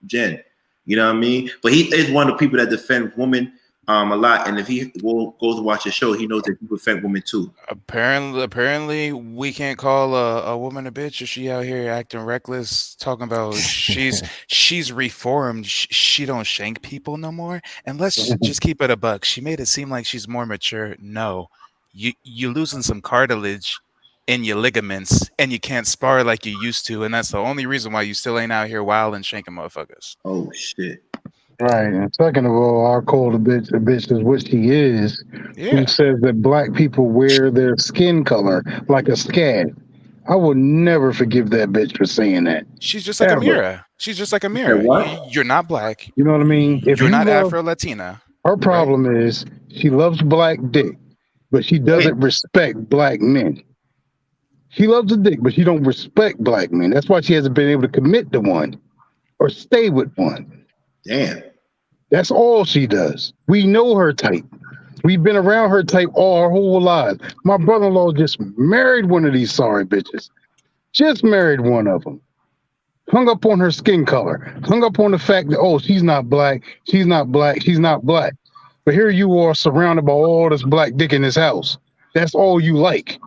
Jen. You know what I mean? But he is one of the people that defend women a lot. And if he goes to watch the show, he knows that you defend women too. Apparently, we can't call a woman a bitch if she out here acting reckless, talking about she's reformed. She don't shank people no more. And let's just keep it a buck. She made it seem like she's more mature. No, you losing some cartilage in your ligaments, and you can't spar like you used to, and that's the only reason why you still ain't out here wild and shanking motherfuckers. Oh shit! Right, and second of all, I call the bitch a bitch is what she is. Yeah. Who says that black people wear their skin color like a scab? I will never forgive that bitch for saying that. She's just like a mirror. She's just like a mirror. You're not black. You know what I mean? If you're not love, Afro-Latina. Her problem is she loves black dick, but she doesn't respect black men. She loves the dick, but she don't respect black men. That's why she hasn't been able to commit to one or stay with one. Damn. That's all she does. We know her type. We've been around her type all our whole lives. My brother-in-law just married one of these sorry bitches. Just married one of them. Hung up on her skin color. Hung up on the fact that, oh, she's not black. She's not black. She's not black. But here you are surrounded by all this black dick in this house. That's all you like.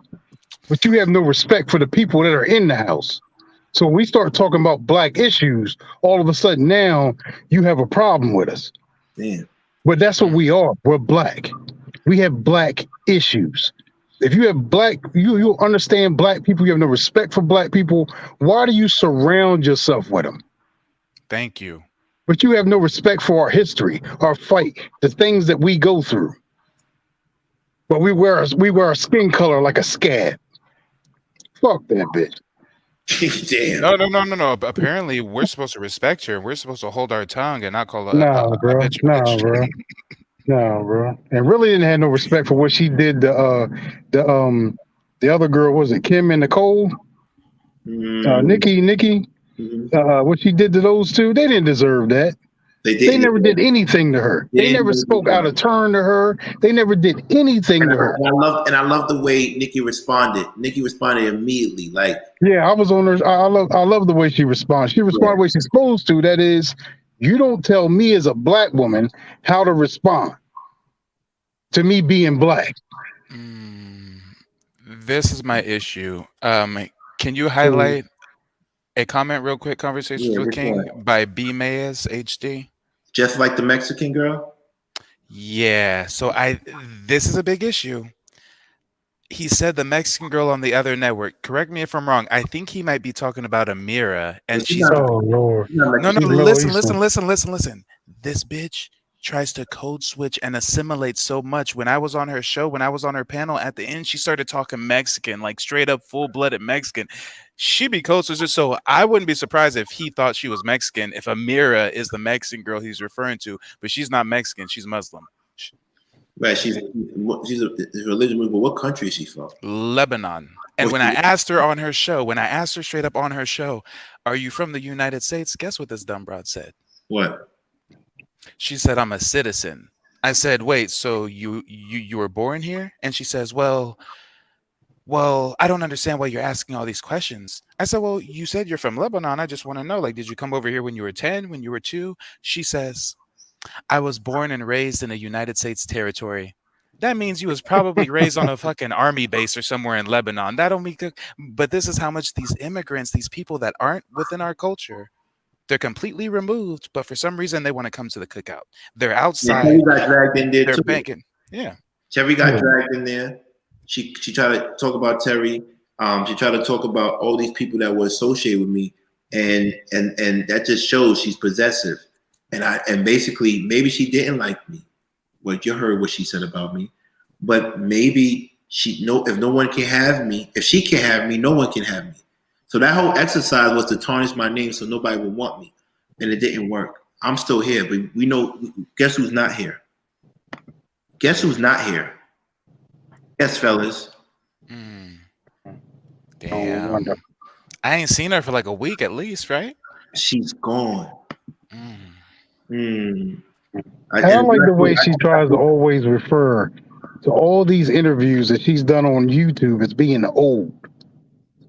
But you have no respect for the people that are in the house. So when we start talking about black issues, all of a sudden now you have a problem with us. Damn. But that's what we are. We're black. We have black issues. If you have black, you understand black people, you have no respect for black people, why do you surround yourself with them? Thank you. But you have no respect for our history, our fight, the things that we go through. But we wear our skin color like a scab. Fuck that bitch. Damn. No. Apparently, we're supposed to respect her. We're supposed to hold our tongue and not call a bitch. No, bro. And really didn't have no respect for what she did to the other girl, was it Kim and Nicole? Nikki. What she did to those two, they didn't deserve that. They never did anything to her. They never spoke out of turn to her. They never did anything to her. And I love the way Nikki responded. Nikki responded immediately, like, yeah, I was on her. I love the way she responds. She responds the way she's supposed to. That is, you don't tell me as a black woman how to respond to me being black. This is my issue. Can you highlight a comment real quick? Conversations with King by B Mayes HD. Just like the Mexican girl? Yeah. So this is a big issue. He said the Mexican girl on the other network. Correct me if I'm wrong. I think he might be talking about Amira, and she's oh Lord. No, listen. This bitch tries to code switch and assimilate so much. When I was on her show, when I was on her panel, at the end, she started talking Mexican, like straight up full-blooded Mexican. She be code switching, so I wouldn't be surprised if he thought she was Mexican, if Amira is the Mexican girl he's referring to, but she's not Mexican, she's Muslim. Right, she's a religion, but what country is she from? Lebanon. And when I asked her on her show, when I asked her straight up on her show, are you from the United States? Guess what this dumb broad said? What? She said, I'm a citizen. I said, wait, so you were born here? And she says, well, I don't understand why you're asking all these questions. I said, well, you said you're from Lebanon. I just want to know, like, did you come over here when you were 10, when you were 2? She says, I was born and raised in a United States territory. That means you was probably raised on a fucking army base or somewhere in Lebanon. That don't make good. But this is how much these immigrants, these people that aren't within our culture, they're completely removed, but for some reason they want to come to the cookout. They're outside. Terry got dragged in there they're too. banking. Yeah. Terry got dragged in there. She tried to talk about Terry. She tried to talk about all these people that were associated with me, and that just shows she's possessive. And basically maybe she didn't like me. Well, you heard what she said about me, but maybe if no one can have me, if she can't have me, no one can have me. So that whole exercise was to tarnish my name so nobody would want me, and it didn't work. I'm still here, but we know. Guess who's not here? Guess who's not here? Yes, fellas. Damn. I ain't seen her for like a week at least, right? She's gone. I like the way she tries to always refer to all these interviews that she's done on YouTube as being old.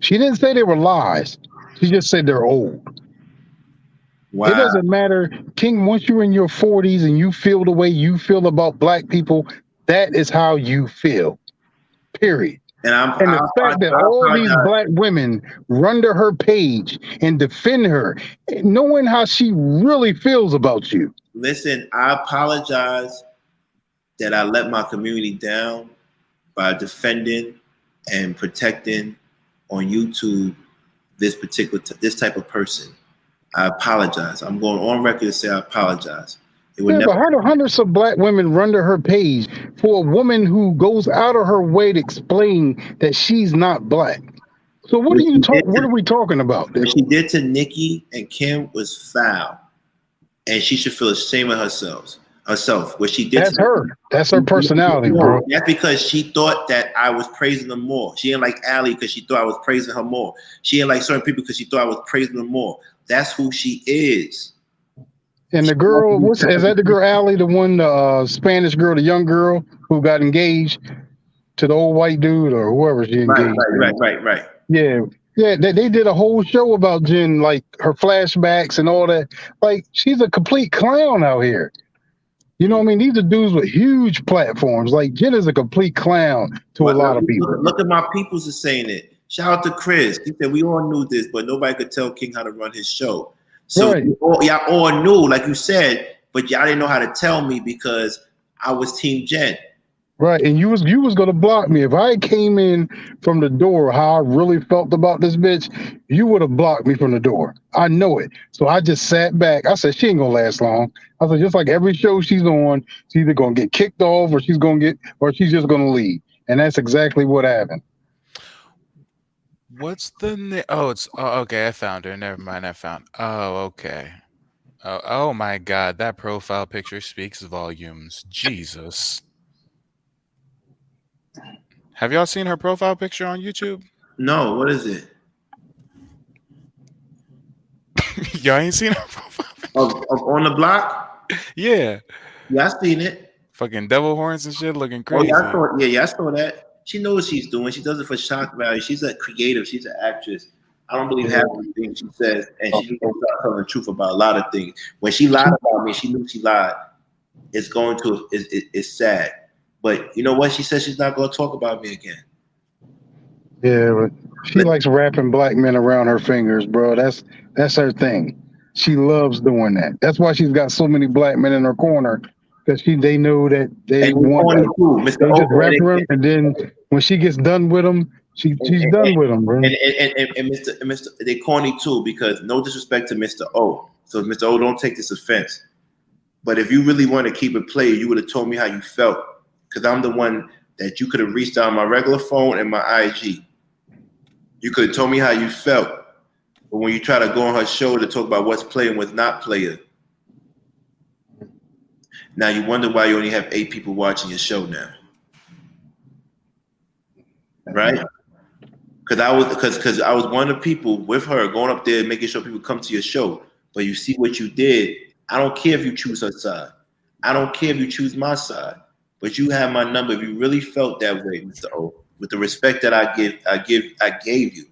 She didn't say they were lies. She just said they're old. Wow. It doesn't matter, King, once you're in your 40s and you feel the way you feel about black people, that is how you feel. Period. And the fact that all these black women run to her page and defend her, knowing how she really feels about you. Listen, I apologize that I let my community down by defending and protecting on YouTube this type of person. I apologize. I'm going on record to say I apologize. But hundreds of black women run to her page for a woman who goes out of her way to explain that she's not black. So what are we talking about? What she did to Nikki and Kim was foul, and she should feel ashamed of herself. What she did. That's her personality, bro. That's because she thought that I was praising them more. She didn't like Allie because she thought I was praising her more. She didn't like certain people because she thought I was praising them more. That's who she is. And the girl, is that the girl Allie, the one, the Spanish girl, the young girl who got engaged to the old white dude or whoever she engaged? Right. Yeah, they did a whole show about Jen, like her flashbacks and all that. Like, she's a complete clown out here. You know what I mean? These are dudes with huge platforms. Like, Jen is a complete clown to a lot of people. Look at my peoples are saying it. Shout out to Chris. He said we all knew this, but nobody could tell King how to run his show. So y'all all knew, like you said, but y'all didn't know how to tell me because I was Team Jen. Right, and you was gonna block me. If I came in from the door how I really felt about this bitch, you would have blocked me from the door. I know it. So I just sat back. I said, she ain't gonna last long. I said, just like every show she's on, she's either gonna get kicked off or she's just gonna leave. And that's exactly what happened. What's the name? Okay, I found her. Never mind, okay. Oh my God, that profile picture speaks volumes. Jesus. Have y'all seen her profile picture on YouTube? No, what is it? Y'all ain't seen her profile picture? On the block? Yeah. Yeah, I seen it. Fucking devil horns and shit looking crazy. I saw that. She knows what she's doing. She does it for shock value. She's a creative. She's an actress. I don't believe half of the things she says, and she needs to start telling the truth about a lot of things. When she lied about me, she knew she lied. It's sad. But you know what? She said she's not going to talk about me again. Yeah, but she likes wrapping black men around her fingers, bro. That's her thing. She loves doing that. That's why she's got so many black men in her corner, because they know that they want to. They just wrap her, and then when she gets done with them, she's done with them, bro. And Mr. They corny too, because no disrespect to Mr. O. So Mr. O, don't take this offense. But if you really want to keep it played, you would have told me how you felt. Because I'm the one that you could have reached out on my regular phone and my IG. You could have told me how you felt. But when you try to go on her show to talk about what's playing, what's not playing, now you wonder why you only have 8 people watching your show now. Right? Because I was one of the people with her going up there making sure people come to your show. But you see what you did. I don't care if you choose her side. I don't care if you choose my side. But you have my number. If you really felt that way, Mr. O, with the respect that I gave you,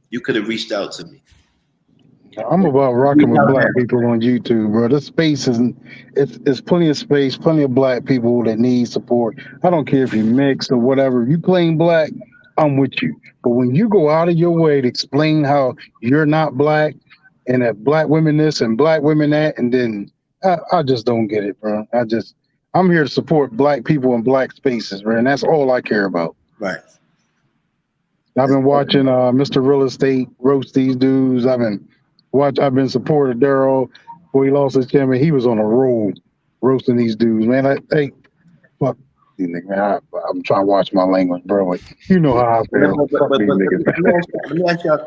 you could have reached out to me. I'm about rocking with black people on YouTube, bro. This space it's plenty of space, plenty of black people that need support. I don't care if you're mixed or whatever. If you plain black, I'm with you. But when you go out of your way to explain how you're not black and that black women this and black women that, and then I just don't get it, bro. I'm here to support black people in black spaces, man. That's all I care about. Right. I've been watching Mr. Real Estate roast these dudes. I've been supporting Daryl before he lost his chairman. He was on a roll roasting these dudes, man. Fuck these niggas, man. I'm trying to watch my language, bro. Like, you know how I feel. Let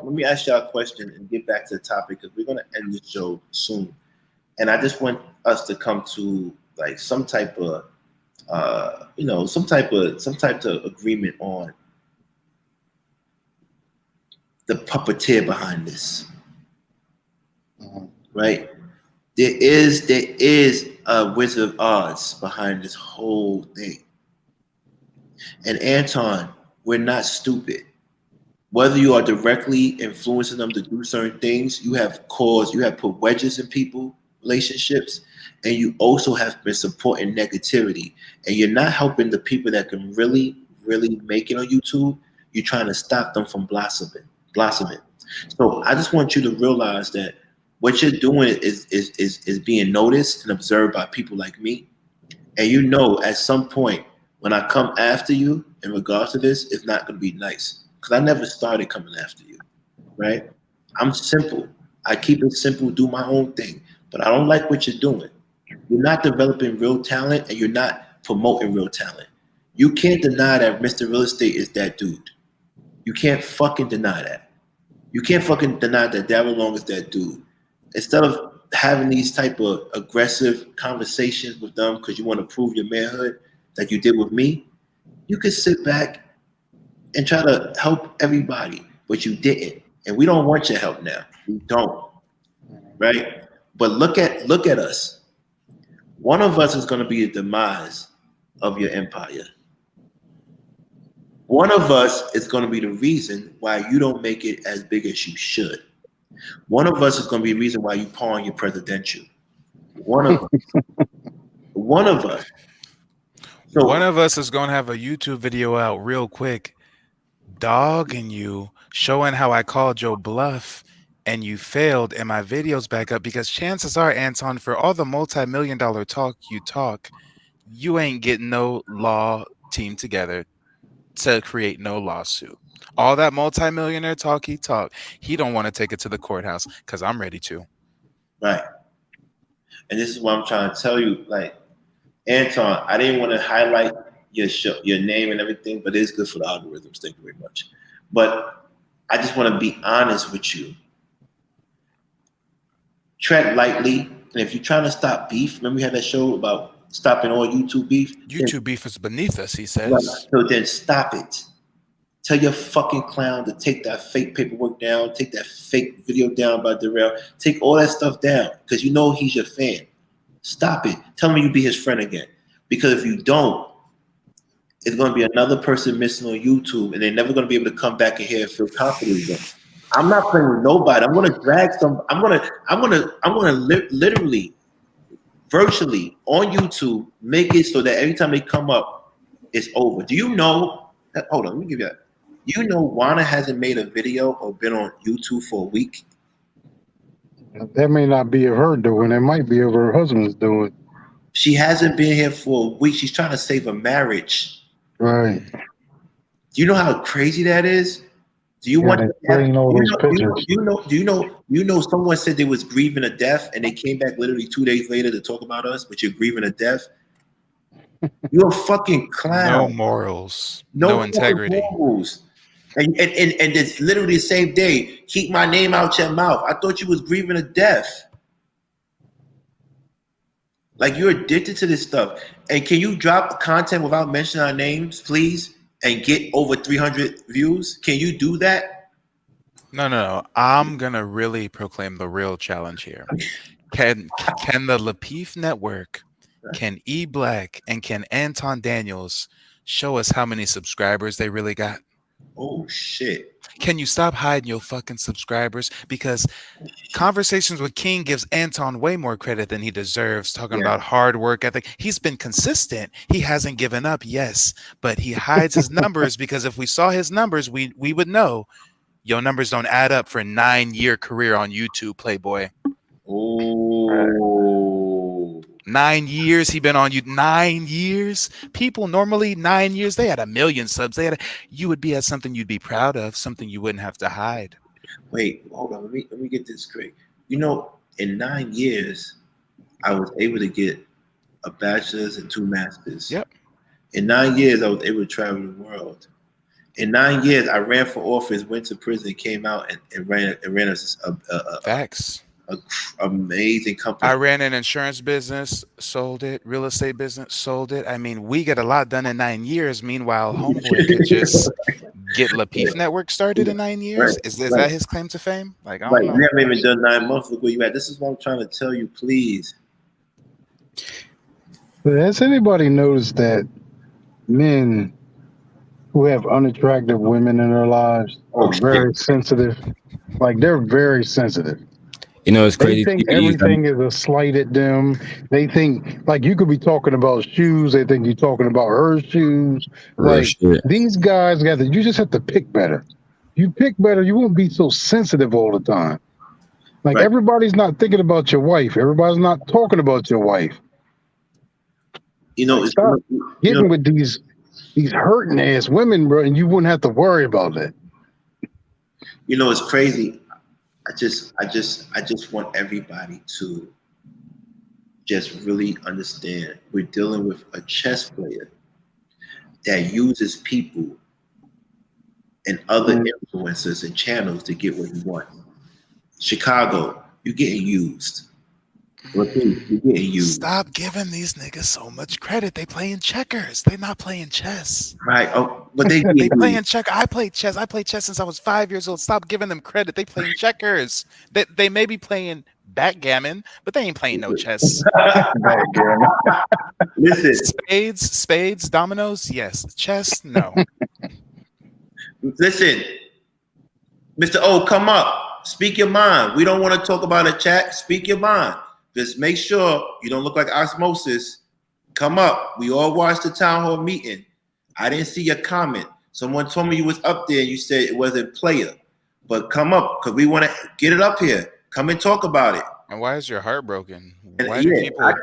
me ask y'all a question and get back to the topic because we're gonna end the show soon. And I just want us to come to like some type of agreement on the puppeteer behind this. Right? There is a Wizard of Oz behind this whole thing. And Anton, we're not stupid. Whether you are directly influencing them to do certain things, you have put wedges in people, relationships, and you also have been supporting negativity. And you're not helping the people that can really, really make it on YouTube. You're trying to stop them from blossoming. So I just want you to realize that what you're doing is being noticed and observed by people like me. And you know, at some point, when I come after you in regards to this, it's not going to be nice. Because I never started coming after you, right? I'm simple. I keep it simple, do my own thing. But I don't like what you're doing. You're not developing real talent and you're not promoting real talent. You can't deny that Mr. Real Estate is that dude. You can't fucking deny that. You can't fucking deny that Darryl Long is that dude. Instead of having these type of aggressive conversations with them because you want to prove your manhood like you did with me, you could sit back and try to help everybody, but you didn't. And we don't want your help now. We don't. Right? But look at us. One of us is going to be the demise of your empire. One of us is going to be the reason why you don't make it as big as you should. One of us is going to be the reason why you pawn your presidential. One of us. One of us. So, one of us is going to have a YouTube video out real quick, dogging you, showing how I called your bluff and you failed, and my video's back up because chances are, Anton, for all the multi-million-dollar talk you talk, you ain't getting no law team together to create no lawsuit. All that multi-millionaire talk he talk, he don't want to take it to the courthouse because I'm ready to. Right. And this is what I'm trying to tell you. Like, Anton, I didn't want to highlight your show, your name and everything, but it's good for the algorithms. Thank you very much. But I just want to be honest with you. Tread lightly. And if you're trying to stop beef, remember we had that show about stopping all YouTube beef? YouTube beef is beneath us, he says. Right. So then stop it. Tell your fucking clown to take that fake paperwork down, take that fake video down about Darrell, take all that stuff down because you know he's your fan. Stop it. Tell him you be his friend again. Because if you don't, it's going to be another person missing on YouTube and they're never going to be able to come back in here and feel confident again. I'm not playing with nobody. I'm going to drag some. I'm going to literally, virtually on YouTube, make it so that every time they come up, it's over. Do you know? Hold on, let me give you that. You know, Juana hasn't made a video or been on YouTube for a week. That may not be of her doing. It might be of her husband's doing. She hasn't been here for a week. She's trying to save a marriage. Right. Do you know how crazy that is? Do you want? Explain all those pictures. You know. Someone said they was grieving a death, and they came back literally 2 days later to talk about us. But you're grieving a death. You're a fucking clown. No morals. No integrity. Morals. And it's literally the same day. Keep my name out your mouth. I thought you was grieving a death. Like, you're addicted to this stuff. And can you drop content without mentioning our names, please, and get over 300 views? Can you do that? No. I'm gonna really proclaim the real challenge here. Can the Lapeef Network, can E Black, and can Anton Daniels show us how many subscribers they really got? Oh shit. Can you stop hiding your fucking subscribers? Because Conversations with King gives Anton way more credit than he deserves, talking about hard work ethic. He's been consistent. He hasn't given up, yes, but he hides his numbers because if we saw his numbers, we would know your numbers don't add up for a 9-year career on YouTube, Playboy. Oh. 9 years he been on you. 9 years. People normally 9 years, they had 1 million subs. You would be at something you'd be proud of, something you wouldn't have to hide. Wait, hold on. Let me get this straight. You know, in 9 years, I was able to get a bachelor's and 2 masters. Yep. In 9 years, I was able to travel the world. In 9 years, I ran for office, went to prison, came out, and ran Facts. Amazing company. I ran an insurance business, sold it. Real estate business, sold it. I mean, we get a lot done in 9 years. Meanwhile, homeboy could just get Lapeef Network started in 9 years. Is that his claim to fame? Like, I don't know. You haven't even done 9 months. Look where you at. This is what I'm trying to tell you. Please. But has anybody noticed that men who have unattractive women in their lives are very sensitive? Like, they're very sensitive. You know, it's crazy. They think everything is a slight at them. They think, like, you could be talking about shoes. They think you're talking about her shoes. Like, these guys you just have to pick better. You pick better, you won't be so sensitive all the time. Like, everybody's not thinking about your wife. Everybody's not talking about your wife. You know, stop getting with these hurting ass women, bro, and you wouldn't have to worry about that. You know, it's crazy. I just want everybody to just really understand we're dealing with a chess player that uses people and other influencers and channels to get what he wants. Chicago, you're getting used. You're getting used. Stop giving these niggas so much credit. They playing checkers. They're not playing chess. Right. Oh, but they playing checkers. I played chess. I played chess since I was 5 years old. Stop giving them credit. They playing checkers. They may be playing backgammon, but they ain't playing no chess. Listen. Spades, dominoes, yes. Chess, no. Listen, Mr. O, come up. Speak your mind. We don't want to talk about a chat. Speak your mind. Just make sure you don't look like osmosis. Come up. We all watched the town hall meeting. I didn't see your comment. Someone told me you was up there and you said it wasn't player. But come up, because we want to get it up here. Come and talk about it. And why is your heart broken? Why do people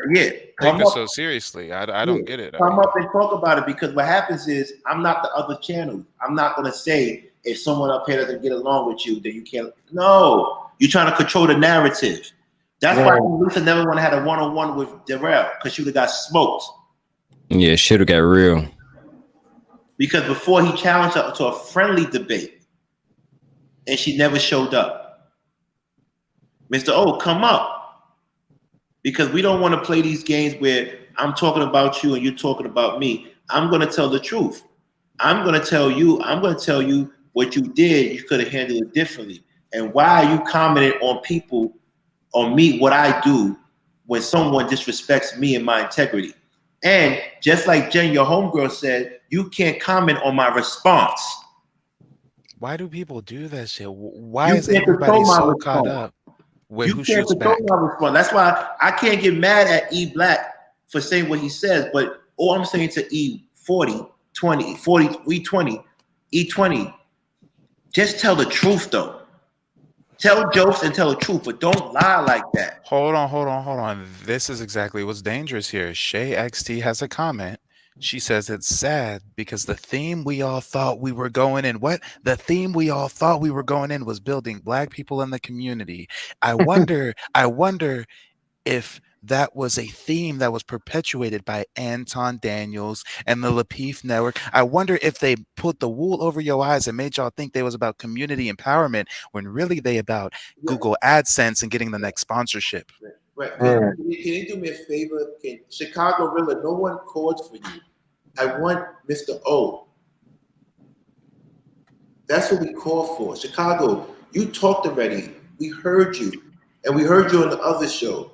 take this so seriously? I don't get it. Come up and talk about it, because what happens is I'm not the other channel. I'm not going to say if someone up here doesn't get along with you, then you can't. No, you're trying to control the narrative. That's why Lisa never want to have a one-on-one with Darrell, because she would have got smoked. Yeah, shit got real. Because before he challenged her to a friendly debate, and she never showed up. Mr. O, come up. Because we don't want to play these games where I'm talking about you and you're talking about me. I'm going to tell the truth. I'm going to tell you what you did. You could have handled it differently. And why are you commenting on people, on me, what I do when someone disrespects me and my integrity? And just like Jen, your homegirl, said, you can't comment on my response. Why do people do that shit? Why is everybody so caught up with who shoots back? That's why I can't get mad at E Black for saying what he says, but all I'm saying to E40, 20, 40, E20, E20, just tell the truth though. Tell jokes and tell the truth, but don't lie like that. Hold on. This is exactly what's dangerous here. Shay XT has a comment. She says it's sad because the theme we all thought we were going in, the theme we all thought we were going in was building Black people in the community. I wonder if that was a theme that was perpetuated by Anton Daniels and the Lapeef Network. I wonder if they put the wool over your eyes and made y'all think they was about community empowerment when really they about Google AdSense and getting the next sponsorship. Right. Can you do me a favor? Can Chicago Rilla, no one called for you. I want Mr. O. That's what we call for. Chicago, you talked already. We heard you. And we heard you on the other show.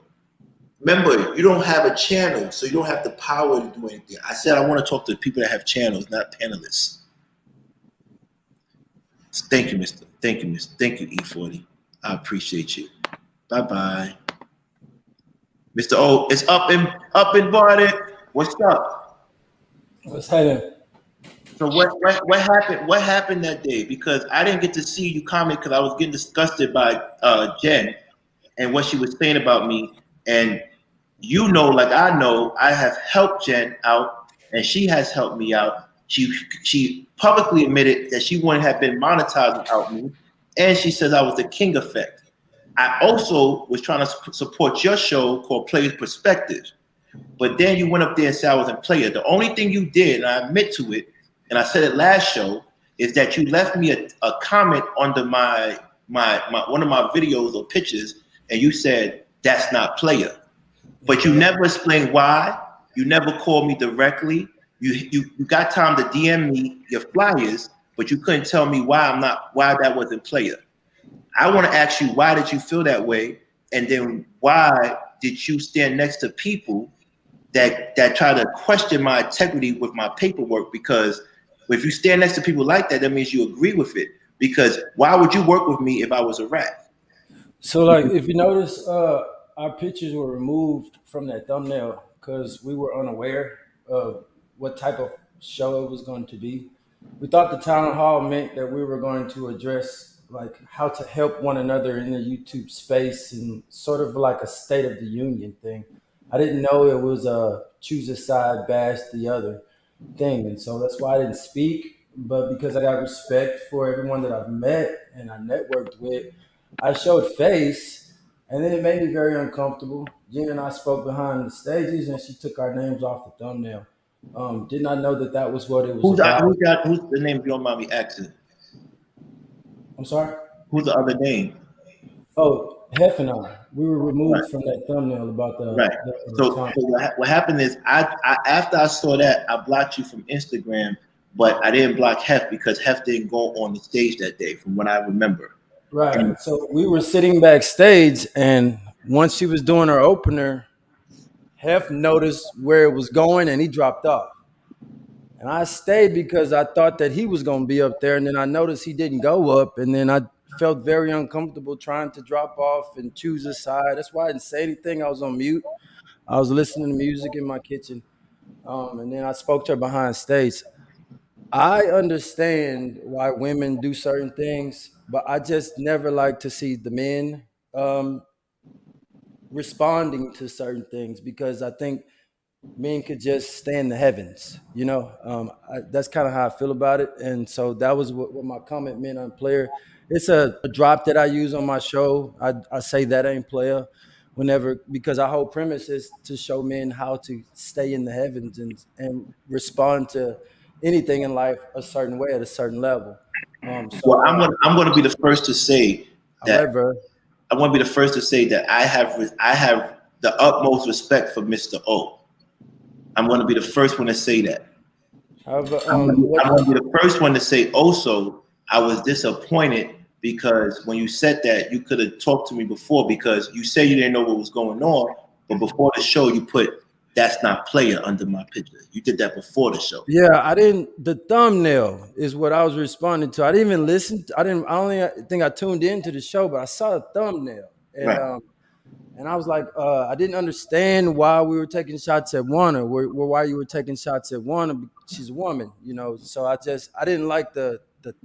Remember, you don't have a channel, so you don't have the power to do anything. I said I want to talk to people that have channels, not panelists. Thank you, Mr. Thank you, Mr. Thank you, E40. I appreciate you. Bye-bye. Mr. O, it's up and body. What's up? What's happening? So what happened? What happened that day? Because I didn't get to see you comment because I was getting disgusted by Jen and what she was saying about me. And you know, like I know, I have helped Jen out, and she has helped me out. She publicly admitted that she wouldn't have been monetized without me, and she says I was the king effect. I also was trying to support your show called Players Perspective, but then you went up there and said I wasn't player. The only thing you did, and I admit to it, and I said it last show, is that you left me a comment under my one of my videos or pictures, and you said that's not player. But you never explained why. You never called me directly. You got time to DM me your flyers, but you couldn't tell me why that wasn't player. I want to ask you, why did you feel that way? And then why did you stand next to people that try to question my integrity with my paperwork? Because if you stand next to people like that, that means you agree with it. Because why would you work with me if I was a rat? So, like, if you notice, our pictures were removed from that thumbnail because we were unaware of what type of show it was going to be. We thought the town hall meant that we were going to address like how to help one another in the YouTube space and sort of like a State of the Union thing. I didn't know it was a choose a side, bash the other thing. And so that's why I didn't speak. But because I got respect for everyone that I've met and I networked with, I showed face, and then it made me very uncomfortable. Jen and I spoke behind the stages, and she took our names off the thumbnail. Did not know that was what it was about. Who's the name, if you don't mind me asking? I'm sorry? Who's the other name? Oh, Hef and I. We were removed from that thumbnail about the... Right. So what happened is, I after I saw that, I blocked you from Instagram, but I didn't block Hef because Hef didn't go on the stage that day, from what I remember. Right. And so we were sitting backstage, and once she was doing her opener, Hef noticed where it was going, and he dropped off. And I stayed because I thought that he was going to be up there, and then I noticed he didn't go up, and then I felt very uncomfortable trying to drop off and choose a side. That's why I didn't say anything. I was on mute. I was listening to music in my kitchen, and then I spoke to her behind stage. I understand why women do certain things, but I just never like to see the men responding to certain things, because I think men could just stay in the heavens, you know. That's kind of how I feel about it. And so that was what my comment meant on player. It's a drop that I use on my show. I say that ain't player whenever, because our whole premise is to show men how to stay in the heavens and respond to anything in life a certain way at a certain level. Well, I'm going to be the first to say that. However, I want to be the first to say that I have the utmost respect for Mr. O. I'm going to be the first one to say that. However, I'm going to be the first one to say also, I was disappointed because when you said that, you could have talked to me before, because you said you didn't know what was going on, but before the show you put "that's not player" under my picture. You did that before the show. Yeah, I didn't. The thumbnail is what I was responding to. I didn't even listen. I only think I tuned into the show, but I saw the thumbnail, and right. And I was like, I didn't understand why we were taking shots at Warner, why you were taking shots at Warner. She's a woman, you know. So I didn't like the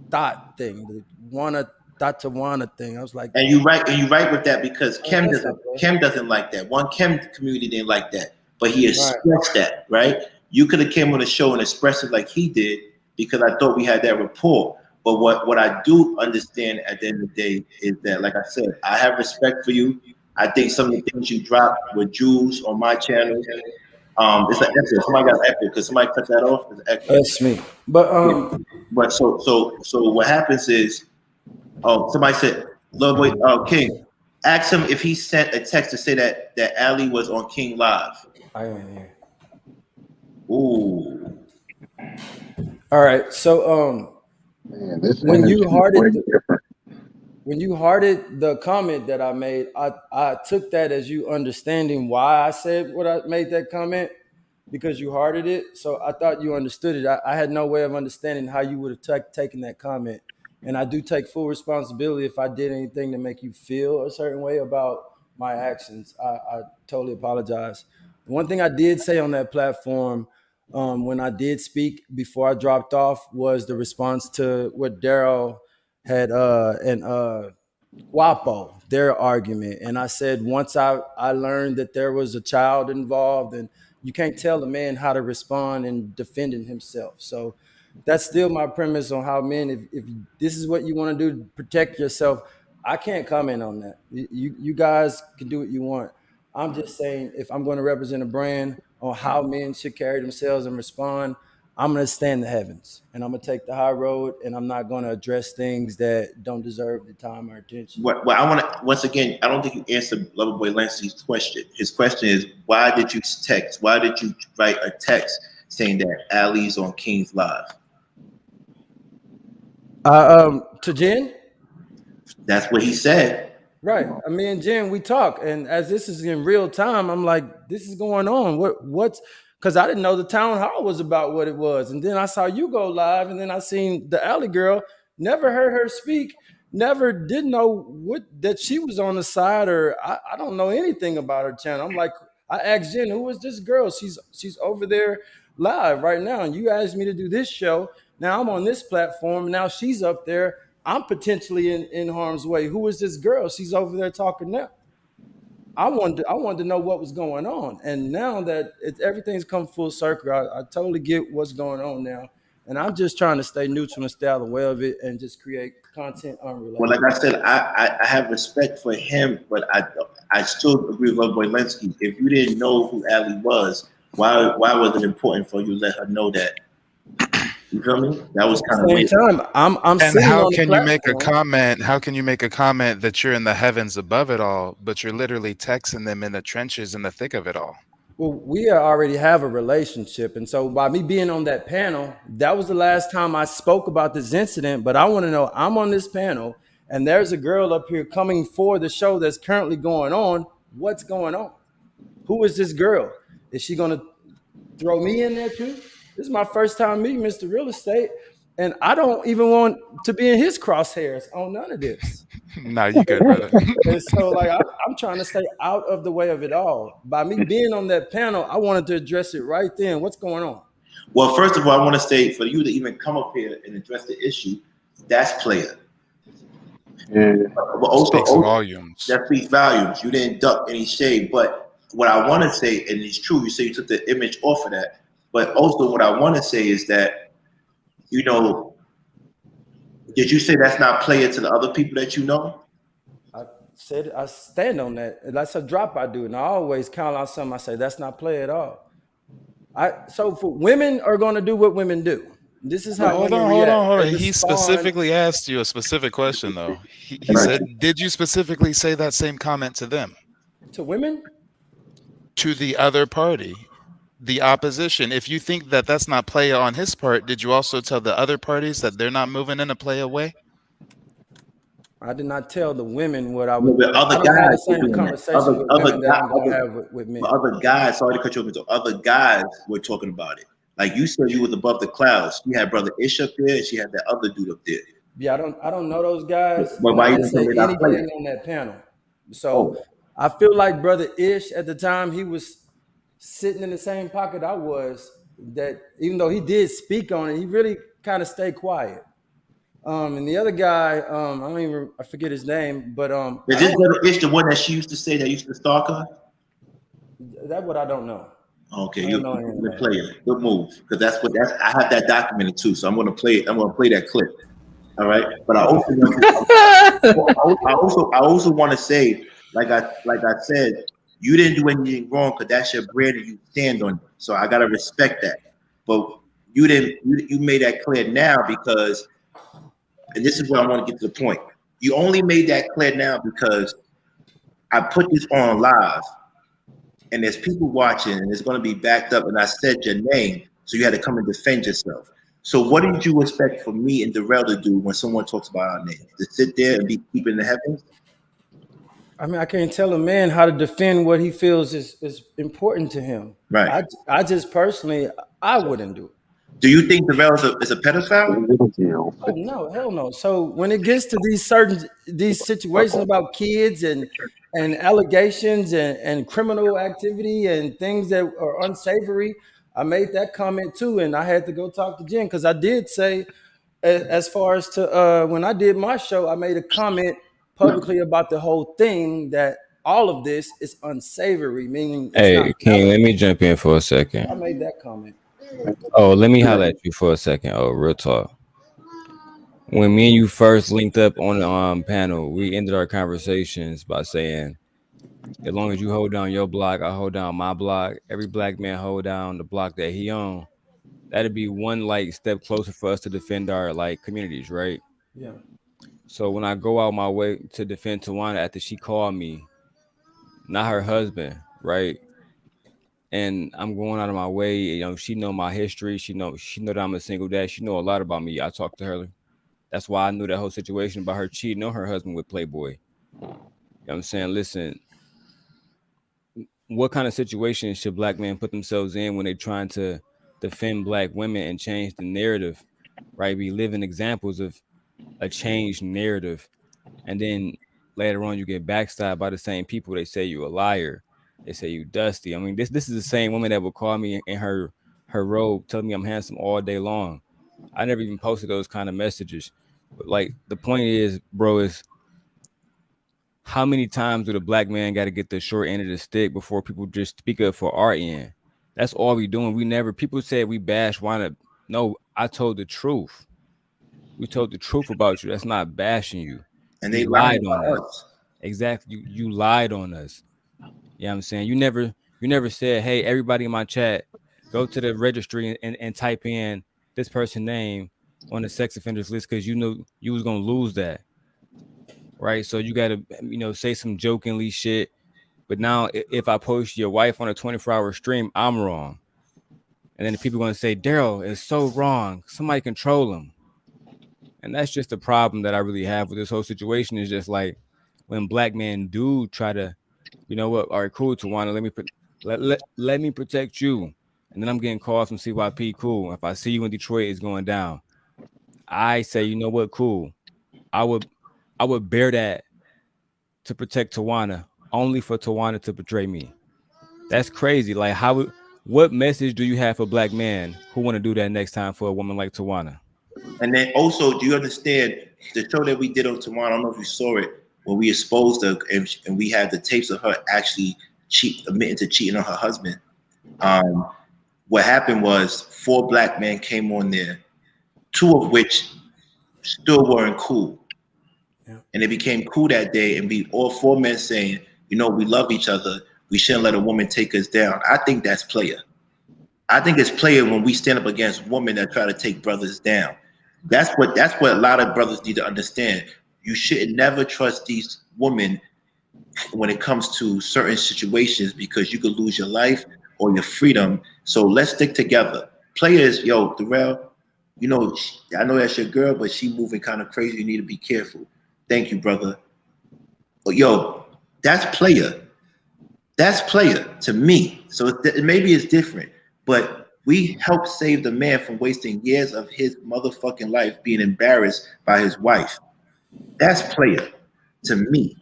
dot thing, the Warner dot to Warner thing. I was like, and you right with that, because Kim doesn't like that. One Kim community didn't like that, but he expressed that, right? You could have came on the show and expressed it like he did because I thought we had that rapport. But what I do understand at the end of the day is that, like I said, I have respect for you. I think some of the things you dropped were jewels on my channel. It's like echo. Somebody got echo because somebody cut that off. It's echo. That's me. But But so what happens is, somebody said, "Lil boy, King, ask him if he sent a text to say that Ali was on King Live." I am here. Ooh. All right. So Man, this when you energy is way hearted different. when you hearted the comment that I made, I took that as you understanding why I said what I made that comment, because you hearted it. So I thought you understood it. I had no way of understanding how you would have taken that comment. And I do take full responsibility if I did anything to make you feel a certain way about my actions. I totally apologize. One thing I did say on that platform when I did speak before I dropped off was the response to what Daryl had and Guapo, their argument. And I said, once I learned that there was a child involved, and you can't tell a man how to respond in defending himself. So that's still my premise on how men, if this is what you want to do to protect yourself, I can't comment on that. You guys can do what you want. I'm just saying, if I'm going to represent a brand on how men should carry themselves and respond, I'm going to stay in the heavens and I'm going to take the high road, and I'm not going to address things that don't deserve the time or attention. What I want to, once again, I don't think you answered Loverboy Lancey's question. His question is, why did you text? Why did you write a text saying that Ali's on King's Live? To Jen? That's what he said. Right. I mean, Jen, we talk, and as this is in real time, I'm like, this is going on. What's because I didn't know the town hall was about what it was. And then I saw you go live, and then I seen the alley girl, never heard her speak, never did know that she was on the side, or I don't know anything about her channel. I'm like, I asked Jen, who is this girl? She's over there live right now. And you asked me to do this show. Now I'm on this platform. Now she's up there. I'm potentially in harm's way. Who is this girl? She's over there talking now. I wanted to know what was going on. And now that everything's come full circle, I totally get what's going on now. And I'm just trying to stay neutral and stay out of the way of it and just create content unrelated. Well, like I said, I have respect for him, but I still agree with Loverboy Lensky. If you didn't know who Ali was, why was it important for you to let her know that? You feel me? That was kind of weird. I'm and how can you make a comment? How can you make a comment that you're in the heavens above it all, but you're literally texting them in the trenches in the thick of it all? Well, we already have a relationship. And so by me being on that panel, that was the last time I spoke about this incident. But I want to know, I'm on this panel and there's a girl up here coming for the show that's currently going on. What's going on? Who is this girl? Is she going to throw me in there too? This is my first time meeting Mr. Real Estate, and I don't even want to be in his crosshairs on none of this. No, you good, brother. And so, like, I'm trying to stay out of the way of it all. By me being on that panel, I wanted to address it right then. What's going on? Well, first of all, I want to say, for you to even come up here and address the issue, that's player. Yeah. But also, speaks volumes. That speaks volumes. You didn't duck any shade. But what I want to say, and it's true, you say you took the image off of that. But also what I want to say is that, you know, did you say that's not player to the other people that you know? I said I stand on that. That's a drop I do. And I always count out something. I say, that's not play at all. So for women are going to do what women do. This is how hold on. He specifically asked you a specific question, though. He said, did you specifically say that same comment to them? To women? To the other party. The opposition. If you think that that's not play on his part, did you also tell the other parties that they're not moving in a play away? I did not tell the women what I would. But other I don't have the guys same conversation with women that I'm gonna have with men. Other guys, sorry to cut you off, but other guys were talking about it. Like you said, you was above the clouds. You had brother Ish up there, and she had that other dude up there. Yeah, I don't know those guys. But why you didn't say say anything on that panel? So I feel like brother Ish at the time he was sitting in the same pocket I was, that even though he did speak on it, he really kind of stayed quiet. And the other guy, I forget his name, but is this brother Ish the one that she used to say that used to stalk her? That's what I don't know. Okay, you're a player. Good move, because that's I have that documented too. So I'm gonna play it. I'm gonna play that clip. All right, but I also want to say, like I said, you didn't do anything wrong because that's your brand and you stand on it. So I gotta respect that. But you didn't. You made that clear now because, and this is where I want to get to the point. You only made that clear now because I put this on live, and there's people watching, and it's going to be backed up. And I said your name, so you had to come and defend yourself. So what did you expect for me and Darrell to do when someone talks about our name? To sit there and be keeping the heavens? I mean, I can't tell a man how to defend what he feels is important to him. Right. I just personally, I wouldn't do it. Do you think Darrell is a pedophile? Oh no, hell no. So when it gets to these situations about kids and allegations and criminal activity and things that are unsavory, I made that comment too, and I had to go talk to Jen because I did say, as far as to when I did my show, I made a comment publicly about the whole thing that all of this is unsavory, meaning it's not. Hey, King, let me jump in for a second. I made that comment. Oh, let me holler at you for a second. Oh, real talk. When me and you first linked up on the panel, we ended our conversations by saying, as long as you hold down your block, I hold down my block. Every black man hold down the block that he on. That'd be one like step closer for us to defend our like communities, right? Yeah. So when I go out my way to defend Tawana after she called me, not her husband, right? And I'm going out of my way, you know, she know my history. She know that I'm a single dad. She know a lot about me. I talked to her. That's why I knew that whole situation about her cheating on her husband with Playboy. You know what I'm saying? Listen, what kind of situation should black men put themselves in when they're trying to defend black women and change the narrative, right? We live in examples of a changed narrative. And then later on, you get backstabbed by the same people. They say you a liar. They say you dusty. I mean, this is the same woman that would call me in her robe, telling me I'm handsome all day long. I never even posted those kind of messages. But like the point is, bro, is how many times do the black man got to get the short end of the stick before people just speak up for our end? That's all we doing. We never, people said we bash Wanda. No, I told the truth. We told the truth about you. That's not bashing you. And you they lied lied on us. Exactly. You lied on us. You know what I'm saying? You never said, hey, everybody in my chat, go to the registry and type in this person's name on the sex offenders list because you knew you was gonna lose that. Right. So you gotta, say some jokingly shit. But now if I post your wife on a 24-hour stream, I'm wrong. And then the people are gonna say, Daryl is so wrong. Somebody control him. And that's just the problem that I really have with this whole situation is just like when black men do try to, you know what, all right, cool, Tawana, let me protect you. And then I'm getting calls from CYP, cool. If I see you in Detroit, it's going down. I say, you know what, cool. I would bear that to protect Tawana, only for Tawana to betray me. That's crazy. Like, what message do you have for black men who want to do that next time for a woman like Tawana? And then also, do you understand the show that we did on Tawana? I don't know if you saw it, when we exposed her and we had the tapes of her actually admitting to cheating on her husband. What happened was 4 black men came on there, 2 of which still weren't cool. Yeah. And they became cool that day, and we all 4 men saying, we love each other. We shouldn't let a woman take us down. I think that's player. I think it's player when we stand up against women that try to take brothers down. That's what a lot of brothers need to understand. You should never trust these women when it comes to certain situations because you could lose your life or your freedom. So let's stick together. Players, Darrell, I know that's your girl, but she moving kind of crazy. You need to be careful. Thank you, brother. That's player. That's player to me. So maybe it's different, but we helped save the man from wasting years of his motherfucking life being embarrassed by his wife. That's player to me.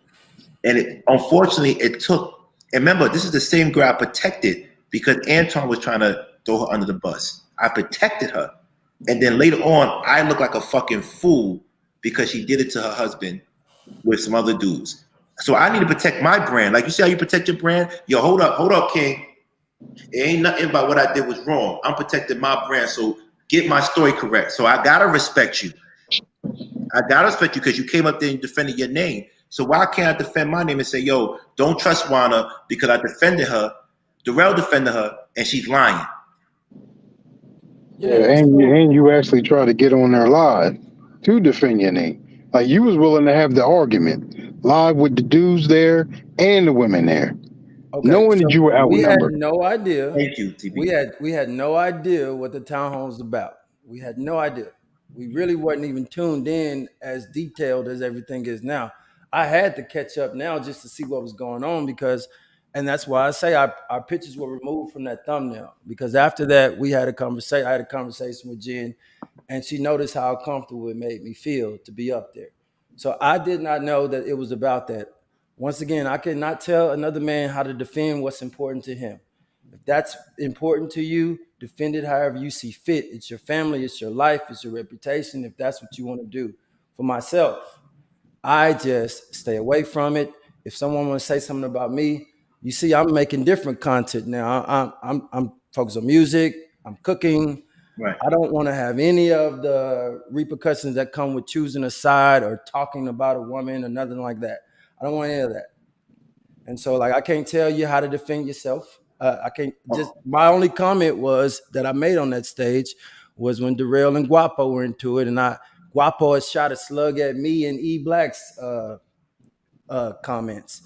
And unfortunately, it took, and remember, this is the same girl I protected because Anton was trying to throw her under the bus. I protected her. And then later on, I look like a fucking fool because she did it to her husband with some other dudes. So I need to protect my brand. Like you see how you protect your brand? Hold up, King. It ain't nothing about what I did was wrong. I'm protecting my brand, so get my story correct. So I gotta respect you. I gotta respect you because you came up there and defended your name. So why can't I defend my name and say, yo, don't trust Wana because I defended her, Darrell defended her, and she's lying. Yeah, and you actually try to get on there live to defend your name. Like you was willing to have the argument live with the dudes there and the women there, knowing that you were we had outnumbered. no idea. Thank you, TB. We had no idea what the town hall was about. We had no idea. We really wasn't even tuned in as detailed as everything is now. I had to catch up now just to see what was going on because, and that's why I say our pictures were removed from that thumbnail because after that we had a conversation. I had a conversation with Jen, and she noticed how comfortable it made me feel to be up there. So I did not know that it was about that. Once again, I cannot tell another man how to defend what's important to him. If that's important to you, defend it however you see fit. It's your family, it's your life, it's your reputation, if that's what you want to do. For myself, I just stay away from it. If someone wants to say something about me, you see, I'm making different content now. I'm focused on music, I'm cooking. Right. I don't want to have any of the repercussions that come with choosing a side or talking about a woman or nothing like that. I don't want any of that. And so, like, I can't tell you how to defend yourself. I can't just. My only comment was that I made on that stage was when Darrell and Guapo were into it, and Guapo had shot a slug at me and E Black's comments,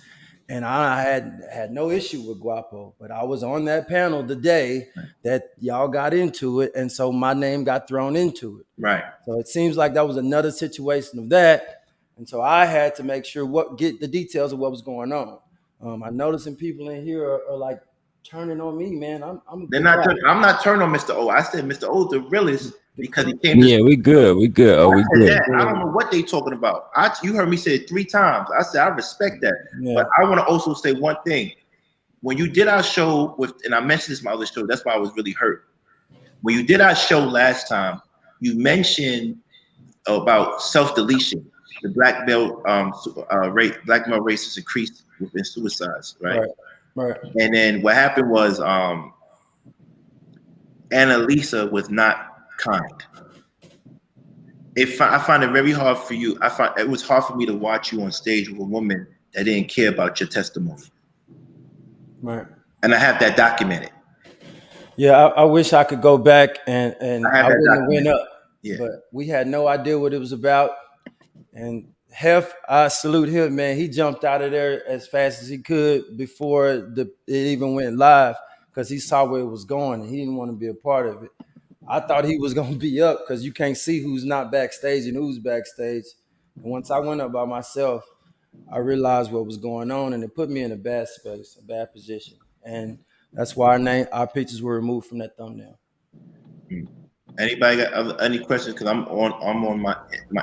and I had no issue with Guapo, but I was on that panel the day that y'all got into it, and so my name got thrown into it. Right. So it seems like that was another situation of that, and so I had to make sure get the details of what was going on. I noticed some people in here are like turning on me, man. I'm They're not. I'm not turning on Mr. O. I said Mr. O the realest because he came. Yeah, we good. We good. Oh, we good. I don't know what they talking about. You heard me say it 3 times. I said I respect that, but I want to also say one thing. When you did our show and I mentioned this in my other show, that's why I was really hurt. When you did our show last time, you mentioned about self-deletion. The black male race has increased within suicides, right? Right. And then what happened was Annalisa was not kind. I find it very hard for you. It was hard for me to watch you on stage with a woman that didn't care about your testimony. Right. And I have that documented. Yeah, I wish I could go back and I wouldn't have went up. Yeah. But we had no idea what it was about. And Hef, I salute him, man. He jumped out of there as fast as he could before it even went live because he saw where it was going and he didn't want to be a part of it. I thought he was going to be up because you can't see who's not backstage and who's backstage. And once I went up by myself, I realized what was going on and it put me in a bad space, a bad position. And that's why our pictures were removed from that thumbnail. Anybody got any questions? Because I'm on my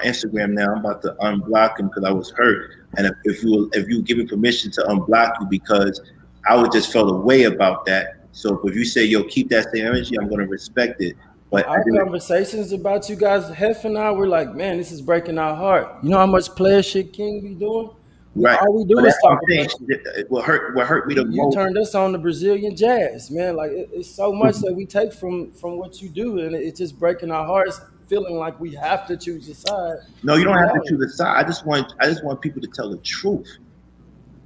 Instagram now. I'm about to unblock him because I was hurt. And if you give me permission to unblock you because I would just felt a way about that. So if you say, yo, keep that same energy, I'm going to respect it. But our conversations about you guys, Hef and I, were like, man, this is breaking our heart. You know how much player shit King be doing? Right. All we do is talk about you. What hurt me the most. You turned us on to Brazilian jazz, man. Like it's so much that we take from what you do, and it's just breaking our hearts, feeling like we have to choose a side. No, you don't have to choose a side. I just want people to tell the truth.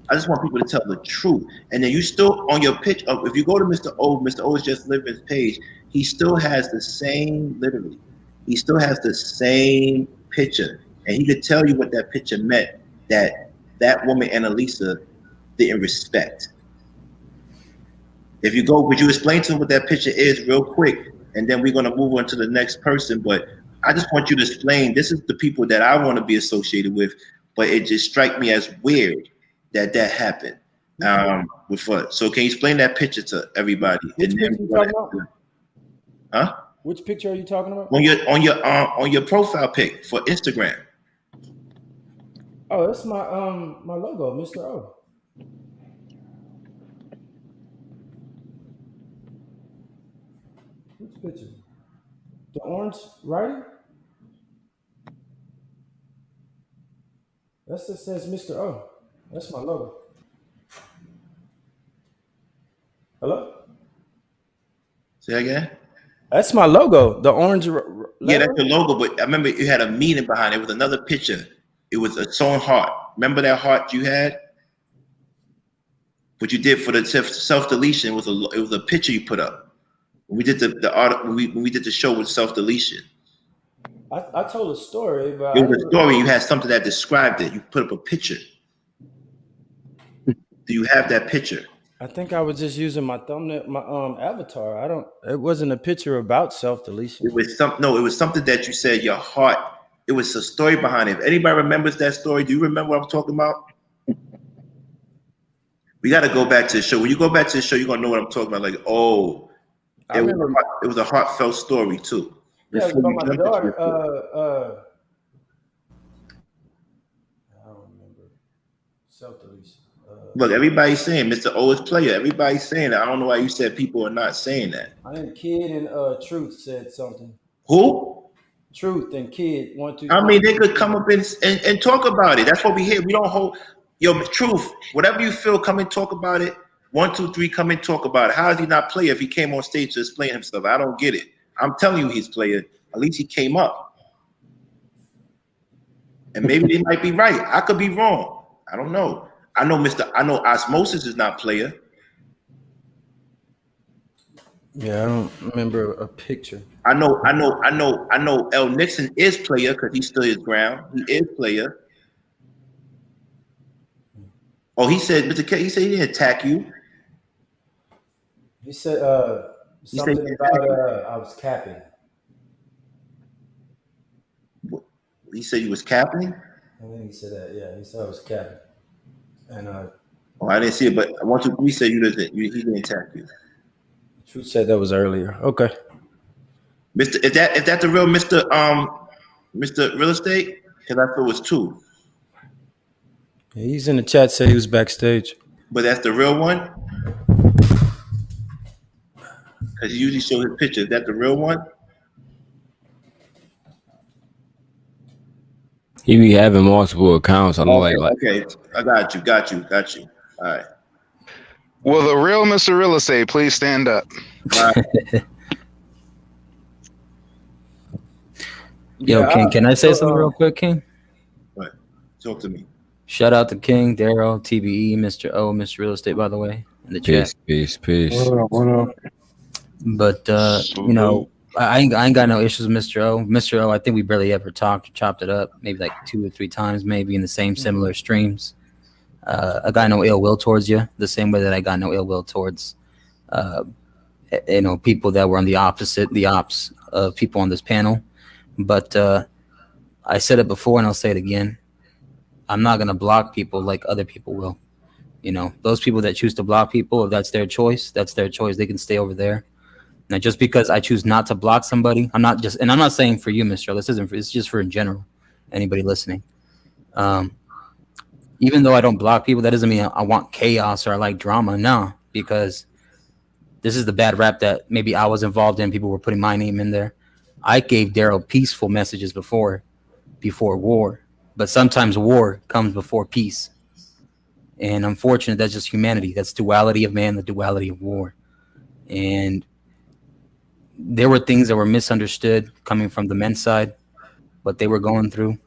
I just want people to tell the truth. And then you still on your pitch. If you go to Mr. O is just living page, he still has the same, literally, he still has the same picture. And he could tell you what that picture meant, that woman, Annalisa, didn't respect. If you go, would you explain to him what that picture is real quick? And then we're going to move on to the next person. But I just want you to explain, this is the people that I want to be associated with, but it just strike me as weird that happened. So can you explain that picture to everybody? Which picture you talking about? Huh? Which picture are you talking about? On your profile pic for Instagram. Oh, that's my my logo, Mr. O. Which picture? The orange writing? That just says Mr. O. That's my logo. Hello? Say again. That's my logo. The orange. Yeah, that's your logo. But I remember you had a meaning behind it. It was another picture. It was a sewn heart. Remember that heart you had? What you did for the self deletion it was a picture you put up. When we did the art when we did the show with self deletion. I told a story, but It was a story. You had something that described it. You put up a picture. Do you have that picture? I think I was just using my thumbnail, my avatar. It wasn't a picture about self deletion. It was something that you said your heart. It was a story behind it. If anybody remembers that story, do you remember what I'm talking about? We got to go back to the show. When you go back to the show, you're gonna know what I'm talking about. Like, oh, it was a heartfelt story too. Yeah, it was about my daughter. I don't remember. Self deletion. Look, everybody's saying Mr. O is player. Everybody's saying that. I don't know why you said people are not saying that. I think Kid and Truth said something. Who? Truth and Kid. 1, 2, 3. I mean, they could come up and talk about it. That's what we hear. We don't hold. Yo, Truth, whatever you feel, come and talk about it. 1, 2, 3, come and talk about it. How is he not player if he came on stage to explain himself? I don't get it. I'm telling you he's player. At least he came up. And maybe they might be right. I could be wrong. I don't know. I know Osmosis is not player. Yeah, I don't remember a picture. I know L. Nixon is player because he stood his ground. He is player. Oh, he said, Mr. K, he said he didn't attack you. He said something about I was capping. He said you was capping? I think he said that, yeah. He said I was capping. And oh, I didn't see it, but 1, 2, 3 said he didn't attack you. Truth said that was earlier. Okay. Mr. Is that the real Mr. Real Estate? Because I thought it was 2. Yeah, he's in the chat, said he was backstage. But that's the real one? Because he usually shows his picture. Is that the real one? He be having multiple accounts. I know, okay, like okay, I got you. All right. Will the real Mr. Real Estate please stand up? Yo, King, can I say something real quick, King? What? Talk to me. Shout out to King, Daryl, TBE, Mr. O, Mr. Real Estate, by the way, in the chat. Peace. What up? But you know, I ain't got no issues with Mr. O. Mr. O, I think we barely ever talked or chopped it up, maybe like 2 or 3 times, maybe in the same similar streams. I got no ill will towards you, the same way that I got no ill will towards people that were on the ops of people on this panel. But I said it before and I'll say it again. I'm not gonna block people like other people will. You know, those people that choose to block people, if that's their choice, that's their choice. They can stay over there. Now, just because I choose not to block somebody, I'm not saying for you, Mr. It's just for in general, anybody listening. Even though I don't block people, that doesn't mean I want chaos or I like drama. No, because this is the bad rap that maybe I was involved in. People were putting my name in there. I gave Daryl peaceful messages before war, but sometimes war comes before peace. And unfortunately, that's just humanity. That's duality of man, the duality of war. And there were things that were misunderstood coming from the men's side, what they were going through.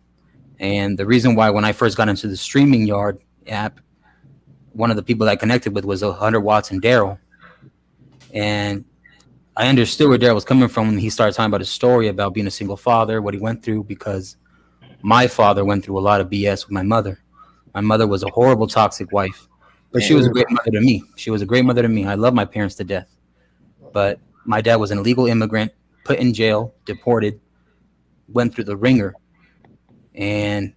And the reason why when I first got into the StreamYard app, one of the people that I connected with was 100 Watts and Daryl. And I understood where Daryl was coming from when he started talking about his story about being a single father, what he went through, because my father went through a lot of BS with my mother. My mother was a horrible, toxic wife, but she was a great mother to me. She was a great mother to me. I love my parents to death. But my dad was an illegal immigrant, put in jail, deported, went through the ringer. And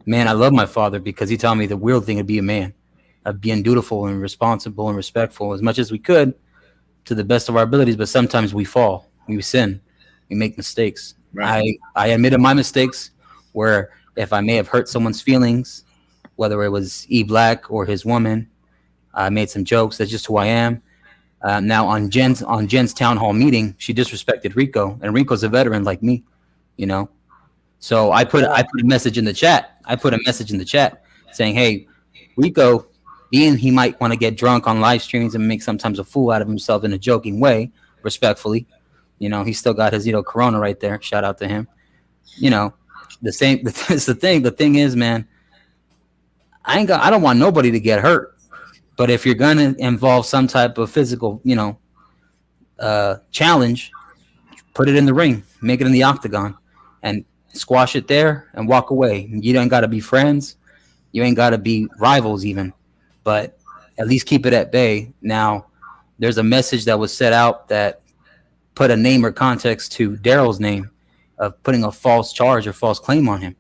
man, I love my father because he taught me the real thing to be a man, of being dutiful and responsible and respectful as much as we could to the best of our abilities. But sometimes we fall, we sin, we make mistakes. Right. I admitted my mistakes where if I may have hurt someone's feelings, whether it was E Black or his woman, I made some jokes. That's just who I am. Now on Jen's town hall meeting, she disrespected Rico, and Rico's a veteran like me, you know. So I put a message in the chat. Saying, hey, Rico, he might want to get drunk on live streams and make sometimes a fool out of himself in a joking way, respectfully. You know, he still got his, corona right there. Shout out to him. You know, it's the thing. The thing is, man, I don't want nobody to get hurt. But if you're gonna involve some type of physical, challenge, put it in the ring, make it in the octagon, and squash it there and walk away. You ain't got to be friends. You ain't got to be rivals even, but at least keep it at bay. Now, there's a message that was set out that put a name or context to Daryl's name of putting a false charge or false claim on him.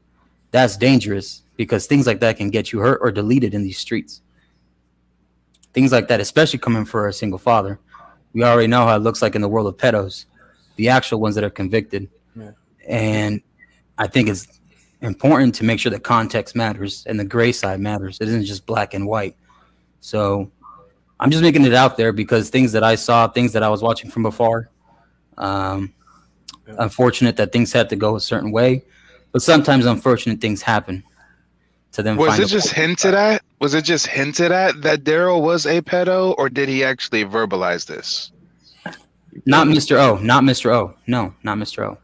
That's dangerous because things like that can get you hurt or deleted in these streets. Things like that, especially coming for a single father. We already know how it looks like in the world of pedos, the actual ones that are convicted. Yeah. And I think it's important to make sure that context matters and the gray side matters. It isn't just black and white. So I'm just making it out there because things that I saw, things that I was watching from afar, unfortunate that things had to go a certain way, but sometimes unfortunate things happen to them. Was it just hinted at? Was it just hinted at that Daryl was a pedo, or did he actually verbalize this? Not Mr. O. Not Mr. O. No, not Mr. O.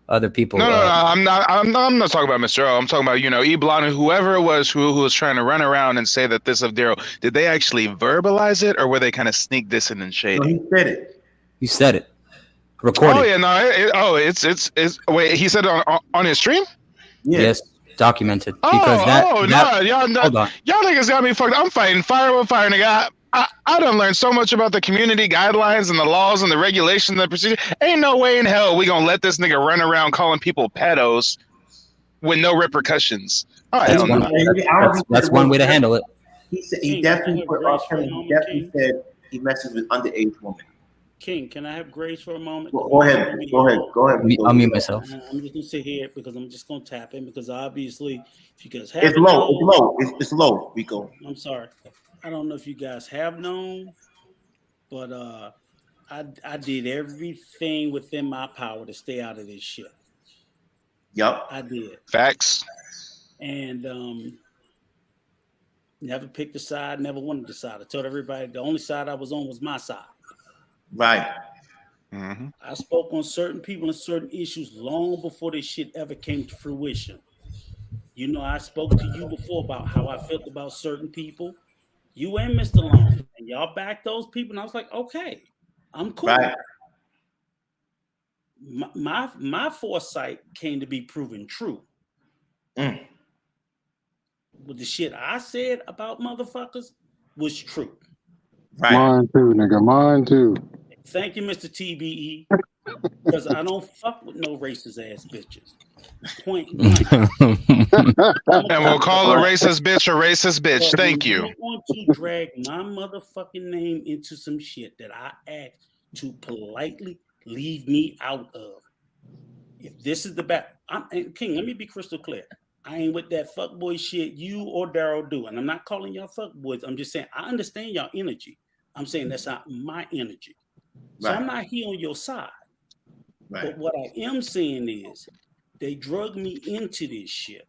Other people. No, I'm not talking about Mr. O. I'm talking about, Eblon and whoever it was who was trying to run around and say that this of Daryl. Did they actually verbalize it, or were they kind of sneak this in and shady? No, he said it. He said it. Recorded. Oh yeah, no. It's wait. He said it on his stream. Yeah. Yes, documented. No, y'all niggas got me fucked. I'm fighting fire with fire, nigga. I done learned so much about the community guidelines and the laws and the regulations and the procedure. Ain't no way in hell we gonna let this nigga run around calling people pedos with no repercussions. Oh, that's one way to handle it. He said he definitely said he messaged with underage women. King, can I have grace for a moment? Go ahead. I'll mute myself. I'm just gonna sit here because I'm just gonna tap in because obviously, if you guys have it's low. It's low, Rico. I'm sorry. I don't know if you guys have known, but I did everything within my power to stay out of this shit. Yep, I did. Facts. And never picked a side, never wanted to side. I told everybody the only side I was on was my side. Right. Mm-hmm. I spoke on certain people and certain issues long before this shit ever came to fruition. I spoke to you before about how I felt about certain people. You and Mr. Long, and y'all backed those people, and I was like, okay, I'm cool. Right. My foresight came to be proven true. With the shit I said about motherfuckers was true. Right. Mine too, nigga. Mine too. Thank you, Mr. TBE, because I don't fuck with no racist ass bitches. Point blank. And we'll call a racist bitch a racist bitch. Thank you. I want to drag my motherfucking name into some shit that I asked to politely leave me out of. If this is the back, King, let me be crystal clear. I ain't with that fuckboy shit you or Daryl do. And I'm not calling y'all fuckboys. I'm just saying I understand y'all energy. I'm saying that's not my energy. So Right. I'm not here on your side. Right. But what I am saying is they drug me into this shit.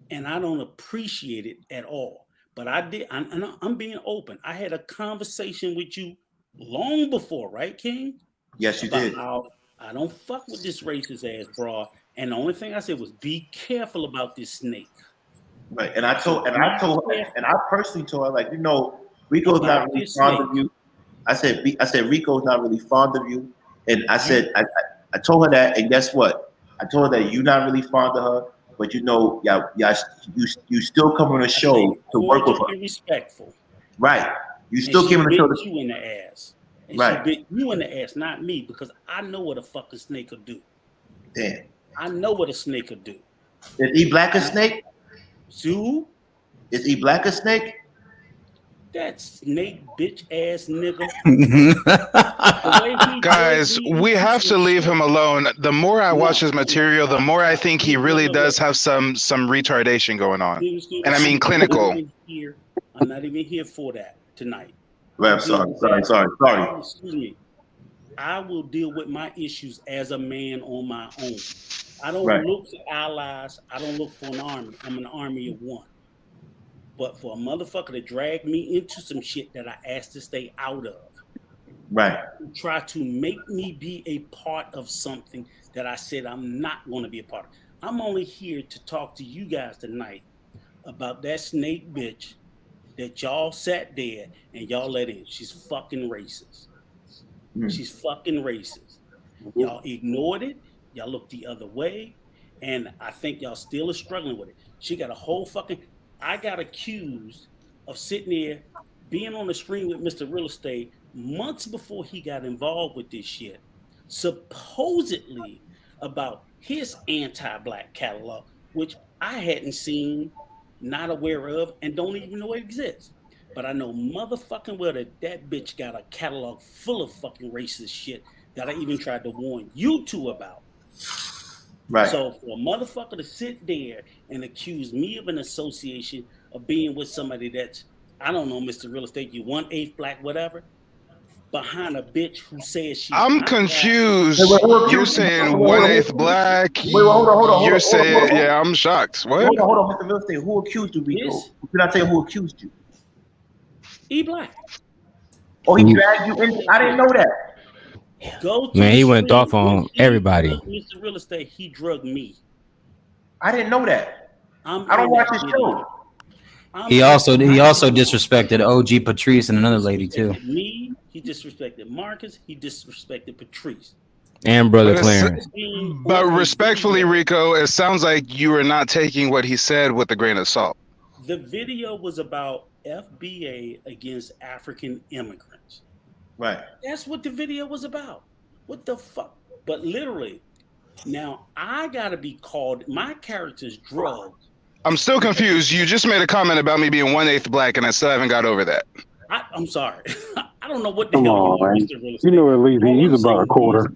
And I don't appreciate it at all. But I did, I'm being open. I had a conversation with you long before, right, King? Yes, you did. How I don't fuck with this racist ass broad. And the only thing I said was be careful about this snake. Right. And I personally told her, like, Rico's not really fond of you. I said Rico's not really fond of you. And I said, I told her that, and guess what? I told her that you're not really fond of her, but you still come on a show to work with her. Respectful. Right. You still came on the show to you in the ass. And right. She bit you in the ass, not me, because I know what a fucking snake could do. Damn. I know what a snake could do. Is E Black a snake? Sue? Is E Black a snake? That snake bitch ass nigga. Guys, we have to leave him alone. The more I watch his material, the more I think he really does have some retardation going on. And I mean clinical. I'm not even here for that tonight. Well, I'm sorry. Excuse me. I will deal with my issues as a man on my own. I don't look for allies. I don't look for an army. I'm an army of one. But for a motherfucker to drag me into some shit that I asked to stay out of, Right. Who try to make me be a part of something that I said I'm not going to be a part of. I'm only here to talk to you guys tonight about that snake bitch that y'all sat there and y'all let in. She's fucking racist. She's fucking racist. Y'all ignored it. Y'all looked the other way. And I think y'all still are struggling with it. She got a whole fucking. I got accused of sitting there being on the screen with Mr. Real Estate months before he got involved with this shit, supposedly about his anti-black catalog, which I hadn't seen, not aware of, and don't even know it exists. But I know motherfucking well that bitch got a catalog full of fucking racist shit that I even tried to warn you two about. Right. So for a motherfucker to sit there and accuse me of an association of being with somebody that's, I don't know, Mr. Real Estate, you 1/8 black, whatever, behind a bitch who says she's I'm not confused. black. You're saying 1/8 black. You're saying, yeah, I'm shocked. What? Hold on, Mr. Real Estate. Who accused you, Rico? Did I tell you who accused you? E Black. Oh, he dragged you in. I didn't know that. Go to Man, the he went stream off on when he everybody. drugged Mr. Real Estate, he drugged me. I didn't know that. I don't watch his show. He also disrespected OG Patrice and another lady too, Me, he disrespected Marcus, he disrespected Patrice. and brother But it's- Clarence. But respectfully, Rico, it sounds like you are not taking what he said with a grain of salt. The video was about FBA against African immigrants. Right. That's what the video was about. What the fuck? But literally, now I gotta be called, my character's drugged. I'm still confused. You just made a comment about me being 1/8 black, and I still haven't got over that. I'm sorry. I don't know what the Come hell on, you are, man. Mr. Real Estate. You know at least he's about a quarter.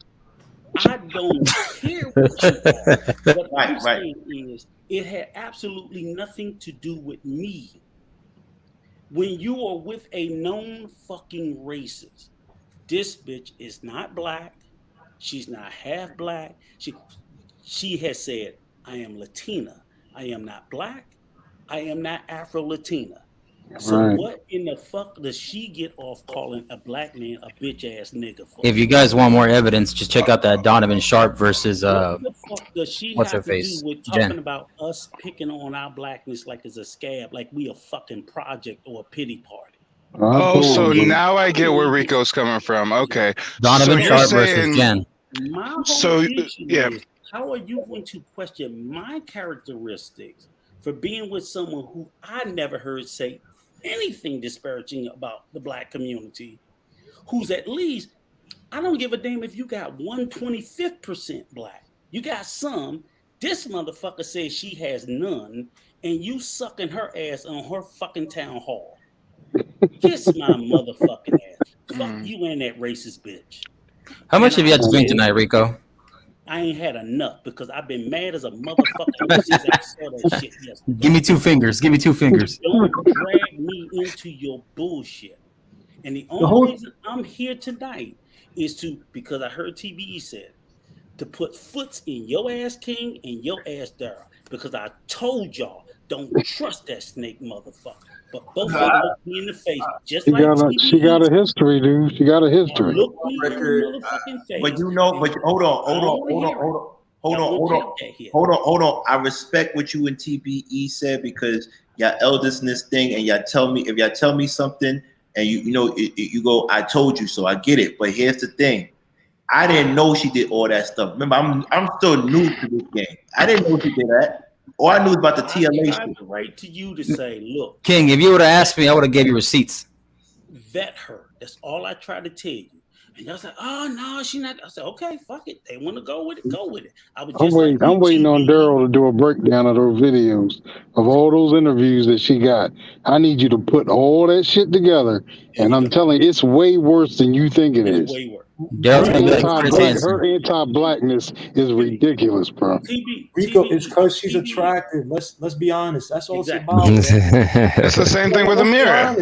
I don't care what you are. What I'm saying is, it had absolutely nothing to do with me. When you are with a known fucking racist, this bitch is not black. She's not half black. She has said, I am Latina. I am not black. I am not Afro-Latina. So Right. what in the fuck does she get off calling a black man a bitch ass nigga for? If you guys want more evidence, just check out that Donovan Sharp versus What the fuck does she what's have her to face? do with talking Jen. about us picking on our blackness like it's a scab, like we a fucking project or a pity party? Oh, so now I get where Rico's coming from. Okay. Donovan so you're Sharp versus saying, Jen. My whole So, issue yeah. is, how are you going to question my characteristics for being with someone who I never heard say anything disparaging about the black community, who's at least, I don't give a damn if you got 1/25% black. You got some. This motherfucker says she has none, and you sucking her ass on her fucking town hall. Kiss my motherfucking ass. Fuck you and that racist bitch. How much have you had to And drink tonight, Rico? I ain't had enough because I've been mad as a motherfucker ever since I saw that shit yesterday. Give me 2 fingers. Give me 2 fingers. Don't drag me into your bullshit. And the only reason I'm here tonight is to, because I heard TBE said, to put foots in your ass, King, and your ass, Dara. Because I told y'all, don't trust that snake motherfucker. But both of them looked me in the face, just She like got TBE. a history, dude. She got a history. Look me in the motherfucking face. But you know, but hold on. I respect what you and TBE said because y'all elders in this thing, and y'all tell me if y'all tell me something, and you know you go, I told you so. I get it. But here's the thing. I didn't know she did all that stuff. Remember, I'm still new to this game. I didn't know she did that. All I knew about the TLA I shit. have the right to you to say, look, King, if you would have asked me, I would have gave you receipts. vet her. That's all I try to tell you. And y'all say, oh no, she not. I said, okay, fuck it. They want to go with it, go with it. I was just I'm waiting on Daryl to do a breakdown of those videos of all those interviews that she got. I need you to put all that shit together, and I'm telling you, it's way worse than you think it is. way worse. Her anti-blackness is ridiculous, bro. Rico, it's because she's attractive. Let's be honest. That's all it's about. It's the same thing with Amira.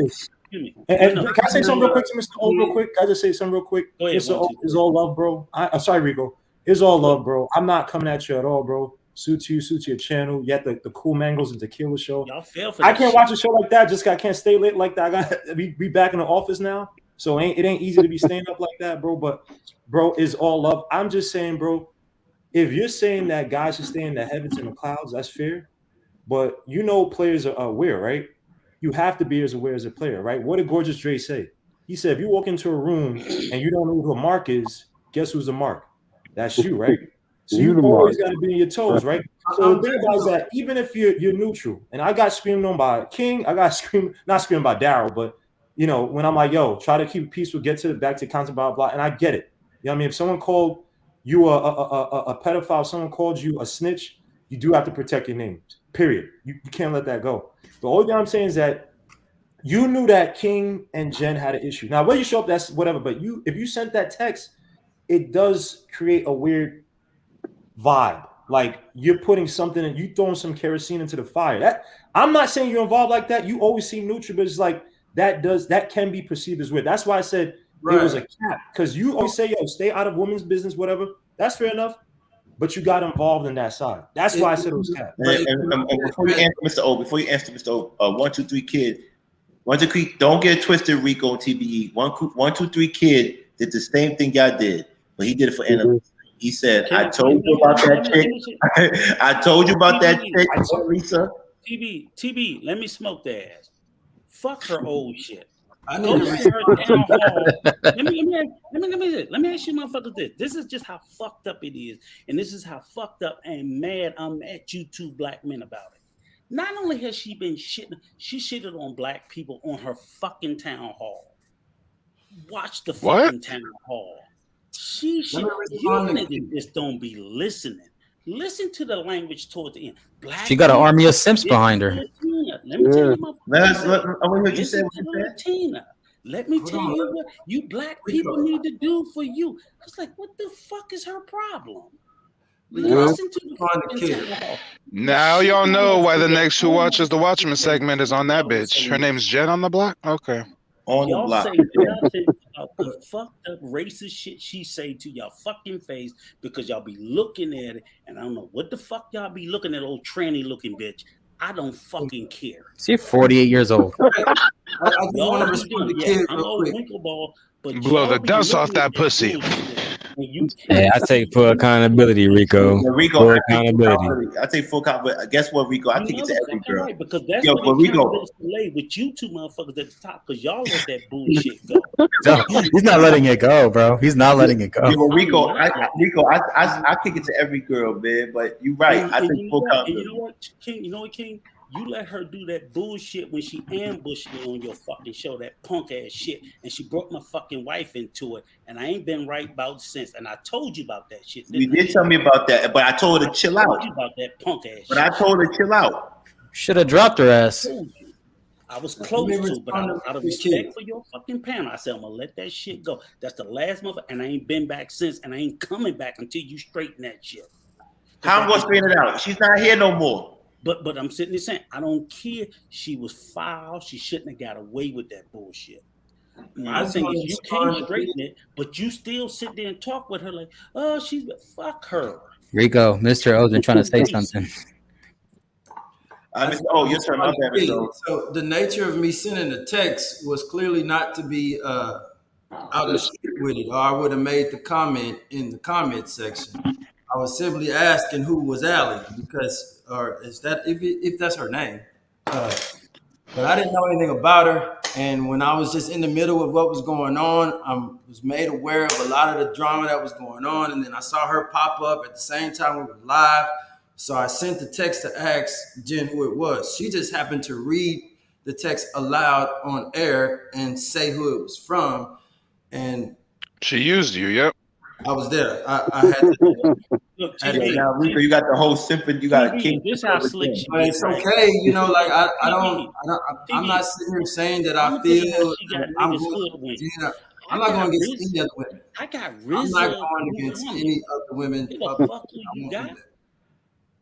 And can I say something real quick to Mr. O real quick? Can I just say something real quick? Mr. O is all love, bro. I'm sorry, Rico. It's all love, bro. I'm not coming at you at all, bro. Suits you, suits your channel. You had the Cool Mangoes and Tequila show. Y'all fail for I that can't shit. watch a show like that. I can't stay late like that. I got we back in the office now. So it ain't easy to be staying up like that, bro. But bro, it's all love. I'm just saying, bro, if you're saying that guys should stay in the heavens and the clouds, that's fair. But you know players are aware, right? You have to be as aware as a player, right? What did Gorgeous Dre say? He said, if you walk into a room and you don't know who a mark is, guess who's a mark? That's you, right? So you always got to be on your toes, right? So the thing about it is that even if you're neutral, and I got screamed on by King, I got not screamed by Daryl, but you know, when I'm like, yo, try to keep it peaceful, get to back to content, blah, blah, and I get it. You know what I mean? If someone called you a pedophile, if someone called you a snitch, you do have to protect your name. Period. You can't let that go. The only thing I'm saying is that you knew that King and Jen had an issue. Now, whether you show up, that's whatever. But if you sent that text, it does create a weird vibe. Like you're putting something and you throwing some kerosene into the fire. That I'm not saying you're involved like that. You always seem neutral, but it's like that can be perceived as weird. That's why I said it was a cap. Because you always say, yo, stay out of women's business, whatever. That's fair enough. But you got involved in that side. That's why I said it was cap. And before you answer Mr. O, 1, 2, 3 kid, 1, 2, 3, don't get it twisted, Rico and TBE. 1, 2, 3 kid did the same thing y'all did, but he did it for Annalisa. He said, I told you about that chick. I told you about that chick, Lisa. TB, let me smoke the ass. Fuck her old shit. I Go need to to her town hall. Let me ask you motherfuckers this. This is just how fucked up it is. And this is how fucked up and mad I'm at you two black men about it. Not only has she been shitting, she shitted on black people on her fucking town hall. Watch the fucking town hall. You niggas just don't be listening. Listen to the language toward the end. Black She got an army of simps behind her. Let me tell you, Latina. Let me tell you what you black people need to do for you. I was like, what the fuck is her problem? Listen to the fucking Now y'all know why the next Who Watches the Watchmen segment is on that bitch. Her name's Jen on the block? Okay. On the y'all block. say nothing about the fucked up racist shit she say to y'all fucking face because y'all be looking at it and I don't know what the fuck y'all be looking at, old tranny looking bitch. I don't fucking care. She's 48 years old. I want to respond to Kid I'm real old quick. Winklerball, but Blow the dust off that pussy. Hey, I take full accountability, Rico. Rico, Full I take accountability. I take full accountability. Guess what, Rico? I take it to every girl. Right, because that's Yo, what but Rico, lay with you two motherfuckers at the top because y'all let that bullshit go. No, he's not letting it go, bro. He's not letting it go. Yeah, well, Rico, I kick it to every girl, man. But you're right. I take full accountability. You know what, King? You know what, King? You let her do that bullshit when she ambushed me on your fucking show, that punk ass shit, and she brought my fucking wife into it, and I ain't been right about since. And I told you about that shit. You did tell me about that, but I told her to chill out. I told you about that punk ass but shit. I told her to chill out. Should have dropped her ass. I was close to, but out of respect for your fucking panel, I said I'm gonna let that shit go. That's the last mother, and I ain't been back since, and I ain't coming back until you straighten that shit. How I'm gonna straighten it out? She's not here no more. But I'm sitting there saying, I don't care. She was foul. She shouldn't have got away with that bullshit. I think you can't straighten it, but you still sit there and talk with her like, oh, she's fuck her. Rico, Mr. O's been trying to say something. Your turn. My bad, Mr. O. So the nature of me sending the text was clearly not to be out in the street with it, or I would have made the comment in the comment section. I was simply asking who was Allie because, or is that if that's her name? But I didn't know anything about her, and when I was just in the middle of what was going on, I was made aware of a lot of the drama that was going on, and then I saw her pop up at the same time we were live. So I sent the text to ask Jen who it was. She just happened to read the text aloud on air and say who it was from, and she used you. Yep. I was there. I had to. Look, now, Rico, you got the whole symphony. You got a king. This how slick she But it's okay, you know. Like I'm not sitting here saying that I feel I'm going. I'm not going against any other women. I got I'm not going against any other women.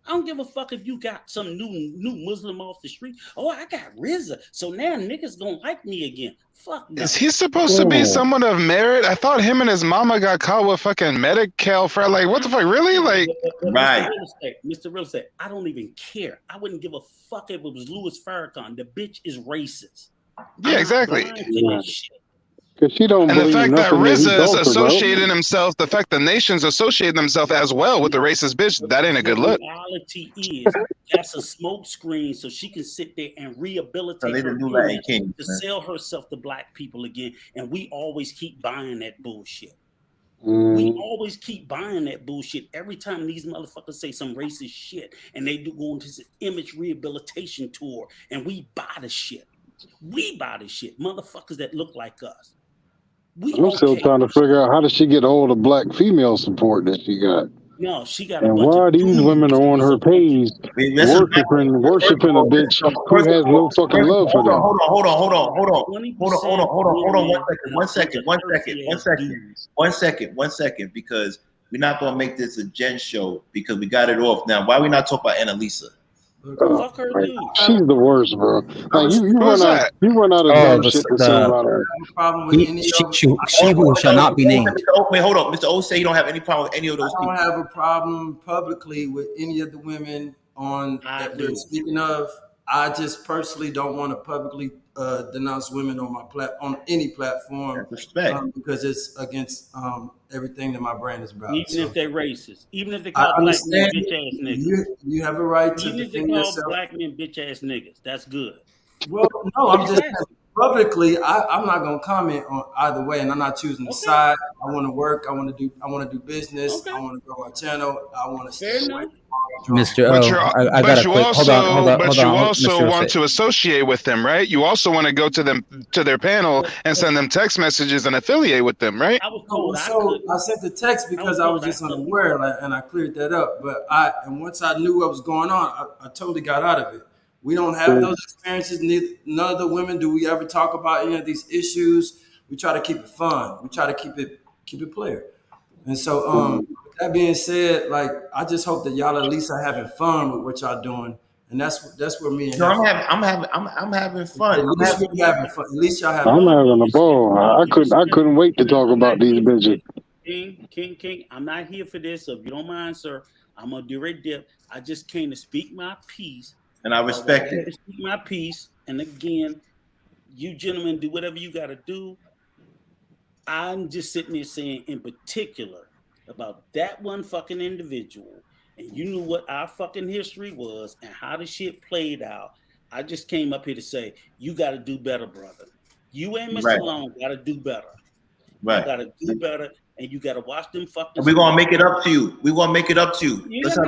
I don't give a fuck if you got some new Muslim off the street. Oh, I got RZA. So now niggas gonna like me again. Fuck no. Is he supposed to be someone of merit? I thought him and his mama got caught with fucking Medi-Cal for like, what the fuck, really? Like, right. Mr. Real Estate, I don't even care. I wouldn't give a fuck if it was Louis Farrakhan. The bitch is racist. Yeah, exactly. Because she don't And the believe fact that nothing that he RZA is talks about. associating himself, the fact the nations associate themselves as well with the racist bitch, that ain't a good look. The reality is that's a smoke screen so she can sit there and rehabilitate her image to sell herself to black people again. And we always keep buying that bullshit. We always keep buying that bullshit every time these motherfuckers say some racist shit and they do go into this image rehabilitation tour and we buy the shit. We buy the shit. Motherfuckers that look like us. I'm still trying to figure out how did she get all the black female support that she got. No, she got and why these women are on her page worshiping a bitch who has no fucking love for them. Hold on. One second, because we're not gonna make this a Jen show because we got it off now. Why we not talk about Annalisa? Fuck her, dude. She's the worst, bro. Like, you run out of dumb shit to say about her. She who shall not be named. Wait, hold on. Mr. O say you don't have any problem with any of those people. I don't have a problem publicly with any of the women that we're speaking of. I just personally don't want to publicly denounce women on on any platform. Because it's against everything that my brand is about. Even if they're racist, even if they call black men bitch ass niggas, you have a right to even if they defend call yourself. black men bitch ass niggas. That's good. Well, no, I'm just saying, publicly. I'm not gonna comment on either way, and I'm not choosing a side. I want to work. I want to do business. I want to grow my channel. I want to stay away. Mr. O, I got a quick. Hold on. But you also want to associate with them, right? You also want to go to them to their panel and send them text messages and affiliate with them, right? So I sent the text because I was just unaware, and I cleared that up. But once I knew what was going on, I totally got out of it. We don't have those experiences. None of the women do we ever talk about any of these issues. We try to keep it fun. We try to keep it player. And so, with that being said, like, I just hope that y'all at least are having fun with what y'all doing, and that's where me and no, I'm having fun. At least y'all having fun. I'm having a ball. I couldn't wait to talk about these bitches. King, I'm not here for this. So if you don't mind, sir, I'm gonna do right there. I just came to speak my piece. And I respect it. Speak my piece. And again, you gentlemen do whatever you got to do. I'm just sitting there saying, in particular, about that one fucking individual, and you knew what our fucking history was and how the shit played out. I just came up here to say, you got to do better, brother. You and Mr. Long got to do better. Right. You got to do better, and you got to watch them fucking. We're gonna make it up to you. We're gonna make it up to you. Listen,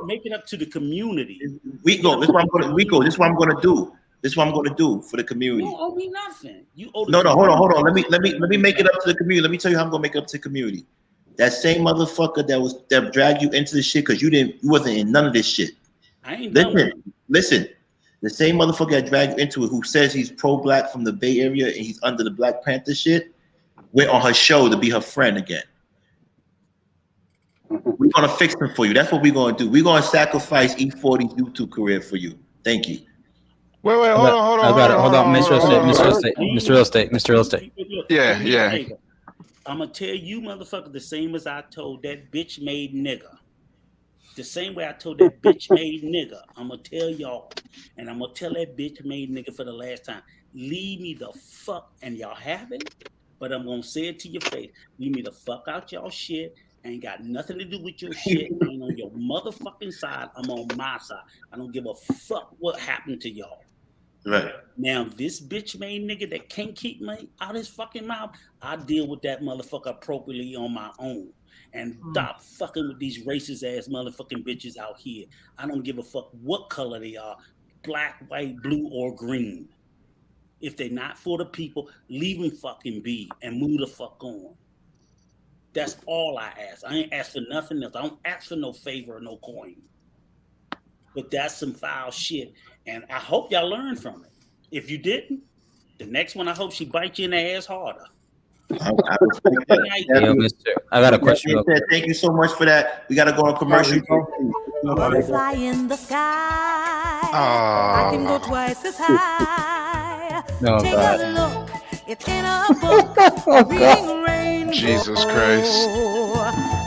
make it up to the community. This is what I'm gonna do. This is what I'm gonna do for the community. You don't owe me nothing. You owe the No, hold on. Let me make it up to the community. Let me tell you how I'm gonna make it up to the community. That same motherfucker that dragged you into this shit because you wasn't in none of this shit. I ain't listen. The same motherfucker that dragged you into it, who says he's pro-black from the Bay Area and he's under the Black Panther shit, went on her show to be her friend again. We're gonna fix him for you. That's what we're gonna do. We're gonna sacrifice E40's YouTube career for you. Thank you. Wait, hold on. Mr. Real Estate. Yeah. I'm gonna tell you, motherfucker, the same as I told that bitch made nigga. The same way I told that bitch made nigga, I'm gonna tell y'all, and I'm gonna tell that bitch made nigga for the last time. Leave me the fuck, and y'all have it, but I'm gonna say it to your face. Leave me the fuck out y'all shit. Ain't got nothing to do with your shit. I ain't on your motherfucking side. I'm on my side. I don't give a fuck what happened to y'all. Right. Now, this bitch made nigga that can't keep me out his fucking mouth, I deal with that motherfucker appropriately on my own. And stop fucking with these racist ass motherfucking bitches out here. I don't give a fuck what color they are, black, white, blue, or green. If they're not for the people, leave them fucking be and move the fuck on. That's all I ask. I ain't ask for nothing else. I don't ask for no favor or no coin. But that's some foul shit. And I hope y'all learned from it. If you didn't, the next one, I hope she bites you in the ass harder. I got a question. Thank you so much for that. We got to go on commercial. Fly in the sky. I can go twice as high. Take a look. It's in a book. Reading rainbow. Jesus Christ.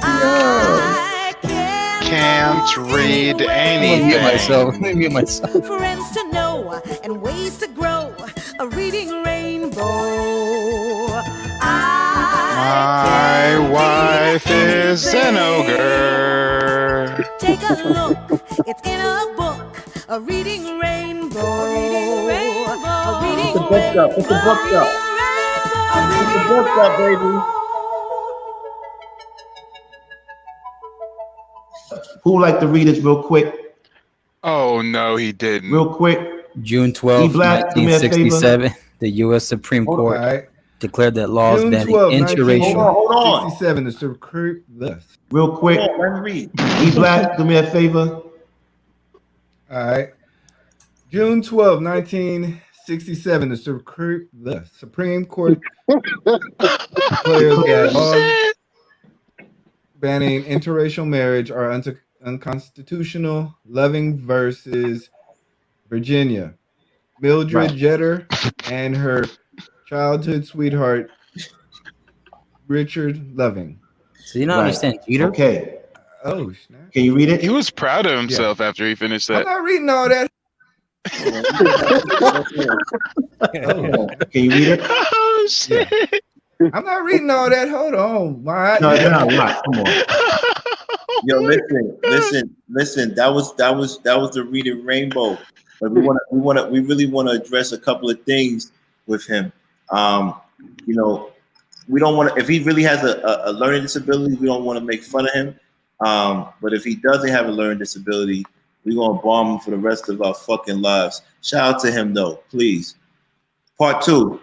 I can't read anything. Let me mute myself. Friends to know and ways to grow. A reading rainbow. rainbow. My wife is an ogre. Take a look, it's in a book, a reading rainbow. A reading rainbow. A reading Put the book up. Put the book up. Put the book up, baby. Who would like to read this real quick? Oh no, he didn't. Real quick. June 12, E-Black, do me a favor. 1967, the U.S. Supreme Court declared that laws June banning 12, interracial. 1967, the Supreme. Real quick. Let me read. E-Black, do me a favor. All right. June 12, 1967, the Supreme Court declared that laws banning interracial marriage are unconstitutional. Loving versus Virginia. Mildred Jeter and her childhood sweetheart, Richard Loving. So you don't understand Jeter? Okay. Oh, snap. Can you read it? He was proud of himself after he finished that. I'm not reading all that. Can you read it? Oh shit! Yeah. I'm not reading all that. Hold on. No, it's not a lot. Come on. Yo, listen. That was the reading rainbow. But we really want to address a couple of things with him. You know, we don't want to. If he really has a learning disability, we don't want to make fun of him. But if he doesn't have a learning disability, we're gonna bomb him for the rest of our fucking lives. Shout out to him though, please. Part 2.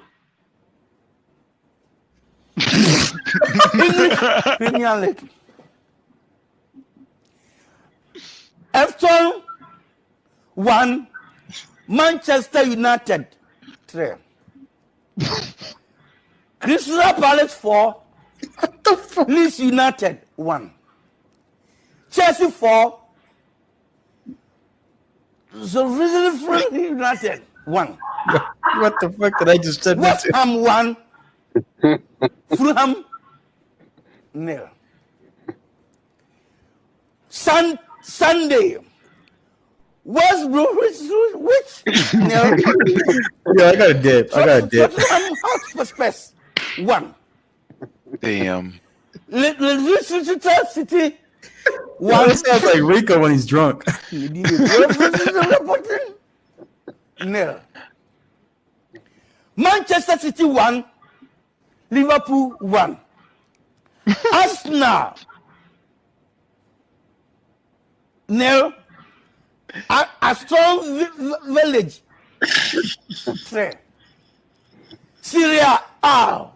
Premier League. Everton 1, Manchester United 3. Crystal Palace 4, Leeds United 1. Chelsea 4, United 1. What the fuck did I just say? West Ham 1, Fulham 0. Sunday. West Bromwich no. Yeah, I got a dip. Hotspur 1. Damn. Leicester City 1. It sounds like Rico when he's drunk. No. Manchester City 1, Liverpool 1. Arsenal 0. A strong village 3. Syria A.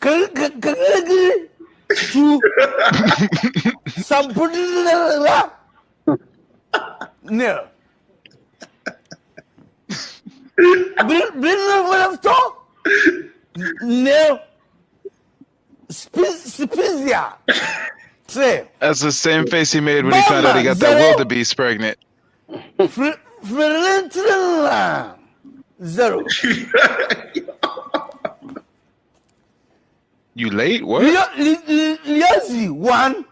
2. Sampdoria 0. Brentford 0. Spezia 3. That's the same face he made when he found out he got that wildebeest pregnant. Fiorentina 0. You late? What? Liazzi 1.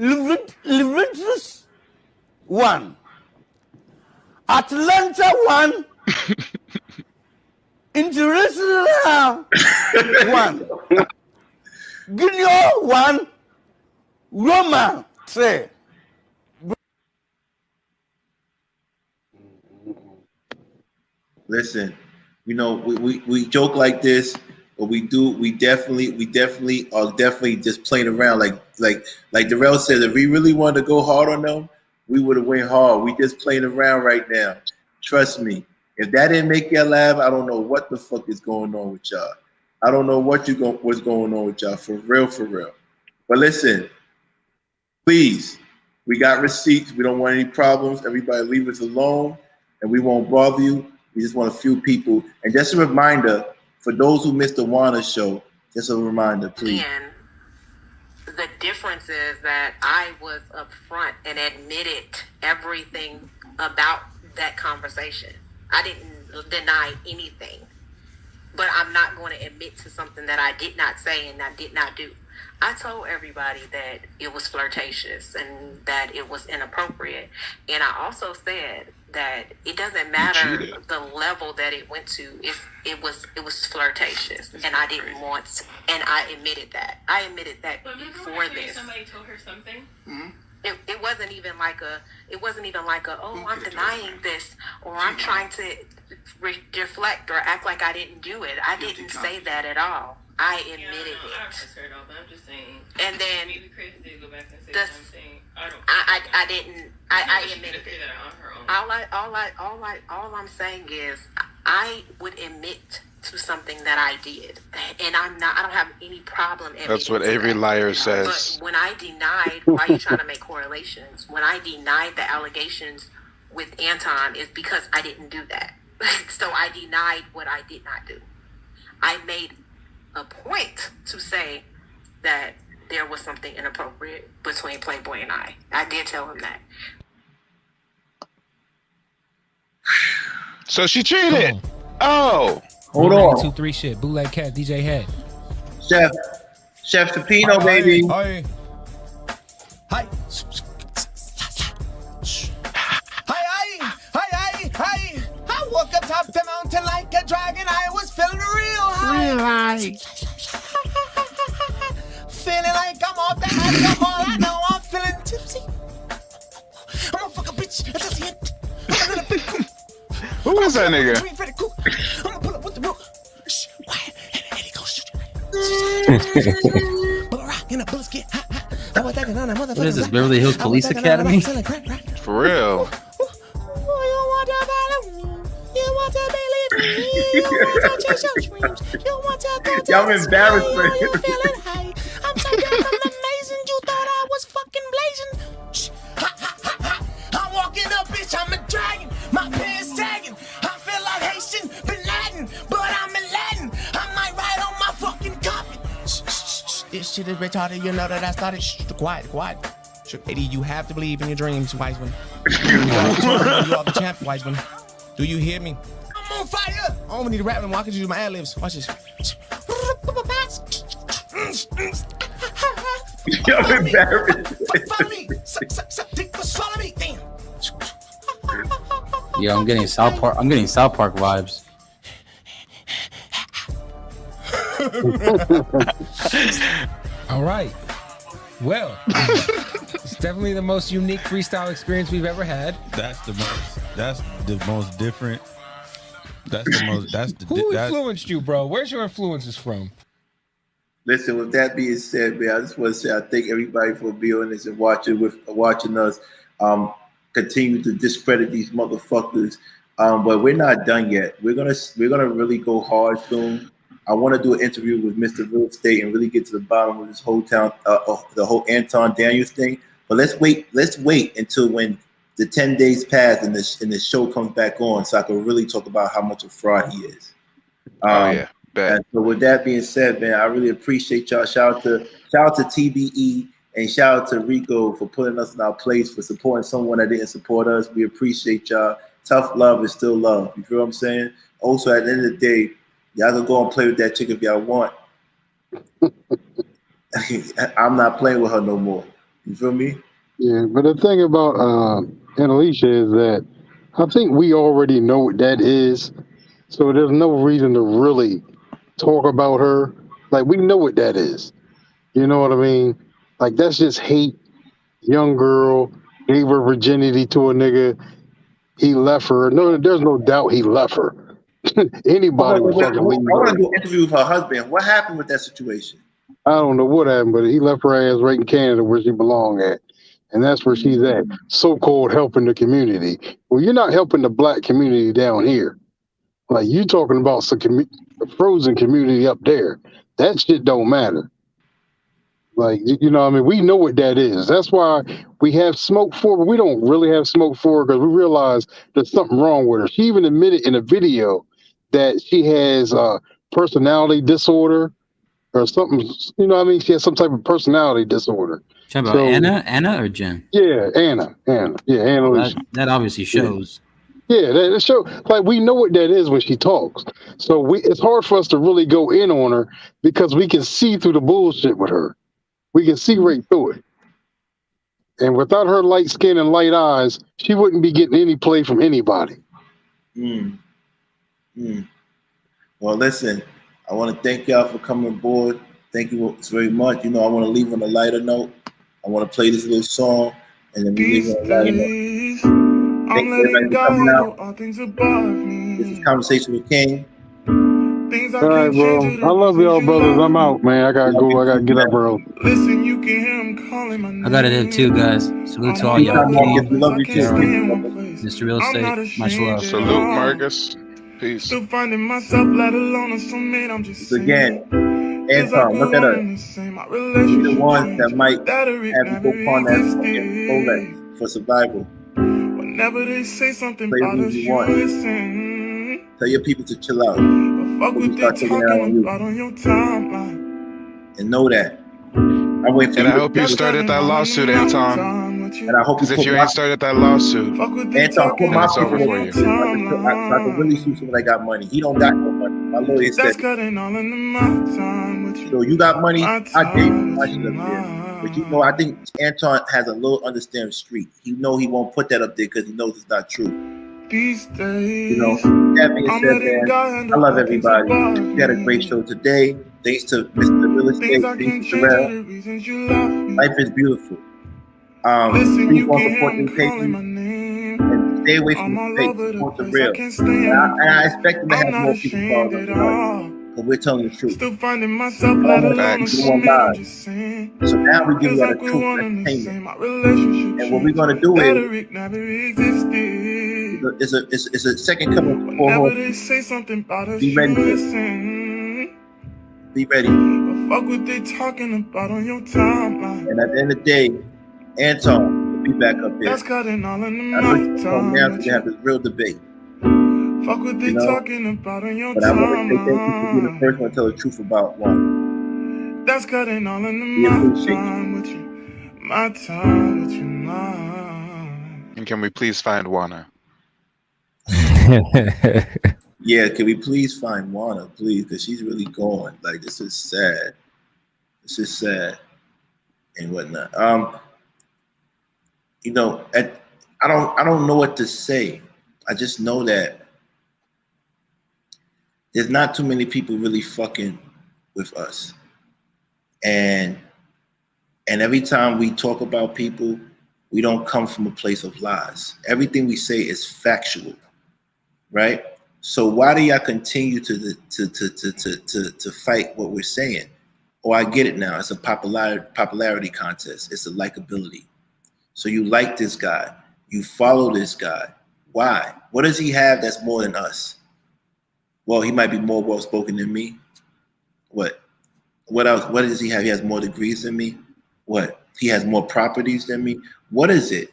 Juventus 1. Atlanta 1. International 1. Guinea 1. Roma 3. Listen, you know, we joke like this, but we definitely are just playing around. Like Darrell said, if we really wanted to go hard on them, we would have went hard. We just playing around right now. Trust me. If that didn't make you laugh, I don't know what the fuck is going on with y'all. I don't know what's going on with y'all, for real. But listen, please, we got receipts. We don't want any problems. Everybody leave us alone, and we won't bother you. We just want a few people. And just a reminder, for those who missed the Wana show, just a reminder, please. And the difference is that I was upfront and admitted everything about that conversation. I didn't deny anything, but I'm not going to admit to something that I did not say and I did not do. I told everybody that it was flirtatious and that it was inappropriate. And I also said that it doesn't matter the level that it went to. If it was flirtatious, and I didn't want to, and I admitted that. I admitted that before this. Somebody told her something. Mm-hmm. It wasn't even like a oh, I'm denying this, or I'm trying to deflect or act like I didn't do it. I didn't say that at all. I admitted it. I heard all that. I'm just saying. And then maybe Chris did go back and say something. I didn't. I admitted it. All I'm saying is I would admit to something that I did, and I don't have any problem. That's what every liar says. But when I denied, why are you trying to make correlations? When I denied the allegations with Anton, is because I didn't do that. So I denied what I did not do. I made a point to say that there was something inappropriate between Playboy and I. I did tell him that. So she cheated. Oh. Hold on. 2, 3 shit. Bootleg Cat, DJ Head. Chef Sapino, baby. Hi. Hi. I woke up top the mountain like a dragon. I was feeling real high. Feeling like I'm off the alcohol. I know I'm feeling tipsy. I'm a fucking bitch. That's it. Who is that nigga? I'm gonna pull up with the rope. Quiet. And he goes shoot. What is this, Beverly Hills Police Academy? For real. Y'all embarrassed me. I'm so damn amazing. You thought I was fucking blazing. I'm walking up, bitch. I'm a dragon. My pants tagging. I feel like Haitian Bin Laden, but I'm in Latin. I might ride on my fucking carpet. This shit is retarded. You know that I started. Quiet. Lady, you have to believe in your dreams, wise one. You are the champ, wise one. Do you hear me? I'm on fire. I don't need to rap and walk into my ad libs. Watch this. You're embarrassed. Follow me. Swallow me. Damn. Yo, I'm getting South Park vibes. All right. Well, it's definitely the most unique freestyle experience we've ever had. That's the most different. Who influenced you, bro? Where's your influences from? Listen, with that being said, man, I just want to say I thank everybody for being on this and watching us continue to discredit these motherfuckers. But we're not done yet. We're gonna really go hard soon. I want to do an interview with Mr. Real Estate and really get to the bottom of this whole the whole Anton Daniels thing. But let's wait until when the 10 days pass and the show comes back on, so I can really talk about how much of a fraud he is. Yeah. And so with that being said, man, I really appreciate y'all. Shout out to TBE and shout out to Rico for putting us in our place, for supporting someone that didn't support us. We appreciate y'all. Tough love is still love. You feel what I'm saying? Also, at the end of the day, y'all can go and play with that chick if y'all want. I'm not playing with her no more. You feel me? Yeah, but the thing about Annalisa is that I think we already know what that is. So there's no reason to really talk about her. Like, we know what that is. You know what I mean? Like, that's just hate. Young girl gave her virginity to a nigga. He left her. No, there's no doubt he left her. Anybody would fucking leave her. I want to do an interview with her husband. What happened with that situation? I don't know what happened, but he left her ass right in Canada where she belonged at. And that's where she's at. So-called helping the community. Well, you're not helping the black community down here. Like, you talking about some frozen community up there. That shit don't matter. Like, you know what I mean? We know what that is. That's why we have smoke for her, but we don't really have smoke for her because we realize there's something wrong with her. She even admitted in a video that she has personality disorder or something. You know what I mean? She has some type of personality disorder. Talking about Anna or Jen? Yeah, Anna. Yeah, Anna. Well, that obviously shows. Yeah, that show. Like, we know what that is when she talks. So it's hard for us to really go in on her because we can see through the bullshit with her. We can see right through it. And without her light skin and light eyes, she wouldn't be getting any play from anybody. Well, listen, I want to thank y'all for coming aboard. Thank you very much. You know, I want to leave on a lighter note. I want to play this little song, and then we leave on a lighter note. Thank you everybody for coming out. This is Conversation with King. All right, bro. I love y'all, brothers. I'm out, man. I gotta go. I gotta get up early. Listen, you can hear him calling my name. I got it in too, guys. Salute to all y'all. Marcus, we love you too. Mr. Real Estate, much love. Salute, Marcus. Peace. Still finding myself, let alone on some man. I'm just again, Anton, look at us. We're the ones that might have to go upon that Rolex for survival. Whenever they say something about us, you listen. Tell your people to chill out. Fuck what they talking about on your timeline. And know that. I wait for and I hope you started that lawsuit, Anton. And I hope because if you ain't started that lawsuit, Anton, put my it's over for you. I can really sue someone that got money. He don't got no money. My lawyer said. So you got money, I gave you money up there. But you know, I think Anton has a little understanding street. He know he won't put that up there because he knows it's not true. You know, that being said, man, I love everybody. We had a great show today. Thanks to Mr. Real Estate, thanks to Terrell. Life is beautiful. Please don't support these pages and stay away from the fake. Support the real. And I expect them to have more people follow them, but we're telling the truth. So now we give you a truth entertainment. And what we're gonna do is it's a second coming of four horses. Be ready. Be ready. Fuck what they talking about on your timeline. And at the end of the day, Anton will be back up there. That's cutting all in the now to have this real debate. Fuck what they talking about on your timeline. But I want to say thank you for being the first one to tell the truth about one. That's cutting all in my time with you. My time with you now. And can we please find Juana? Yeah, can we please find Juana, please? Because she's really going. Like, this is sad. This is sad and whatnot. You know, I don't know what to say. I just know that there's not too many people really fucking with us. And every time we talk about people, we don't come from a place of lies. Everything we say is factual, right? So why do y'all continue to fight what we're saying? Oh, I get it now. It's a popularity contest. It's a likability. So you like this guy. You follow this guy. Why? What does he have that's more than us? Well, he might be more well-spoken than me. What? What else? What does he have? He has more degrees than me. What? He has more properties than me. What is it?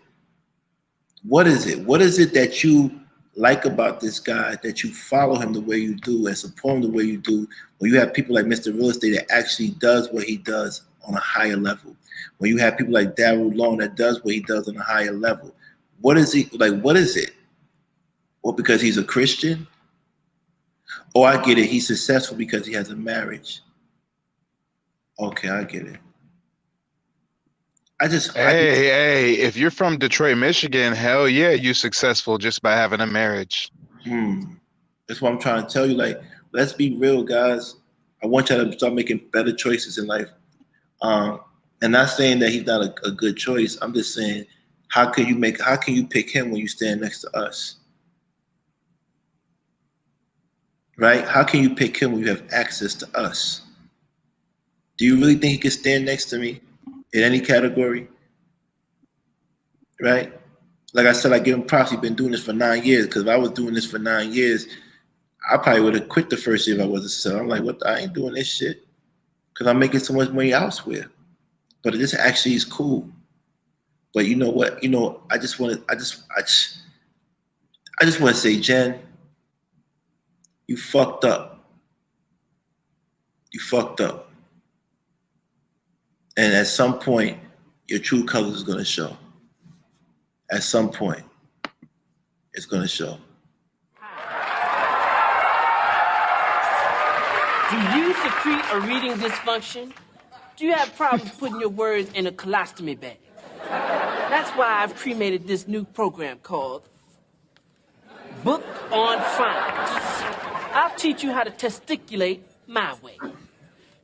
What is it? What is it that you like about this guy, that you follow him the way you do and support him the way you do? When you have people like Mr. Real Estate that actually does what he does on a higher level. When you have people like Darryl Long that does what he does on a higher level. What is he like? What is it? Well, because he's a Christian? Oh, I get it. He's successful because he has a marriage. Okay, I get it. Hey, if you're from Detroit, Michigan, hell yeah, you're successful just by having a marriage. That's what I'm trying to tell you. Like, let's be real, guys. I want y'all to start making better choices in life. And not saying that he's not a good choice. I'm just saying, how can you pick him when you stand next to us? Right? How can you pick him when you have access to us? Do you really think he can stand next to me in any category? Right? Like I said, I give him props. He's been doing this for 9 years. Because if I was doing this for 9 years, I probably would have quit the first year if I wasn't so. I'm like, what? I ain't doing this shit. Because I'm making so much money elsewhere. But this actually is cool. But you know what? You know, I just want to say, Jen, you fucked up. You fucked up. And at some point, your true colors is going to show. At some point, it's going to show. Do you secrete a reading dysfunction? Do you have problems putting your words in a colostomy bag? That's why I've cremated this new program called Book on Phonics. I'll teach you how to testiculate my way.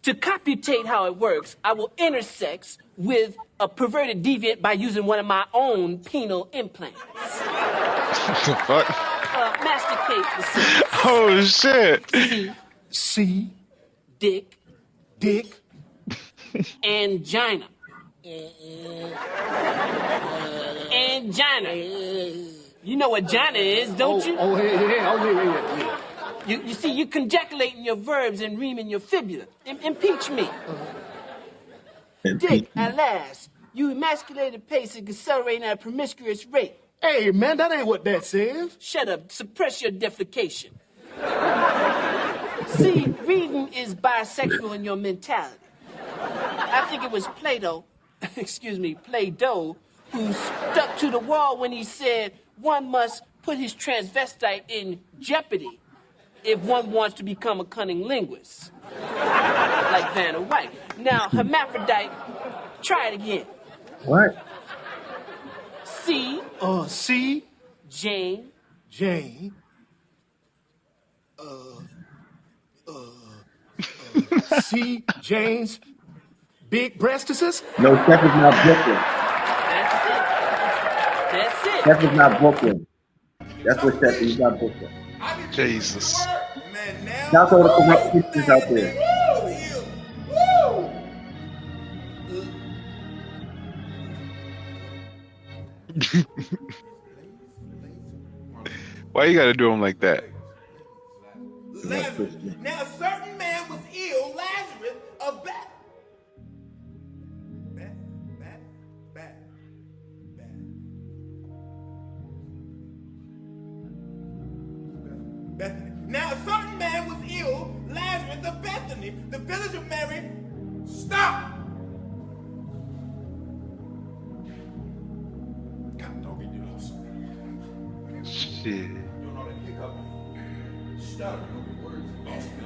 To computate how it works, I will intersex with a perverted deviant by using one of my own penile implants. The fuck? Masticate the syllabus. Oh shit. C. Dick. Angina. Angina. You know what gina is, don't you? Yeah. You see, you conjeculating your verbs and reaming your fibula. Impeach me. Dick, at last, you emasculated pace and accelerating at a promiscuous rate. Hey, man, that ain't what that says. Shut up. Suppress your defecation. See, reading is bisexual in your mentality. I think it was Plato, Play-Doh, who stuck to the wall when he said one must put his transvestite in jeopardy if one wants to become a cunning linguist. Like Vanna White. Now, hermaphrodite, try it again. What? C. Jane. C. Jane's big breastises? No, Steph is not Brooklyn. That's it. Steph is not Brooklyn. That's what Steph is not Brooklyn. Jesus. That's all the corrupt pictures out there. Why you gotta do him like that? Now, a certain man was ill, Lazarus, of Bethany. Now, a certain man was ill, Lazarus of Bethany, the village of Mary. Stop! God, don't be doing this. Shit. You don't know that hiccup. Shut up, you know the words.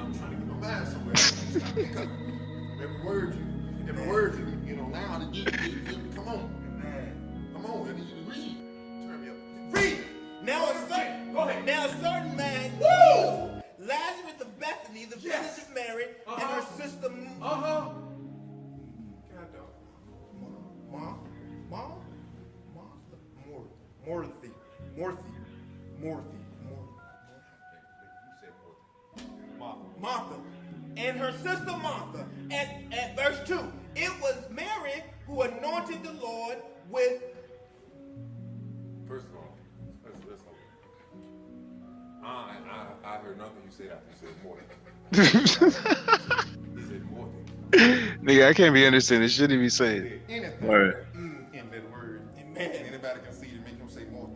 I'm trying to get my mind somewhere. Every word you know, now to get come on. Come on, I need you to read. Turn me up. Read! Now a certain man, Lazarus of Bethany, the village of Mary, and her sister, Martha, and her sister Martha. At verse 2, it was Mary who anointed the Lord with. First of all, let's hold it. I heard nothing you said after you said more. He said more. Nigga, I can't be understanding. It shouldn't be saying. Word. In that word. Amen. Anybody can see to make him say more.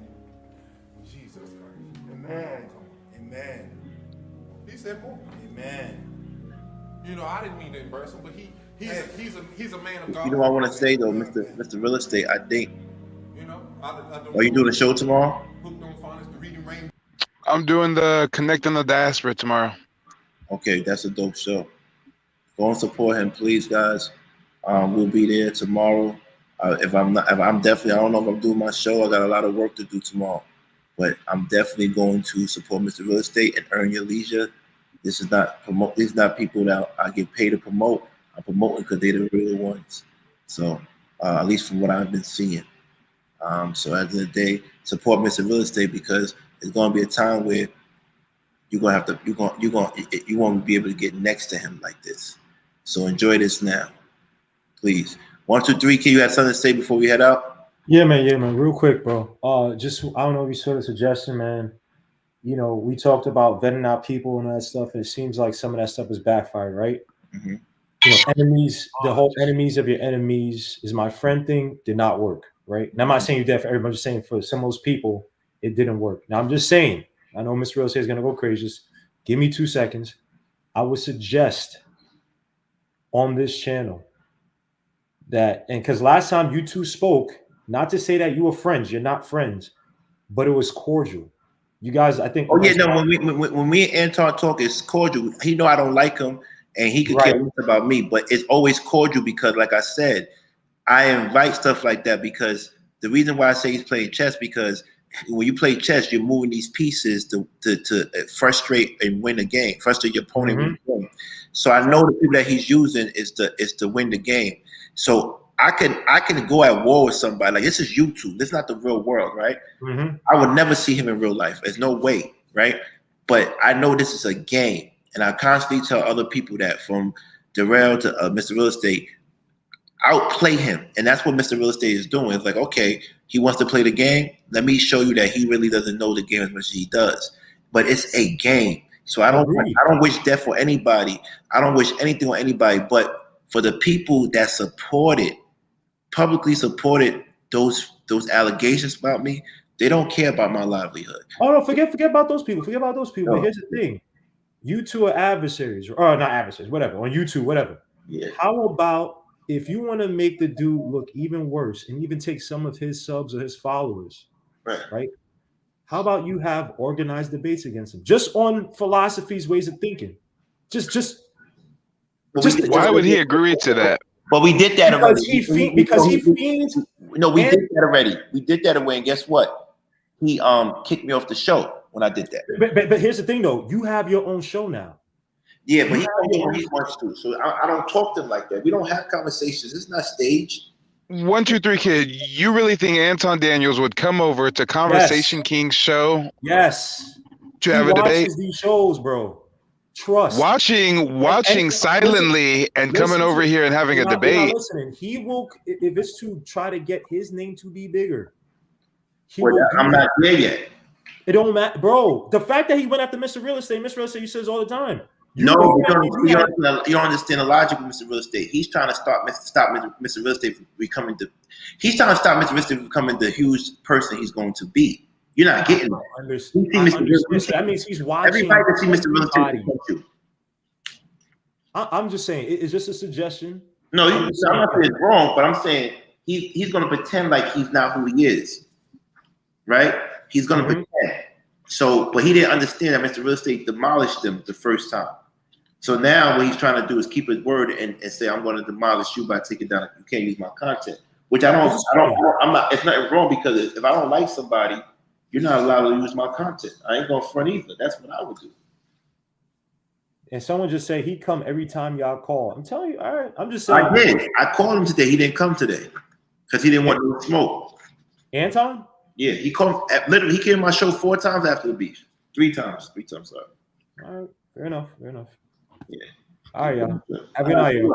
Jesus Christ. Amen. He said more. Amen. You know, I didn't mean to embarrass him, but he's a man of God. You know what I want to say though, Mr. Real Estate, I think. You know, I Are you doing a show tomorrow? I'm doing the Connecting the Diaspora tomorrow. Okay, that's a dope show. Go and support him, please, guys. We'll be there tomorrow. If I'm definitely, I don't know if I'm doing my show. I got a lot of work to do tomorrow, but I'm definitely going to support Mr. Real Estate and Earn Your Leisure. This is not people that I get paid to promote. I'm promoting because they're the real ones. So at least from what I've been seeing. So at the end of the day, support Mr. Real Estate because it's going to be a time where you won't be able to get next to him like this. So enjoy this now, please. 1, 2, 3. Can you have something to say before we head out? Yeah, man. Real quick, bro. Just I don't know if you saw the suggestion, man. You know, we talked about vetting out people and all that stuff. And it seems like some of that stuff is backfired, right? Mm-hmm. You know, enemies. The whole enemies of your enemies is my friend thing did not work, right? And I'm not saying you did for everybody. I'm just saying for some of those people, it didn't work. Now I'm just saying. I know Mr. Real Estate is gonna go crazy. Just give me 2 seconds. I would suggest on this channel that, and because last time you two spoke, not to say that you were friends, you're not friends, but it was cordial. You guys, I think. Oh yeah, no. When me and Anton talk, it's cordial. He know I don't like him, and he could care less about me. But it's always cordial because, like I said, I invite stuff like that because the reason why I say he's playing chess, because when you play chess, you're moving these pieces to frustrate and win the game, frustrate your opponent. Win the game. So I know the people that he's using is to win the game. So I can go at war with somebody. Like, this is YouTube. This is not the real world, right? I would never see him in real life. There's no way, right? But I know this is a game, and I constantly tell other people that, from Darrell to Mr. Real Estate, outplay him. And that's what Mr. Real Estate is doing. It's like, okay, he wants to play the game. Let me show you that he really doesn't know the game as much as he does. But it's a game. So I don't wish death for anybody. I don't wish anything on anybody. But for the people that publicly supported those allegations about me, they don't care about my livelihood. Oh no, forget about those people. Forget about those people. No. But here's the thing. You two are adversaries, or not adversaries, whatever, on YouTube, whatever. Yeah. How about if you want to make the dude look even worse and even take some of his subs or his followers, right? How about you have organized debates against him, just on philosophies, ways of thinking? Why would he agree to that? But we did that already. Because he feeds. No, we did that already. We did that away, and guess what? He kicked me off the show when I did that. But here's the thing, though. You have your own show now. Yeah, but he wants to. So I don't talk to him like that. We don't have conversations. It's not staged. 1, 2, 3 Kid, you really think Anton Daniels would come over to Conversation King's show? Yes. To have a debate? Watches these shows, bro. Trust. Watching silently and coming over here and having a debate. Listening. He will, if it's to try to get his name to be bigger. I'm not there yet. It don't matter, bro. The fact that he went after Mr. Real Estate, you says all the time. You don't understand the logic of Mr. Real Estate. He's trying to stop Mr. Real Estate from becoming he's trying to stop Mr. Real Estate from becoming the huge person he's going to be. You're not getting that. That means he's watching. Everybody that see Mr. Real Estate. I'm just saying, it's just a suggestion. No, I'm not saying it's wrong, but I'm saying he's going to pretend like he's not who he is, right? He's going to pretend. So, but he didn't understand that Mr. Real Estate demolished them the first time. So now what he's trying to do is keep his word and say, I'm going to demolish you by taking down. You can't use my content, which I'm not. It's nothing wrong, because if I don't like somebody, you're not allowed to use my content. I ain't going to front either. That's what I would do. And someone just say he'd come every time y'all call. I'm telling you, all right. I'm just saying. I did. I called him today. He didn't come today because he didn't want no smoke. Anton? Yeah, he called. Literally, he came to my show 4 times after the beef. 3 times. Sorry. All right. Fair enough. Yeah. All right, y'all. Have a good night, y'all.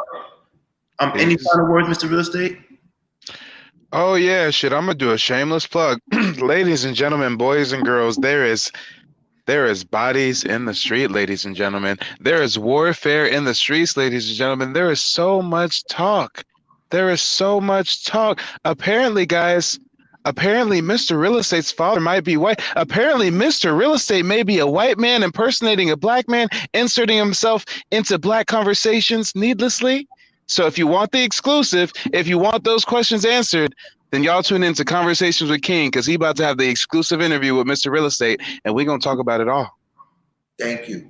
Any final words, Mr. Real Estate? Oh yeah, shit. I'm gonna do a shameless plug. Ladies and gentlemen, boys and girls, there is bodies in the street, ladies and gentlemen. There is warfare in the streets, ladies and gentlemen. There is so much talk. Apparently, guys, Mr. Real Estate's father might be white. Apparently, Mr. Real Estate may be a white man impersonating a black man, inserting himself into black conversations needlessly. So if you want the exclusive, if you want those questions answered, then y'all tune into Conversations with King, because he about to have the exclusive interview with Mr. Real Estate, and we're going to talk about it all. Thank you.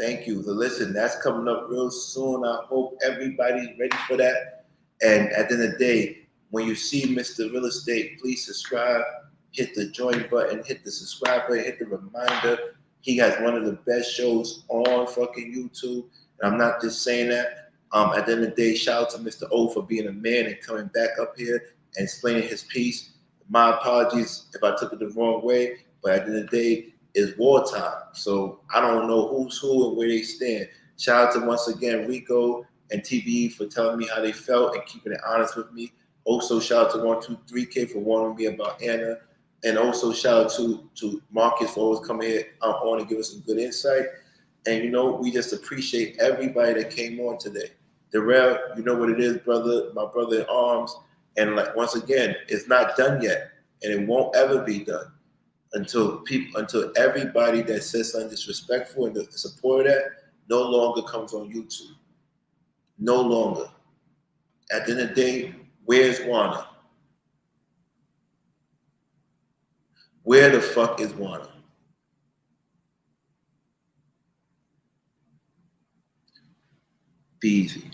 So listen, that's coming up real soon. I hope everybody's ready for that. And at the end of the day, when you see Mr. Real Estate, please subscribe, hit the join button, hit the subscribe button, hit the reminder. He has one of the best shows on fucking YouTube. And I'm not just saying that. At the end of the day, shout out to Mr. O for being a man and coming back up here and explaining his piece. My apologies if I took it the wrong way, but at the end of the day, it's wartime. So I don't know who's who and where they stand. Shout out to, once again, Rico and TBE for telling me how they felt and keeping it honest with me. Also, shout out to 123K for warning me about Anna. And also shout out to Marcus for always coming here on and give us some good insight. And, we just appreciate everybody that came on today. Darrell, you know what it is, brother, my brother in arms. And once again, it's not done yet. And it won't ever be done until everybody that says something disrespectful and the support of that no longer comes on YouTube. No longer. At the end of the day, where's Juana? Where the fuck is Juana? Be easy.